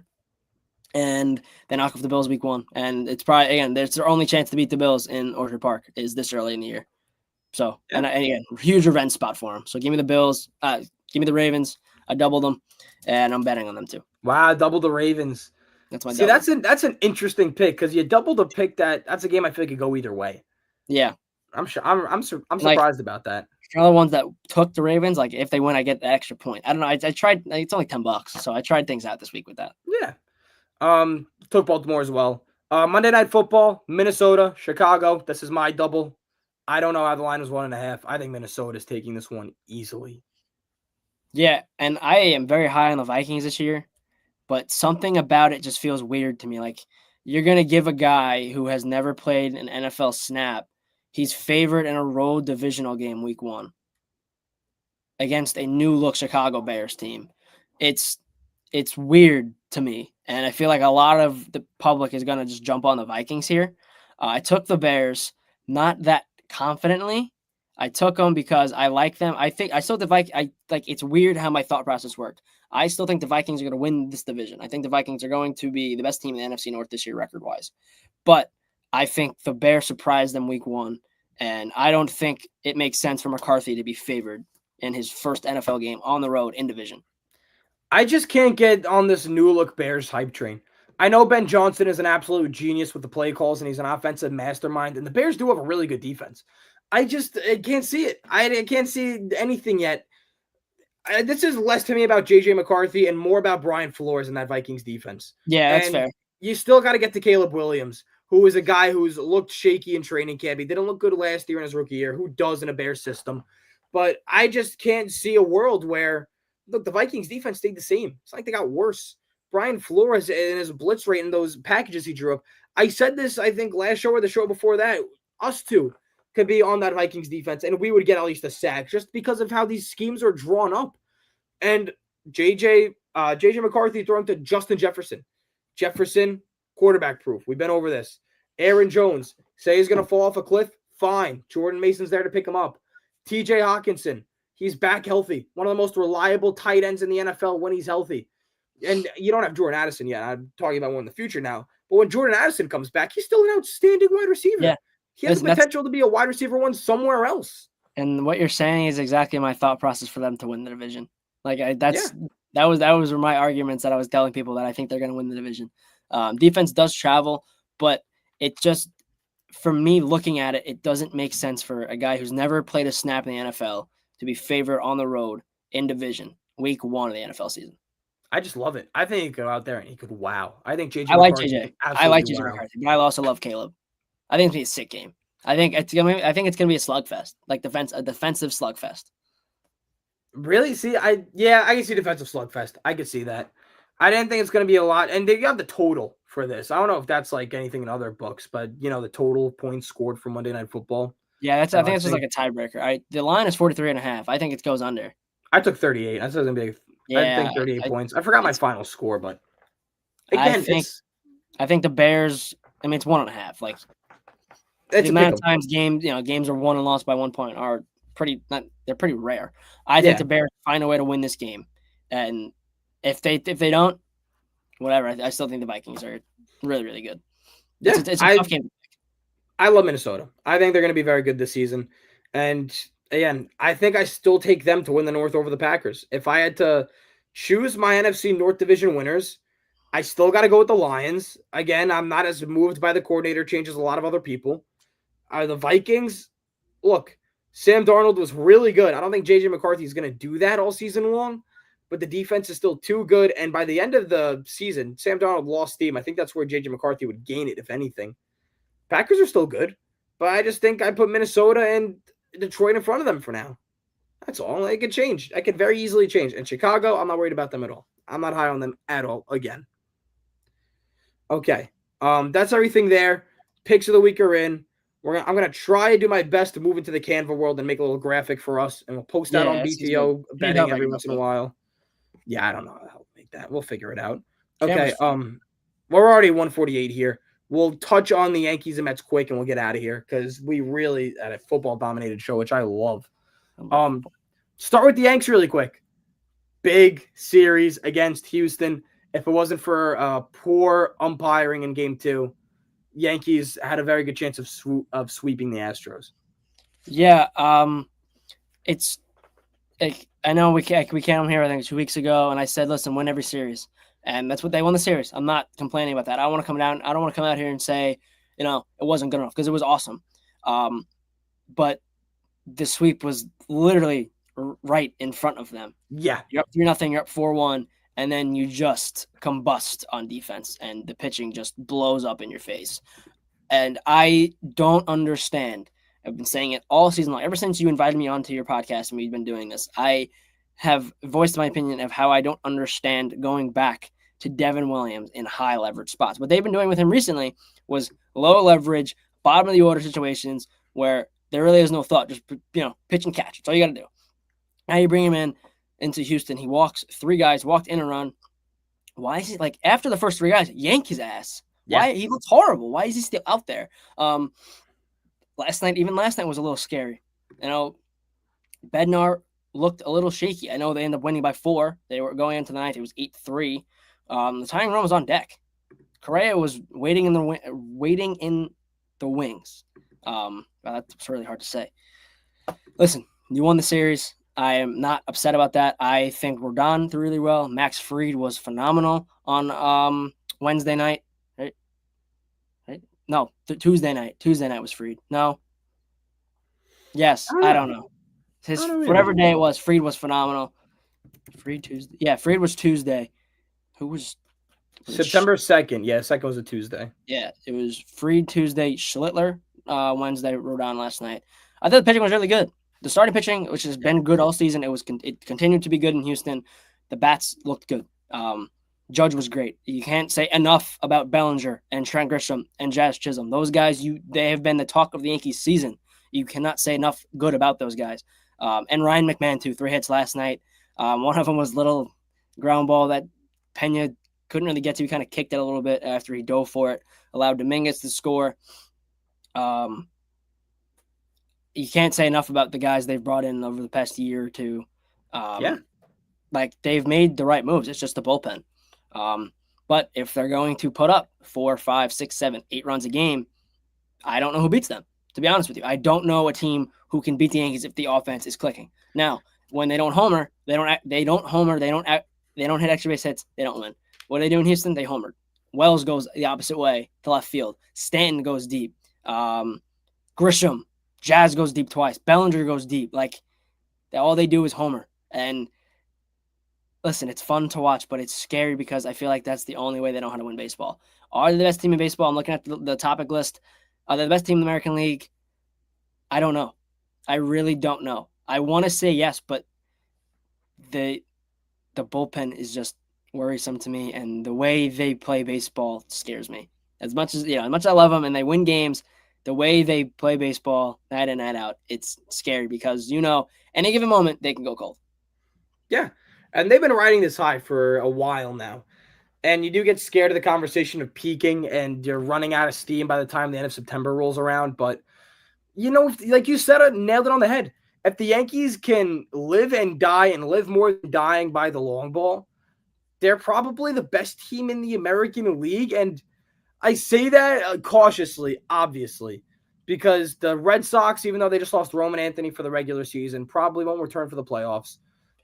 And they knock off the Bills week 1. And it's probably, again, it's their only chance to beat the Bills in Orchard Park is this early in the year. So, and again, huge revenge spot for them. So give me the Bills, give me the Ravens. I doubled them, and I'm betting on them too. Wow, double the Ravens. That's my double. That's an interesting pick because you doubled a pick that's a game I feel like could go either way. Yeah. I'm sure. I'm surprised about that. For the ones that took the Ravens, like if they win, I get the extra point. I don't know. I tried. It's only $10, so I tried things out this week with that. Yeah. Took Baltimore as well. Monday Night Football, Minnesota, Chicago. This is my double. I don't know how the line was 1.5. I think Minnesota is taking this one easily. Yeah, and I am very high on the Vikings this year, but something about it just feels weird to me. Like you're gonna give a guy who has never played an NFL snap, he's favored in a road divisional game week 1 against a new look Chicago Bears team. It's weird to me, and I feel like a lot of the public is gonna just jump on the Vikings here. I took the Bears, not that confidently. I took them because I like them. I think I still the I like. It's weird how my thought process worked. I still think the Vikings are going to win this division. I think the Vikings are going to be the best team in the NFC North this year, record wise. But I think the Bears surprised them week 1, and I don't think it makes sense for McCarthy to be favored in his first NFL game on the road in division. I just can't get on this new look Bears hype train. I know Ben Johnson is an absolute genius with the play calls, and he's an offensive mastermind, and the Bears do have a really good defense. I can't see it. I can't see anything yet. This is less to me about JJ McCarthy and more about Brian Flores and that Vikings defense. Yeah, that's And fair. you still got to get to Caleb Williams, who is a guy who's looked shaky in training camp. He didn't look good last year in his rookie year. Who does in a Bears system? But I just can't see a world where, look, the Vikings defense stayed the same. It's like they got worse. Brian Flores and his blitz rate and those packages he drew up. I said this, I think, last show or the show before that. Us two could be on that Vikings defense, and we would get at least a sack just because of how these schemes are drawn up. And JJ McCarthy throwing to Justin Jefferson. Jefferson, quarterback proof. We've been over this. Aaron Jones, say he's going to fall off a cliff. Fine. Jordan Mason's there to pick him up. TJ Hawkinson, he's back healthy. One of the most reliable tight ends in the NFL when he's healthy. And you don't have Jordan Addison yet. I'm talking about one in the future now. But when Jordan Addison comes back, he's still an outstanding wide receiver. Yeah. He has the potential to be a wide receiver one somewhere else. And what you're saying is exactly my thought process for them to win the division. Like that was my arguments that I was telling people that I think they're going to win the division. Defense does travel, but it just, for me looking at it, it doesn't make sense for a guy who's never played a snap in the NFL to be favored on the road in division week 1 of the NFL season. I just love it. I think he could go out there and he could wow. I think JJ. I like JJ. I like JJ McCarthy, but I also love Caleb. I think it's gonna be a sick game. I think it's gonna be a slugfest, like a defensive slugfest. Really? See, I can see defensive slugfest. I could see that. I didn't think it's going to be a lot. And they have the total for this. I don't know if that's like anything in other books, but the total points scored for Monday Night Football. Yeah, I think it's just like a tiebreaker. The line is 43.5. I think it goes under. I took 38. I said it was going to be I think 38 points. I forgot my final score, but again, I think the Bears, it's 1.5. Like the amount of times games are won and lost by 1 point are they're pretty rare. I think the Bears find a way to win this game, and if they don't, whatever. I still think the Vikings are really, really good. Yeah, it's a tough game. I love Minnesota. I think they're going to be very good this season, and again, I think I still take them to win the North over the Packers. If I had to choose my NFC North division winners, I still got to go with the Lions. Again, I'm not as moved by the coordinator change as a lot of other people. The Vikings, look. Sam Darnold was really good. I don't think J.J. McCarthy is going to do that all season long, but the defense is still too good. And by the end of the season, Sam Darnold lost steam. I think that's where J.J. McCarthy would gain it, if anything. Packers are still good, but I just think I put Minnesota and Detroit in front of them for now. That's all. It could change. I could very easily change. And Chicago, I'm not worried about them at all. I'm not high on them at all again. Okay. That's everything there. Picks of the week are in. I'm going to try to do my best to move into the Canva world and make a little graphic for us, and we'll post that on BTO betting every once in a while. Yeah, I don't know how to make that. We'll figure it out. Okay, we're already 148 here. We'll touch on the Yankees and Mets quick, and we'll get out of here because we really had a football-dominated show, which I love. Start with the Yanks really quick. Big series against Houston. If it wasn't for poor umpiring in Game 2, Yankees had a very good chance of sweeping the Astros. Yeah, it's like, I know we came here I think 2 weeks ago, and I said, listen, win every series, and that's what they won the series. I'm not complaining about that. I don't want to come out here and say, it wasn't good enough, because it was awesome. But the sweep was literally right in front of them. Yeah. You're up 3-0, you're up 4-1, and then you just combust on defense, and the pitching just blows up in your face. And I don't understand. I've been saying it all season long. Ever since you invited me onto your podcast and we've been doing this, I have voiced my opinion of how I don't understand going back to Devin Williams in high leverage spots. What they've been doing with him recently was low leverage, bottom of the order situations where there really is no thought, just pitch and catch. That's all you got to do. Now you bring him into Houston. He walks 3 guys, walked in a run. Why is he like after the first 3 guys, yank his ass? Why Yeah. he looks horrible? Why is he still out there? Last night was a little scary. Bednar looked a little shaky. I know they ended up winning by 4. They were going into the ninth. It was 8-3. The tying run was on deck. Correa was waiting in the wings. That's really hard to say. Listen, you won the series. I am not upset about that. I think Rodon threw really well. Max Fried was phenomenal on Wednesday night. Right? No, Tuesday night. Tuesday night was Fried. No. Yes, I don't know. Whatever day it was, Fried was phenomenal. Fried Tuesday. Yeah, Fried was Tuesday. Who was September 2nd. Yeah, 2nd was a Tuesday. Yeah, it was Fried Tuesday, Schlittler Wednesday, Rodon last night. I thought the pitching was really good. The starting pitching, which has been good all season, it continued to be good in Houston. The bats looked good. Judge was great. You can't say enough about Bellinger and Trent Grisham and Jazz Chisholm. Those guys, they have been the talk of the Yankees season. You cannot say enough good about those guys. And Ryan McMahon, too, 3 hits last night. One of them was a little ground ball that Pena couldn't really get to. He kind of kicked it a little bit after he dove for it, allowed Dominguez to score. You can't say enough about the guys they've brought in over the past year or two. Like, they've made the right moves. It's just the bullpen. But if they're going to put up 4, 5, 6, 7, 8 runs a game, I don't know who beats them. To be honest with you, I don't know a team who can beat the Yankees if the offense is clicking. Now, when they don't homer, they don't hit extra base hits, they don't win. What do they do in Houston? They homered. Wells goes the opposite way to left field. Stanton goes deep. Grisham, Jazz goes deep twice. Bellinger goes deep. Like, all they do is homer. And listen, it's fun to watch, but it's scary because I feel like that's the only way they know how to win baseball. Are they the best team in baseball? I'm looking at the topic list. Are they the best team in the American League? I don't know. I really don't know. I want to say yes, but the bullpen is just worrisome to me, and the way they play baseball scares me. As much as I love them and they win games, the way they play baseball night in, night out, it's scary because, any given moment they can go cold. Yeah. And they've been riding this high for a while now. And you do get scared of the conversation of peaking and you're running out of steam by the time the end of September rolls around. But, like you said, nailed it on the head. If the Yankees can live and die and live more than dying by the long ball, they're probably the best team in the American League. And I say that cautiously, obviously, because the Red Sox, even though they just lost Roman Anthony for the regular season, probably won't return for the playoffs.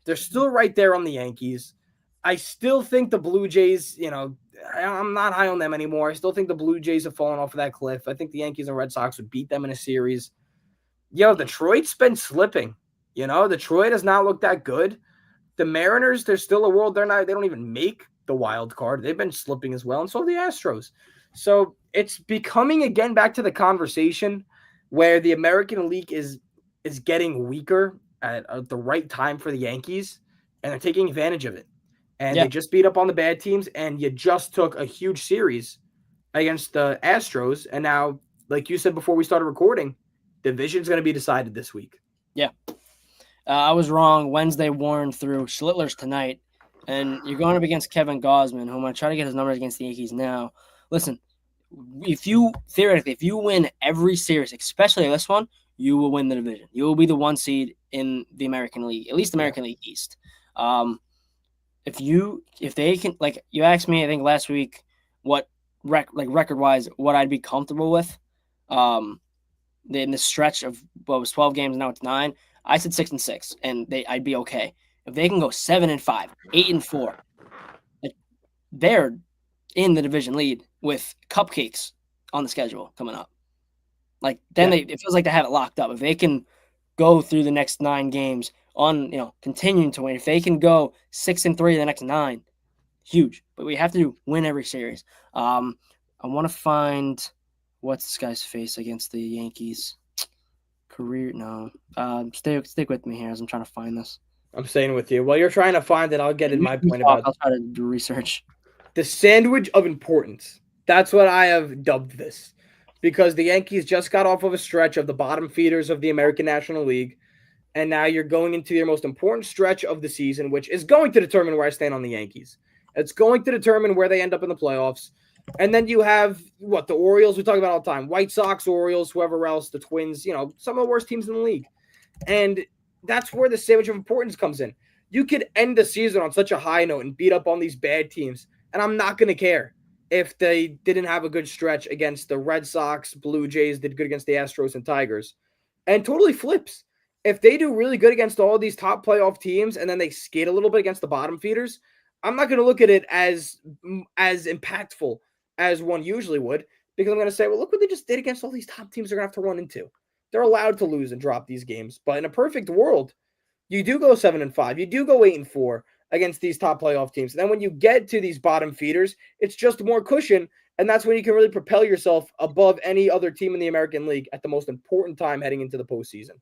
They're still right there on the Yankees. I still think the Blue Jays, I'm not high on them anymore. I still think the Blue Jays have fallen off of that cliff. I think the Yankees and Red Sox would beat them in a series. Detroit's been slipping. Detroit does not look that good. The Mariners, they're still a world. They don't even make the wild card. They've been slipping as well. And so the Astros. So it's becoming again back to the conversation where the American League is getting weaker at the right time for the Yankees, and they're taking advantage of it. And they just beat up on the bad teams, and you just took a huge series against the Astros. And now, like you said before we started recording, division's going to be decided this week. Yeah. I was wrong. Wednesday worn through. Schlittler's tonight. And you're going up against Kevin Gausman, who I'm going to try to get his numbers against the Yankees now. Listen, if you win every series, especially this one, you will win the division. You will be the 1 seed in the American League, at least the American League East. If they can, like you asked me, I think last week, what record-wise, what I'd be comfortable with, in the stretch of what was 12 games, now it's 9. I said 6-6, and I'd be okay if they can go 7-5, 8-4. They're in the division lead with cupcakes on the schedule coming up. Like then it feels like they have it locked up. If they can go through the next 9 games on, continuing to win. If they can go 6-3 the next 9, huge. But we have to win every series. I want to find what's this guy's face against the Yankees. Career, no. Stick with me here as I'm trying to find this. I'm staying with you. While you're trying to find it, I'll get in my point about I'll try to do research. the sandwich of importance. That's what I have dubbed this, because the Yankees just got off of a stretch of the bottom feeders of the American National League, and now you're going into your most important stretch of the season, which is going to determine where I stand on the Yankees. It's going to determine where they end up in the playoffs. And then you have the Orioles we talk about all the time, White Sox, Orioles, whoever else, the Twins, some of the worst teams in the league. And that's where the sandwich of importance comes in. You could end the season on such a high note and beat up on these bad teams, and I'm not going to care if they didn't have a good stretch against the Red Sox, Blue Jays, did good against the Astros and Tigers. And totally flips. If they do really good against all these top playoff teams and then they skate a little bit against the bottom feeders, I'm not going to look at it as impactful as one usually would, because I'm going to say, well, look what they just did against all these top teams they're going to have to run into. They're allowed to lose and drop these games. But in a perfect world, you do go 7-5. You do go 8-4 against these top playoff teams. And then when you get to these bottom feeders, it's just more cushion. And that's when you can really propel yourself above any other team in the American League at the most important time heading into the postseason.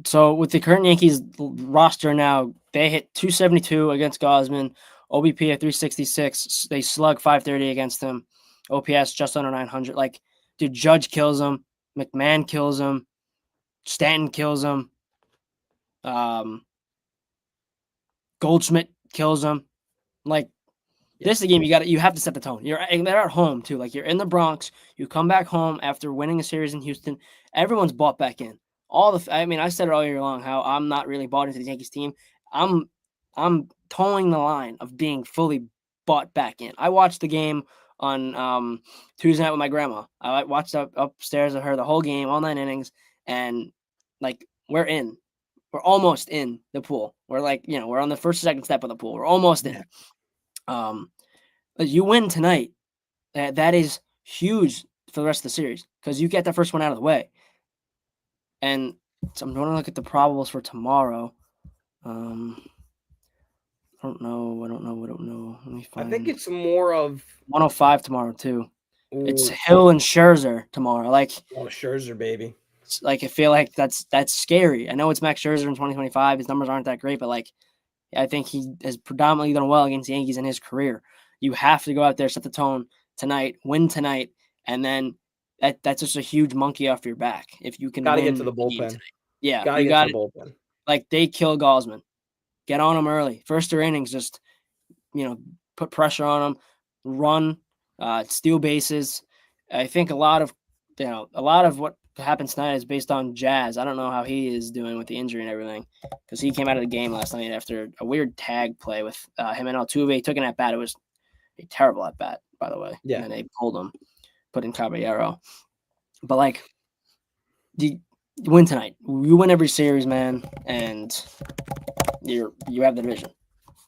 So with the current Yankees roster now, they hit 272 against Gausman, OBP at 366. They slug 530 against him. OPS just under 900. Like, dude, Judge kills him. McMahon kills him. Stanton kills him. Goldschmidt kills him. Like, this is the game you have to set the tone. They're at home too. Like, you're in the Bronx. You come back home after winning a series in Houston. Everyone's bought back in. I said it all year long how I'm not really bought into the Yankees team. I'm towing the line of being fully bought back in. I watched the game on Tuesday night with my grandma. I watched upstairs with her the whole game, all 9 innings, and like we're in. We're almost in the pool. We're we're on the first or second step of the pool. We're almost in. You win tonight. That is huge for the rest of the series because you get that first one out of the way. And so I'm going to look at the probables for tomorrow. I don't know. Let me find. I think it's more of 105 tomorrow too. Ooh. It's Hill and Scherzer tomorrow. Scherzer, baby. I feel like that's scary. I know it's Max Scherzer in 2025. His numbers aren't that great, but I think he has predominantly done well against the Yankees in his career. You have to go out there, set the tone tonight, win tonight, and then that's just a huge monkey off your back. If you can get to the bullpen. Yeah, gotta get to the bullpen. Like, they kill Gausman. Get on him early. First 2 innings, just put pressure on him, run, steal bases. I think a lot of what happens tonight is based on Jazz. I don't know how he is doing with the injury and everything, because he came out of the game last night after a weird tag play with him and Altuve. He took an at-bat. It was a terrible at-bat, by the way. Yeah. And they pulled him, put in Caballero. But, you win tonight. You win every series, man, and you have the division.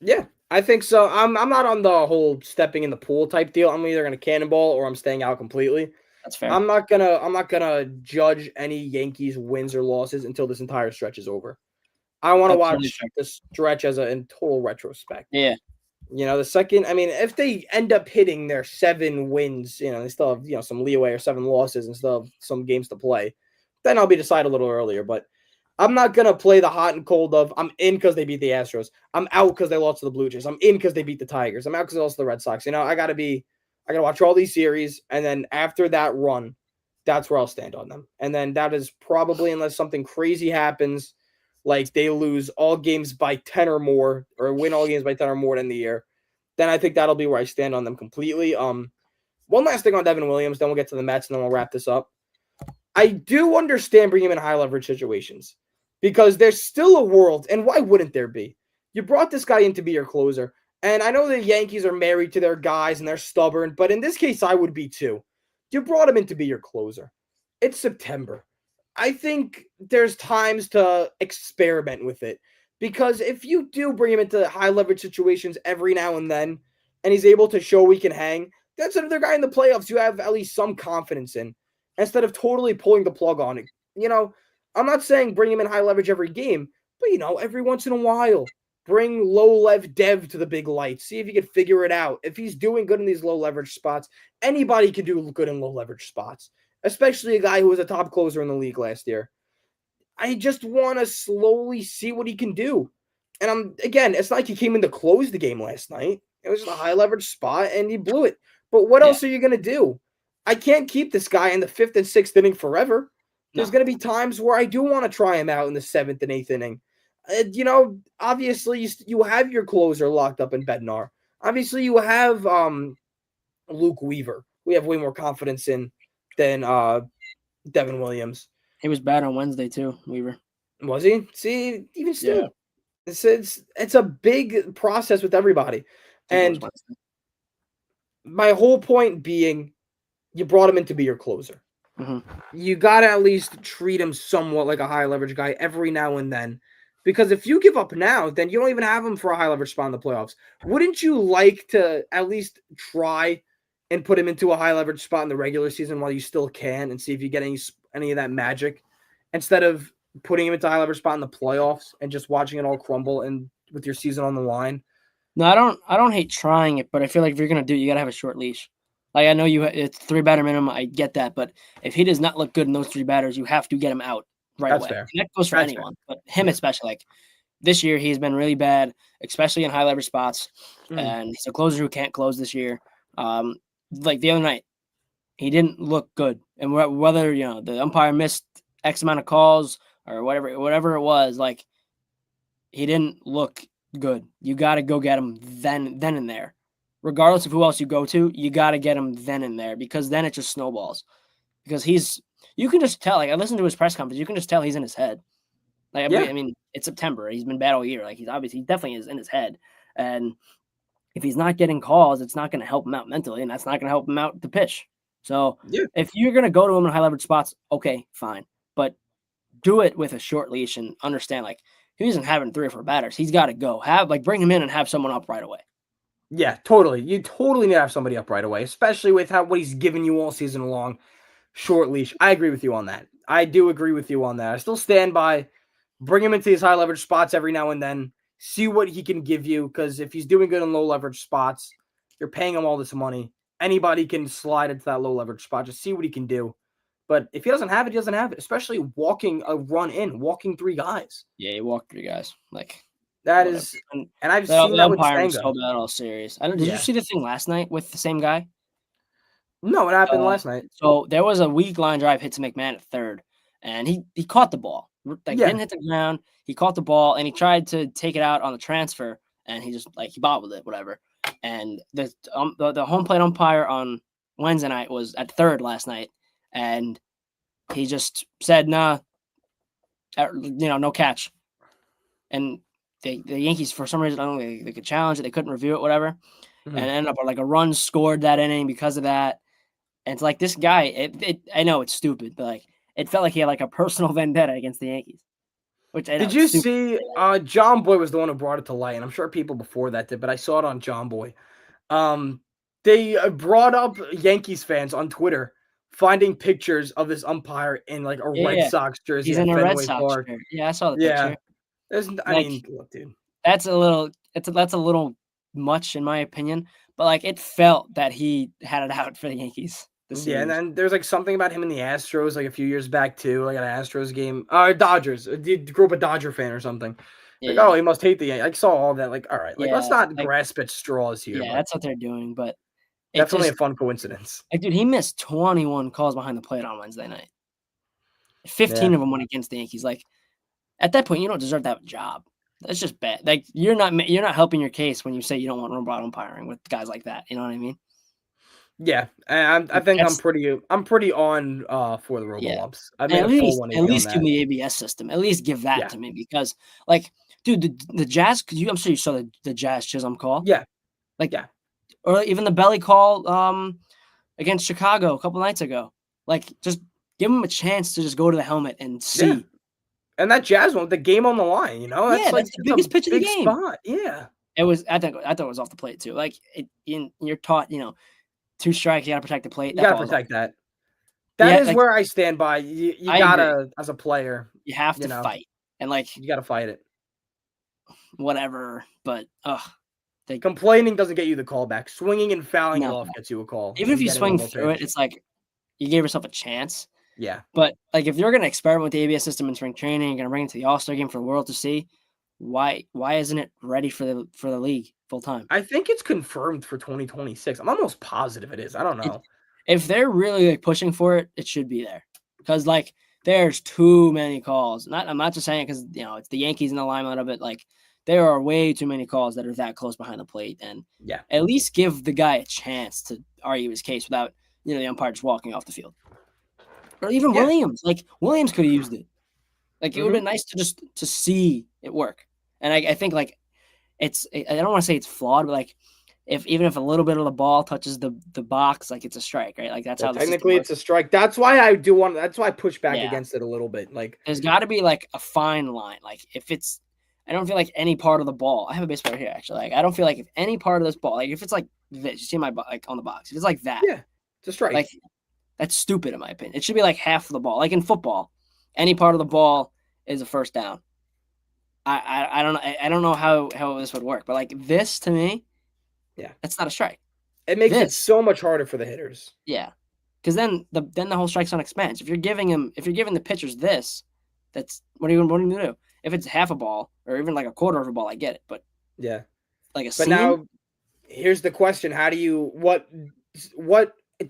Yeah, I think so. I'm not on the whole stepping in the pool type deal. I'm either going to cannonball or I'm staying out completely. That's fair. I'm not gonna judge any Yankees wins or losses until this entire stretch is over. I want to watch the stretch in total retrospect. Yeah. The second, if they end up hitting their 7 wins, they still have, some leeway, or 7 losses and still have some games to play, then I'll be decided a little earlier. But I'm not going to play the hot and cold of I'm in because they beat the Astros. I'm out because they lost to the Blue Jays. I'm in because they beat the Tigers. I'm out because they lost to the Red Sox. I got to watch all these series. And then after that run, that's where I'll stand on them. And then that is probably, unless something crazy happens, like they lose all games by 10 or more, or win all games by 10 or more in the year, then I think that'll be where I stand on them completely. One last thing on Devin Williams, then we'll get to the Mets, and then we'll wrap this up. I do understand bringing him in high leverage situations because there's still a world, and why wouldn't there be? You brought this guy in to be your closer, and I know the Yankees are married to their guys and they're stubborn, but in this case, I would be too. You brought him in to be your closer. It's September. I think there's times to experiment with it, because if you do bring him into high leverage situations every now and then, and he's able to show we can hang, that's another guy in the playoffs you have at least some confidence in, instead of totally pulling the plug on it. I'm not saying bring him in high leverage every game, but every once in a while, bring low lev dev to the big light. See if you can figure it out. If he's doing good in these low leverage spots, anybody can do good in low leverage spots, especially a guy who was a top closer in the league last year. I just want to slowly see what he can do. And again, it's not like he came in to close the game last night. It was just a high leverage spot and he blew it. But what Yeah. else are you going to do? I can't keep this guy in the 5th and 6th inning forever. There's going to be times where I do want to try him out in the 7th and 8th inning. Obviously you have your closer locked up in Bednar. Obviously you have Luke Weaver. We have way more confidence in than Devin Williams. He was bad on Wednesday too, Weaver. Was he? See, even still, it's a big process with everybody. And my whole point being, you brought him in to be your closer. Mm-hmm. You got to at least treat him somewhat like a high leverage guy every now and then. Because if you give up now, then you don't even have him for a high leverage spot in the playoffs. Wouldn't you like to at least try and put him into a high leverage spot in the regular season while you still can and see if you get any of that magic instead of putting him into a high leverage spot in the playoffs and just watching it all crumble and with your season on the line? No, I don't hate trying it, but I feel like if you're gonna do it, you gotta have a short leash. Like I know it's 3 batter minimum, I get that, but if he does not look good in those 3 batters, you have to get him out right That's away. fair. And that goes for anyone, but him especially. Like this year, he's been really bad, especially in high leverage spots, and he's a closer who can't close this year. Like the other night, he didn't look good, and whether the umpire missed X amount of calls or whatever it was, like he didn't look good. You got to go get him then and there. Regardless of who else you go to, you got to get him then and there because then it just snowballs. Because you can just tell. Like I listened to his press conference, you can just tell he's in his head. Like I mean, it's September. He's been bad all year. Like he definitely is in his head. And if he's not getting calls, it's not going to help him out mentally, and that's not going to help him out to pitch. So if you're going to go to him in high leverage spots, okay, fine, but do it with a short leash and understand like he isn't having 3 or 4 batters. He's got to go. Bring him in and have someone up right away. Yeah, totally. You totally need to have somebody up right away, especially with what he's given you all season long. Short leash. I agree with you on that. I do agree with you on that. I still stand by bring him into these high leverage spots every now and then. See what he can give you, because if he's doing good in low leverage spots, you're paying him all this money. Anybody can slide into that low leverage spot. Just see what he can do. But if he doesn't have it, he doesn't have it. Especially walking 3 guys. Yeah, he walked 3 guys. Like that is, and I've seen that with umpire was Senga. so bad, all serious. Did you see the thing last night with the same guy? No, it happened last night. So there was a weak line drive hit to McMahon at third, and he caught the ball. Didn't hit the ground. He caught the ball, and he tried to take it out on the transfer, and he just he bobbled it, whatever. And the home plate umpire on Wednesday night was at third last night, and he just said, "Nah, no catch." And the Yankees, for some reason, I don't know, they could challenge it, they couldn't review it, whatever, and ended up like a run scored that inning because of that. And it's like this guy, I know it's stupid, but like it felt like he had like a personal vendetta against the Yankees. Did you see? John Boy was the one who brought it to light, and I'm sure people before that did, but I saw it on John Boy. They brought up Yankees fans on Twitter finding pictures of this umpire in like a Red Sox jersey. He's in a Red Sox shirt. Yeah, I saw the picture. I mean, look, dude, that's a little much in my opinion, but like it felt that he had it out for the Yankees. Yeah, and then there's like something about him in the Astros like a few years back too, like an Astros game. Dodgers. He grew up a Dodger fan or something. Like, oh, he must hate the Yankees. I saw all that. Like, all right, like let's not grasp at straws here. Yeah, that's what they're doing, but definitely a fun coincidence. Like, dude, he missed 21 calls behind the plate on Wednesday night. 15 of them went against the Yankees. Like, at that point, you don't deserve that job. That's just bad. Like, you're not helping your case when you say you don't want robot umpiring with guys like that. You know what I mean? Yeah, and I think I'm pretty on for the robo-umps. I mean, at least give me the ABS system. At least give that to me because, like, dude, the Jazz. I'm sure you saw the Jazz Chisholm call. Yeah, or even the belly call against Chicago a couple nights ago. Like, just give him a chance to just go to the helmet and see. Yeah. And that Jazz one, the game on the line, that's like the biggest pitch of the game. Spot. Yeah, it was. I thought it was off the plate too. Like, you're taught, 2 strikes, you got to protect the plate. You got to protect that. That is where I stand by. You got to, as a player. You have You to know, fight. And like you got to fight it. whatever, but Complaining doesn't get you the call back. Swinging and fouling it no. off gets you a call Even if and you getting one swing more through it, pitch. it's like you gave yourself a chance. Yeah. But like if you're gonna experiment with the ABS system in spring training, you're gonna bring it to the All-Star game for the world to see, why isn't it ready for the league full time? I think it's confirmed for 2026. I'm almost positive it is. I don't It, know. if they're really like pushing for it, it should be there. Because like there's too many calls. I'm not just saying it because it's the Yankees in the limelight of it. Like there are way too many calls that are that close behind the plate, and Yeah. at least give the guy a chance to argue his case without the umpire just walking off the field. Or even Yeah. Williams. Like Williams could have used it. Like it would have Mhm. been nice to just to see it work. And I think like I don't want to say it's flawed, but like even if a little bit of the ball touches the box, like it's a strike, right? Like that's Well, how the system technically it's works. a strike. That's why I push back Yeah. against it a little bit. Like, There's got to be like a fine line. Like if it's I don't feel like any part of the ball. I have a baseball right here actually. Like I don't feel like if any part of this ball, like if it's like this, you see my like on the box. If it's like that, yeah, it's a strike. like that's stupid in my opinion. It should be like half of the ball. Like in football, any part of the ball is a first down. I don't know how this would work, but like this to me, Yeah. that's not a strike. It makes it This, so much harder for the hitters. yeah, because then the whole strike zone expands. If you're giving the pitchers this, that's what are you gonna do? If it's half a ball or even like a quarter of a ball, I get it, but Yeah. like a But seam, now here's the question. How do you what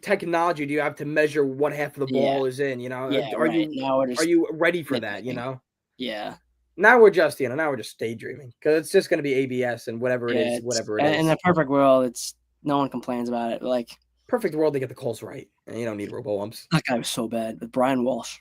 technology do you have to measure what half of the yeah, ball is in? You know, yeah, right. Now we're are just you ready for that? You nitpicking. know, Yeah, now we're just daydreaming because it's just going to be ABS and whatever it yeah. is, It's whatever it in a is. perfect world, it's no one complains about it. But like Perfect world to get the calls right, and you don't need robo umps. that guy was so bad, but Brian Walsh,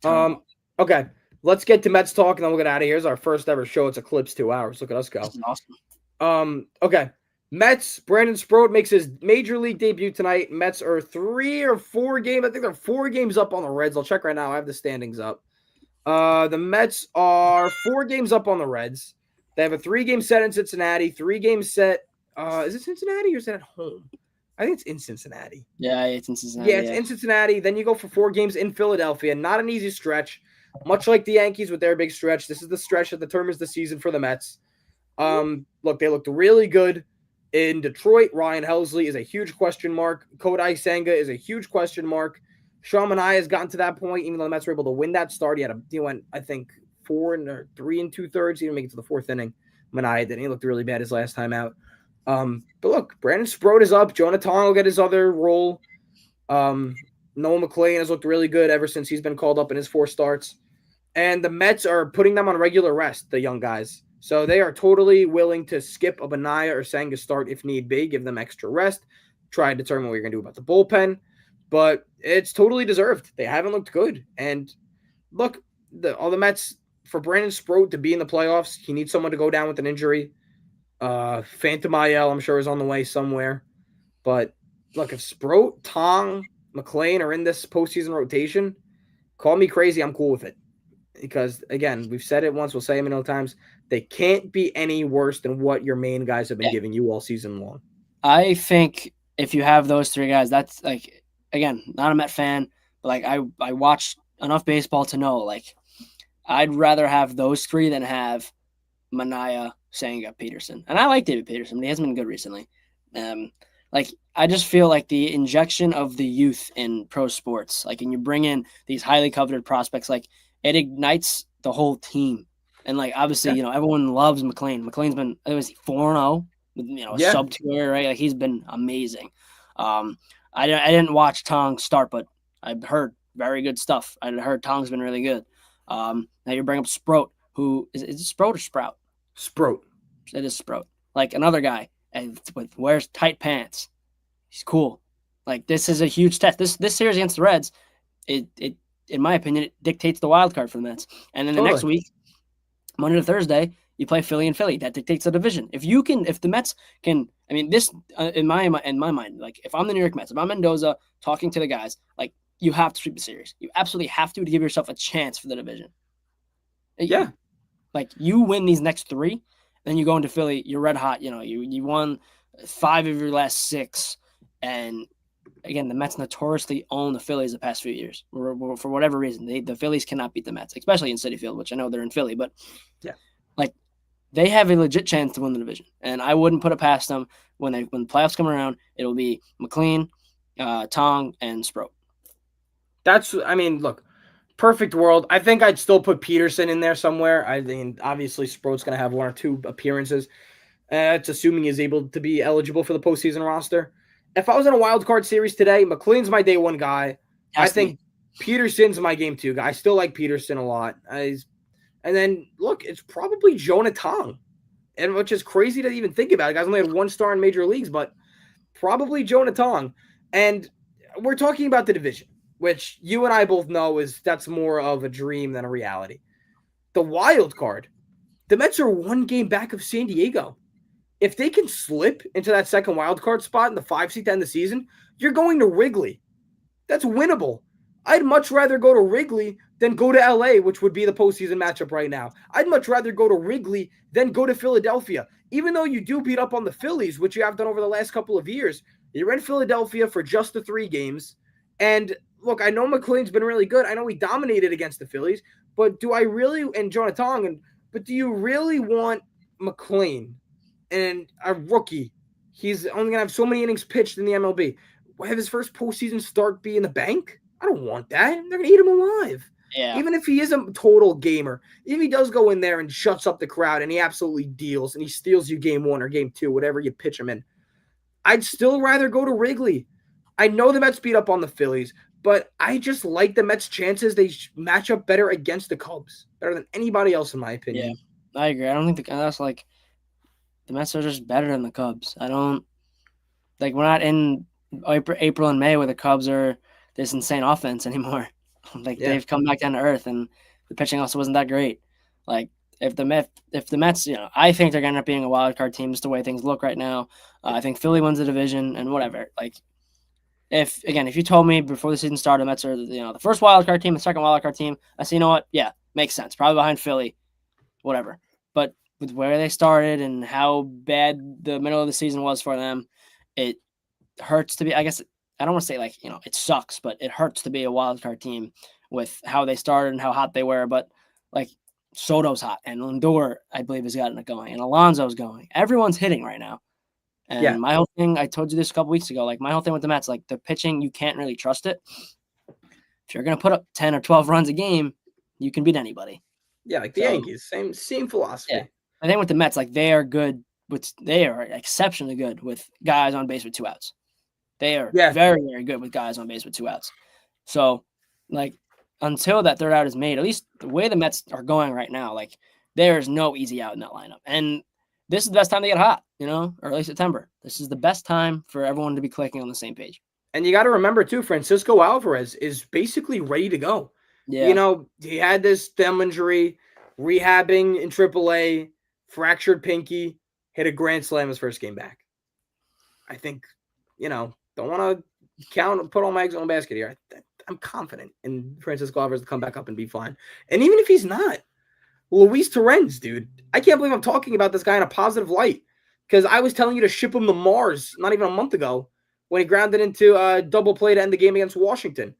Um, terrible. okay, let's get to Mets talk, and then we'll get out of here. It's our first ever show. It's Eclipse 2 hours. Look at us This go. is awesome. Okay. Mets, Brandon Sproat makes his major league debut tonight. Mets are 3 or 4 games. I think they're 4 games up on the Reds. I'll check right now. I have the standings up. The Mets are 4 games up on the Reds. They have a 3-game set in Cincinnati, 3-game set. Is it Cincinnati or is it at home? I think it's in Cincinnati. Yeah, it's in Yeah, Cincinnati. it's Yeah. in Cincinnati. Then you go for 4 games in Philadelphia. Not an easy stretch. Much like the Yankees with their big stretch, this is the stretch that determines the season for the Mets. Look, they looked really good in Detroit. Ryan Helsley is a huge question mark. Kodai Senga is a huge question mark. Sean Manaea has gotten to that point, even though the Mets were able to win that start. He went, I think, 3 2/3. He didn't make it to the fourth inning. Manaea didn't. He looked really bad his last time out. But look, Brandon Sproat is up. Jonah Tong will get his other role. Noah McLean has looked really good ever since he's been called up in his 4 starts. And the Mets are putting them on regular rest, the young guys. So they are totally willing to skip a Manaea or Senga start if need be, give them extra rest, try and determine what you're going to do about the bullpen. But it's totally deserved. They haven't looked good. And look, all the Mets, for Brandon Sproat to be in the playoffs, he needs someone to go down with an injury. Phantom IL, I'm sure, is on the way somewhere. But look, if Sproat, Tong, McLean are in this postseason rotation, call me crazy. I'm cool with it. Because, again, we've said it once, we'll say it a million times. They can't be any worse than what your main guys have been giving you all season long. I think if you have those 3 guys, that's like, again, not a Met fan, but like I watch enough baseball to know, like, I'd rather have those 3 than have Manaea, Senga, Peterson. And I like David Peterson, but he hasn't been good recently. Like I just feel like the injection of the youth in pro sports, like, and you bring in these highly coveted prospects, like it ignites the whole team. And like obviously, everyone loves McLean. McLean's been 4-0, a sub 2, right? Like he's been amazing. I didn't watch Tong start, but I've heard very good stuff. I heard Tong's been really good. Now you bring up Sproat, who is it Sproat or Sprout? Sproat. It is Sprout. Like another guy with wears tight pants. He's cool. Like this is a huge test. This series against the Reds, it in my opinion, it dictates the wild card for the Mets. And then the next week, Monday to Thursday, you play Philly and Philly. That dictates the division. If the Mets can, I mean, this in my mind, like if I'm the New York Mets, if I'm Mendoza talking to the guys, like you have to sweep the series. You absolutely have to give yourself a chance for the division. Yeah. Like you win these next 3, then you go into Philly, you're red hot. You won 5 of your last 6, and again, the Mets notoriously own the Phillies the past few years for whatever reason. The Phillies cannot beat the Mets, especially in Citi Field, which I know they're in Philly, but Yeah. like they have a legit chance to win the division, and I wouldn't put it past them when the playoffs come around. It'll be McLean, Tong, and Sproat. I mean, look, perfect world. I think I'd still put Peterson in there somewhere. I mean, obviously, Sproat's going to have one or two appearances. It's assuming he's able to be eligible for the postseason roster. If I was in a wild card series today, McLean's my day one guy. I Has to be. think Peterson's my game two guy. I still like Peterson a lot. And then, look, it's probably Jonah Tong, and which is crazy to even think about. The guy's only had one star in major leagues, but probably Jonah Tong. And we're talking about the division, which you and I both know that's more of a dream than a reality. The wild card, the Mets are one game back of San Diego. If they can slip into that second wild card spot in the 5 seed to end the season, you're going to Wrigley. That's winnable. I'd much rather go to Wrigley than go to LA, which would be the postseason matchup right now. I'd much rather go to Wrigley than go to Philadelphia. Even though you do beat up on the Phillies, which you have done over the last couple of years, you're in Philadelphia for just the 3 games. And look, I know McLean's been really good. I know he dominated against the Phillies, but do I really, and Jonah Tong, but do you really want McLean and a rookie? He's only going to have so many innings pitched in the MLB. Have his first postseason start be in the bank? I don't want that. They're going to eat him alive. Yeah. Even if he is a total gamer, if he does go in there and shuts up the crowd and he absolutely deals and he steals you game 1 or game 2, whatever you pitch him in, I'd still rather go to Wrigley. I know the Mets beat up on the Phillies, but I just like the Mets' chances. They match up better against the Cubs, better than anybody else, in my opinion. Yeah, I agree. I don't think that's like the Mets are just better than the Cubs. I don't like we're not in April and May where the Cubs are this insane offense anymore. They've come back down to earth, and the pitching also wasn't that great. Like if the Mets, I think they're going to end up being a wild card team just the way things look right now. I think Philly wins the division and whatever. Like if you told me before the season started, the Mets are the first wild card team, the second wild card team, I say, you know what? Yeah, makes sense. Probably behind Philly, whatever. But with where they started and how bad the middle of the season was for them, it hurts to be. I guess I don't want to say it sucks, but it hurts to be a wild card team with how they started and how hot they were. But like Soto's hot and Lindor, I believe, has gotten it going, and Alonso's going. Everyone's hitting right now. And my whole thing, I told you this a couple weeks ago, my whole thing with the Mets, the pitching, you can't really trust it. If you're going to put up 10 or 12 runs a game, you can beat anybody. Yeah, like the Yankees, same philosophy. Yeah. I think with the Mets, they are good. They are exceptionally good with guys on base with 2 outs. They are very, very good with guys on base with 2 outs. So, until that third out is made, at least the way the Mets are going right now, there is no easy out in that lineup. And this is the best time to get hot, early September. This is the best time for everyone to be clicking on the same page. And you got to remember, too, Francisco Alvarez is basically ready to go. Yeah. He had this thumb injury, rehabbing in AAA, fractured pinky, hit a grand slam his first game back. I think, don't want to put all my eggs in one basket here. I'm confident in Francisco Alvarez to come back up and be fine. And even if he's not, Luis Torrens, dude, I can't believe I'm talking about this guy in a positive light, because I was telling you to ship him to Mars not even a month ago when he grounded into a double play to end the game against Washington.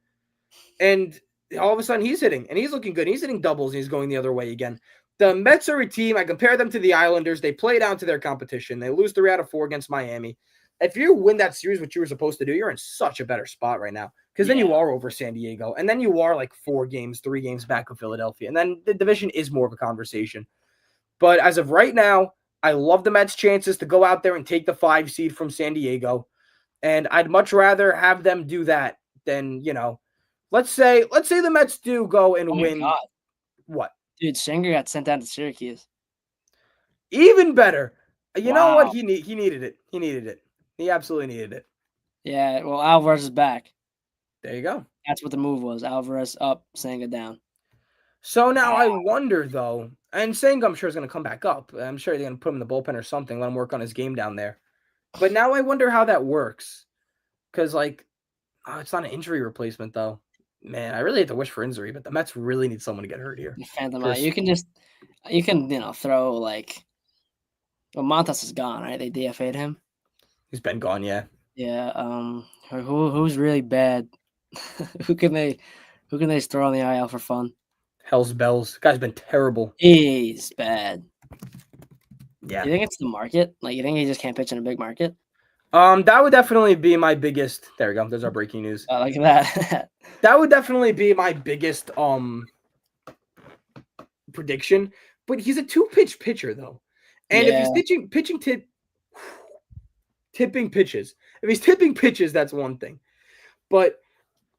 And all of a sudden he's hitting, and he's looking good. He's hitting doubles, and he's going the other way again. The Mets are a team. I compare them to the Islanders. They play down to their competition. They lose 3 out of 4 against Miami. If you win that series, what you were supposed to do, you're in such a better spot right now, because then you are over San Diego, and then you are 3 games back of Philadelphia, and then the division is more of a conversation. But as of right now, I love the Mets' chances to go out there and take the 5 seed from San Diego, and I'd much rather have them do that than, let's say the Mets do go and win. God. What? Dude, Singer got sent down to Syracuse. Even better. You know what? He needed it. He needed it. He absolutely needed it. Yeah, well, Alvarez is back. There you go. That's what the move was. Alvarez up, Senga down. So now I wonder, though, and Senga I'm sure is going to come back up. I'm sure they're going to put him in the bullpen or something, let him work on his game down there. But now I wonder how that works. Because, it's not an injury replacement, though. Man, I really hate to wish for injury, but the Mets really need someone to get hurt here. You can throw, well, Montas is gone, right? They DFA'd him. He's been gone, yeah. Yeah. Who's really bad? who can they throw on the IL for fun? Hell's bells. Guy's been terrible. He's bad. Yeah. You think it's the market? Like, you think he just can't pitch in a big market? That would definitely be my biggest. There we go. There's our breaking news. Like that. That would definitely be my biggest prediction. But he's a 2-pitch pitcher though, and if he's tipping pitches, if he's tipping pitches, that's one thing. But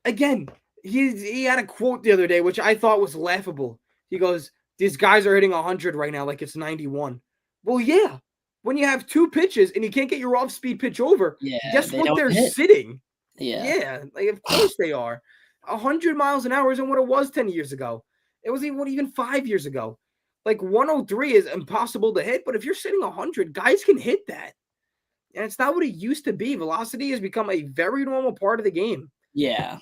again, he had a quote the other day which I thought was laughable. He goes, "These guys are hitting 100 right now, like it's 91." Well, yeah. When you have 2 pitches and you can't get your off-speed pitch over, Yeah, guess they what? don't They're hit. sitting. Yeah. Yeah, like of course they are. 100 miles an hour isn't what it was 10 years ago. It was even 5 years ago. Like 103 is impossible to hit, but if you're sitting 100, guys can hit that. And it's not what it used to be. Velocity has become a very normal part of the game. Yeah.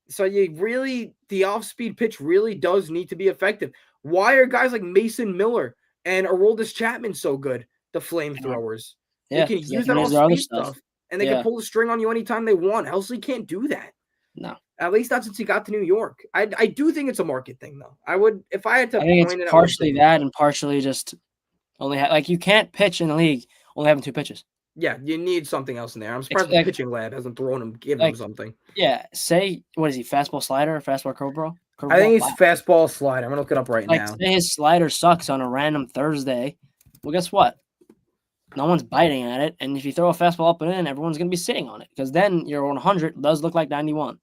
So the off-speed pitch really does need to be effective. Why are guys like Mason Miller and Aroldis Chapman so good? The flamethrowers. Yeah, They can use that their other off-speed stuff, and they can pull the string on you anytime they want. Helsley can't do that. No. At least not since he got to New York. I do think it's a market thing, though. I would, if I had to I think point it it's out. partially that and partially just only like you can't pitch in the league only having 2 pitches. Yeah, you need something else in there. I'm surprised the pitching lab hasn't thrown him, given him something. Yeah, say what is he? Fastball, slider, fastball, curveball? I think he's fastball, slider. I'm gonna look it up right now. Say his slider sucks on a random Thursday. Well, guess what? No one's biting at it, and if you throw a fastball up and in, everyone's gonna be sitting on it because then your 100 does look like 91.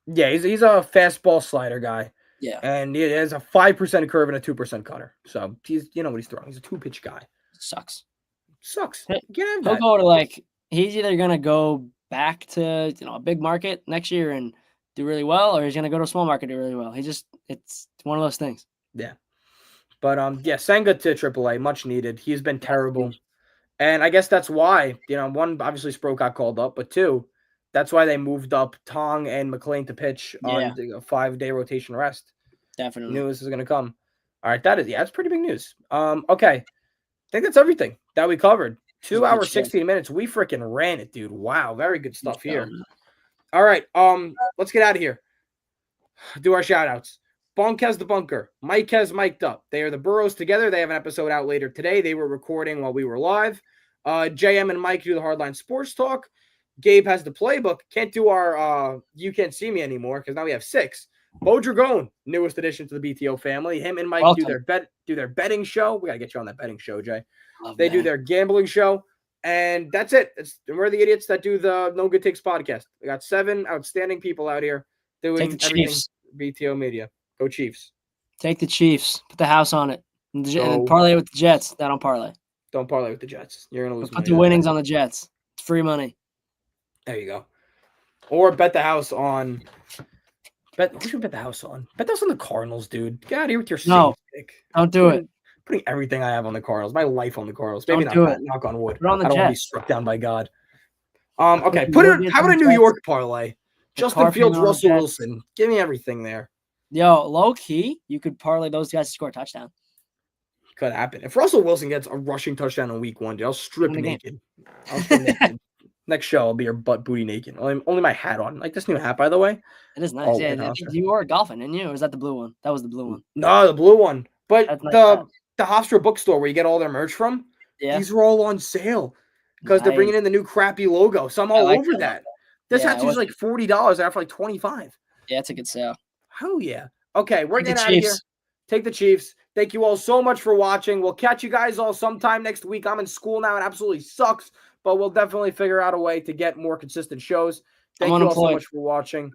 Yeah, he's a fastball slider guy. Yeah, and he has a 5% curve and a 2% cutter. So he's what he's throwing. He's a 2-pitch guy. Sucks. Get him. He'll go to he's either gonna go back to a big market next year and do really well, or he's gonna go to a small market and do really well. It's one of those things. Yeah. But Senga to AAA, much needed. He's been terrible. And I guess that's why, one, obviously Sproat got called up, but 2, that's why they moved up Tong and McLean to pitch on a 5-day rotation rest. Definitely. Knew this was going to come. All right, that's pretty big news. Okay. I think that's everything that we covered. 2 hours, 16 minutes. We freaking ran it, dude. Wow, very good stuff here. All right, let's get out of here. Do our shout-outs. Bonk has the bunker. Mike has mic'd up. They are the Burrows together. They have an episode out later today. They were recording while we were live. JM and Mike do the Hardline Sports Talk. Gabe has the playbook. Can't do our You Can't See Me anymore because now we have 6. Bo Dragone, newest addition to the BTO family. Him and Mike do their betting show. We gotta get you on that betting show, Jay. They do their gambling show, and that's it. We're the idiots that do the No Good Takes podcast. We got 7 outstanding people out here doing everything BTO media. Go Chiefs. Take the Chiefs. Put the house on it. And parlay with the Jets. Don't parlay. Don't parlay with the Jets. You're gonna lose. Put the winnings on the Jets. It's free money. There you go. Or bet the house on. Who should bet the house on? Bet the house on the Cardinals, dude. Get out of here with your pick. Don't do it. Putting everything I have on the Cardinals. My life on the Cardinals. Maybe not. Knock on wood. Put on the I don't Jets. want to be struck down by God. Okay. How about a New York parlay? Justin Fields, Russell Wilson. Give me everything there. Yo, low key, you could parlay those guys to score a touchdown. Could happen. If Russell Wilson gets a rushing touchdown in week 1, dude, I'll strip naked. Next show, I'll be your butt booty naked. Only my hat on. Like this new hat, by the way. It is nice. Yeah, you were golfing, didn't you? Or was that the blue one? That was the blue one. No, the blue one. But the Hofstra bookstore where you get all their merch from, these are all on sale because they're bringing in the new crappy logo. So I'm all over that. This hat's usually like $40 after like $25. Yeah, it's a good sale. Oh, yeah. Okay, we're getting out of here. Take the Chiefs. Thank you all so much for watching. We'll catch you guys all sometime next week. I'm in school now. It absolutely sucks, but we'll definitely figure out a way to get more consistent shows. Thank you all so much for watching.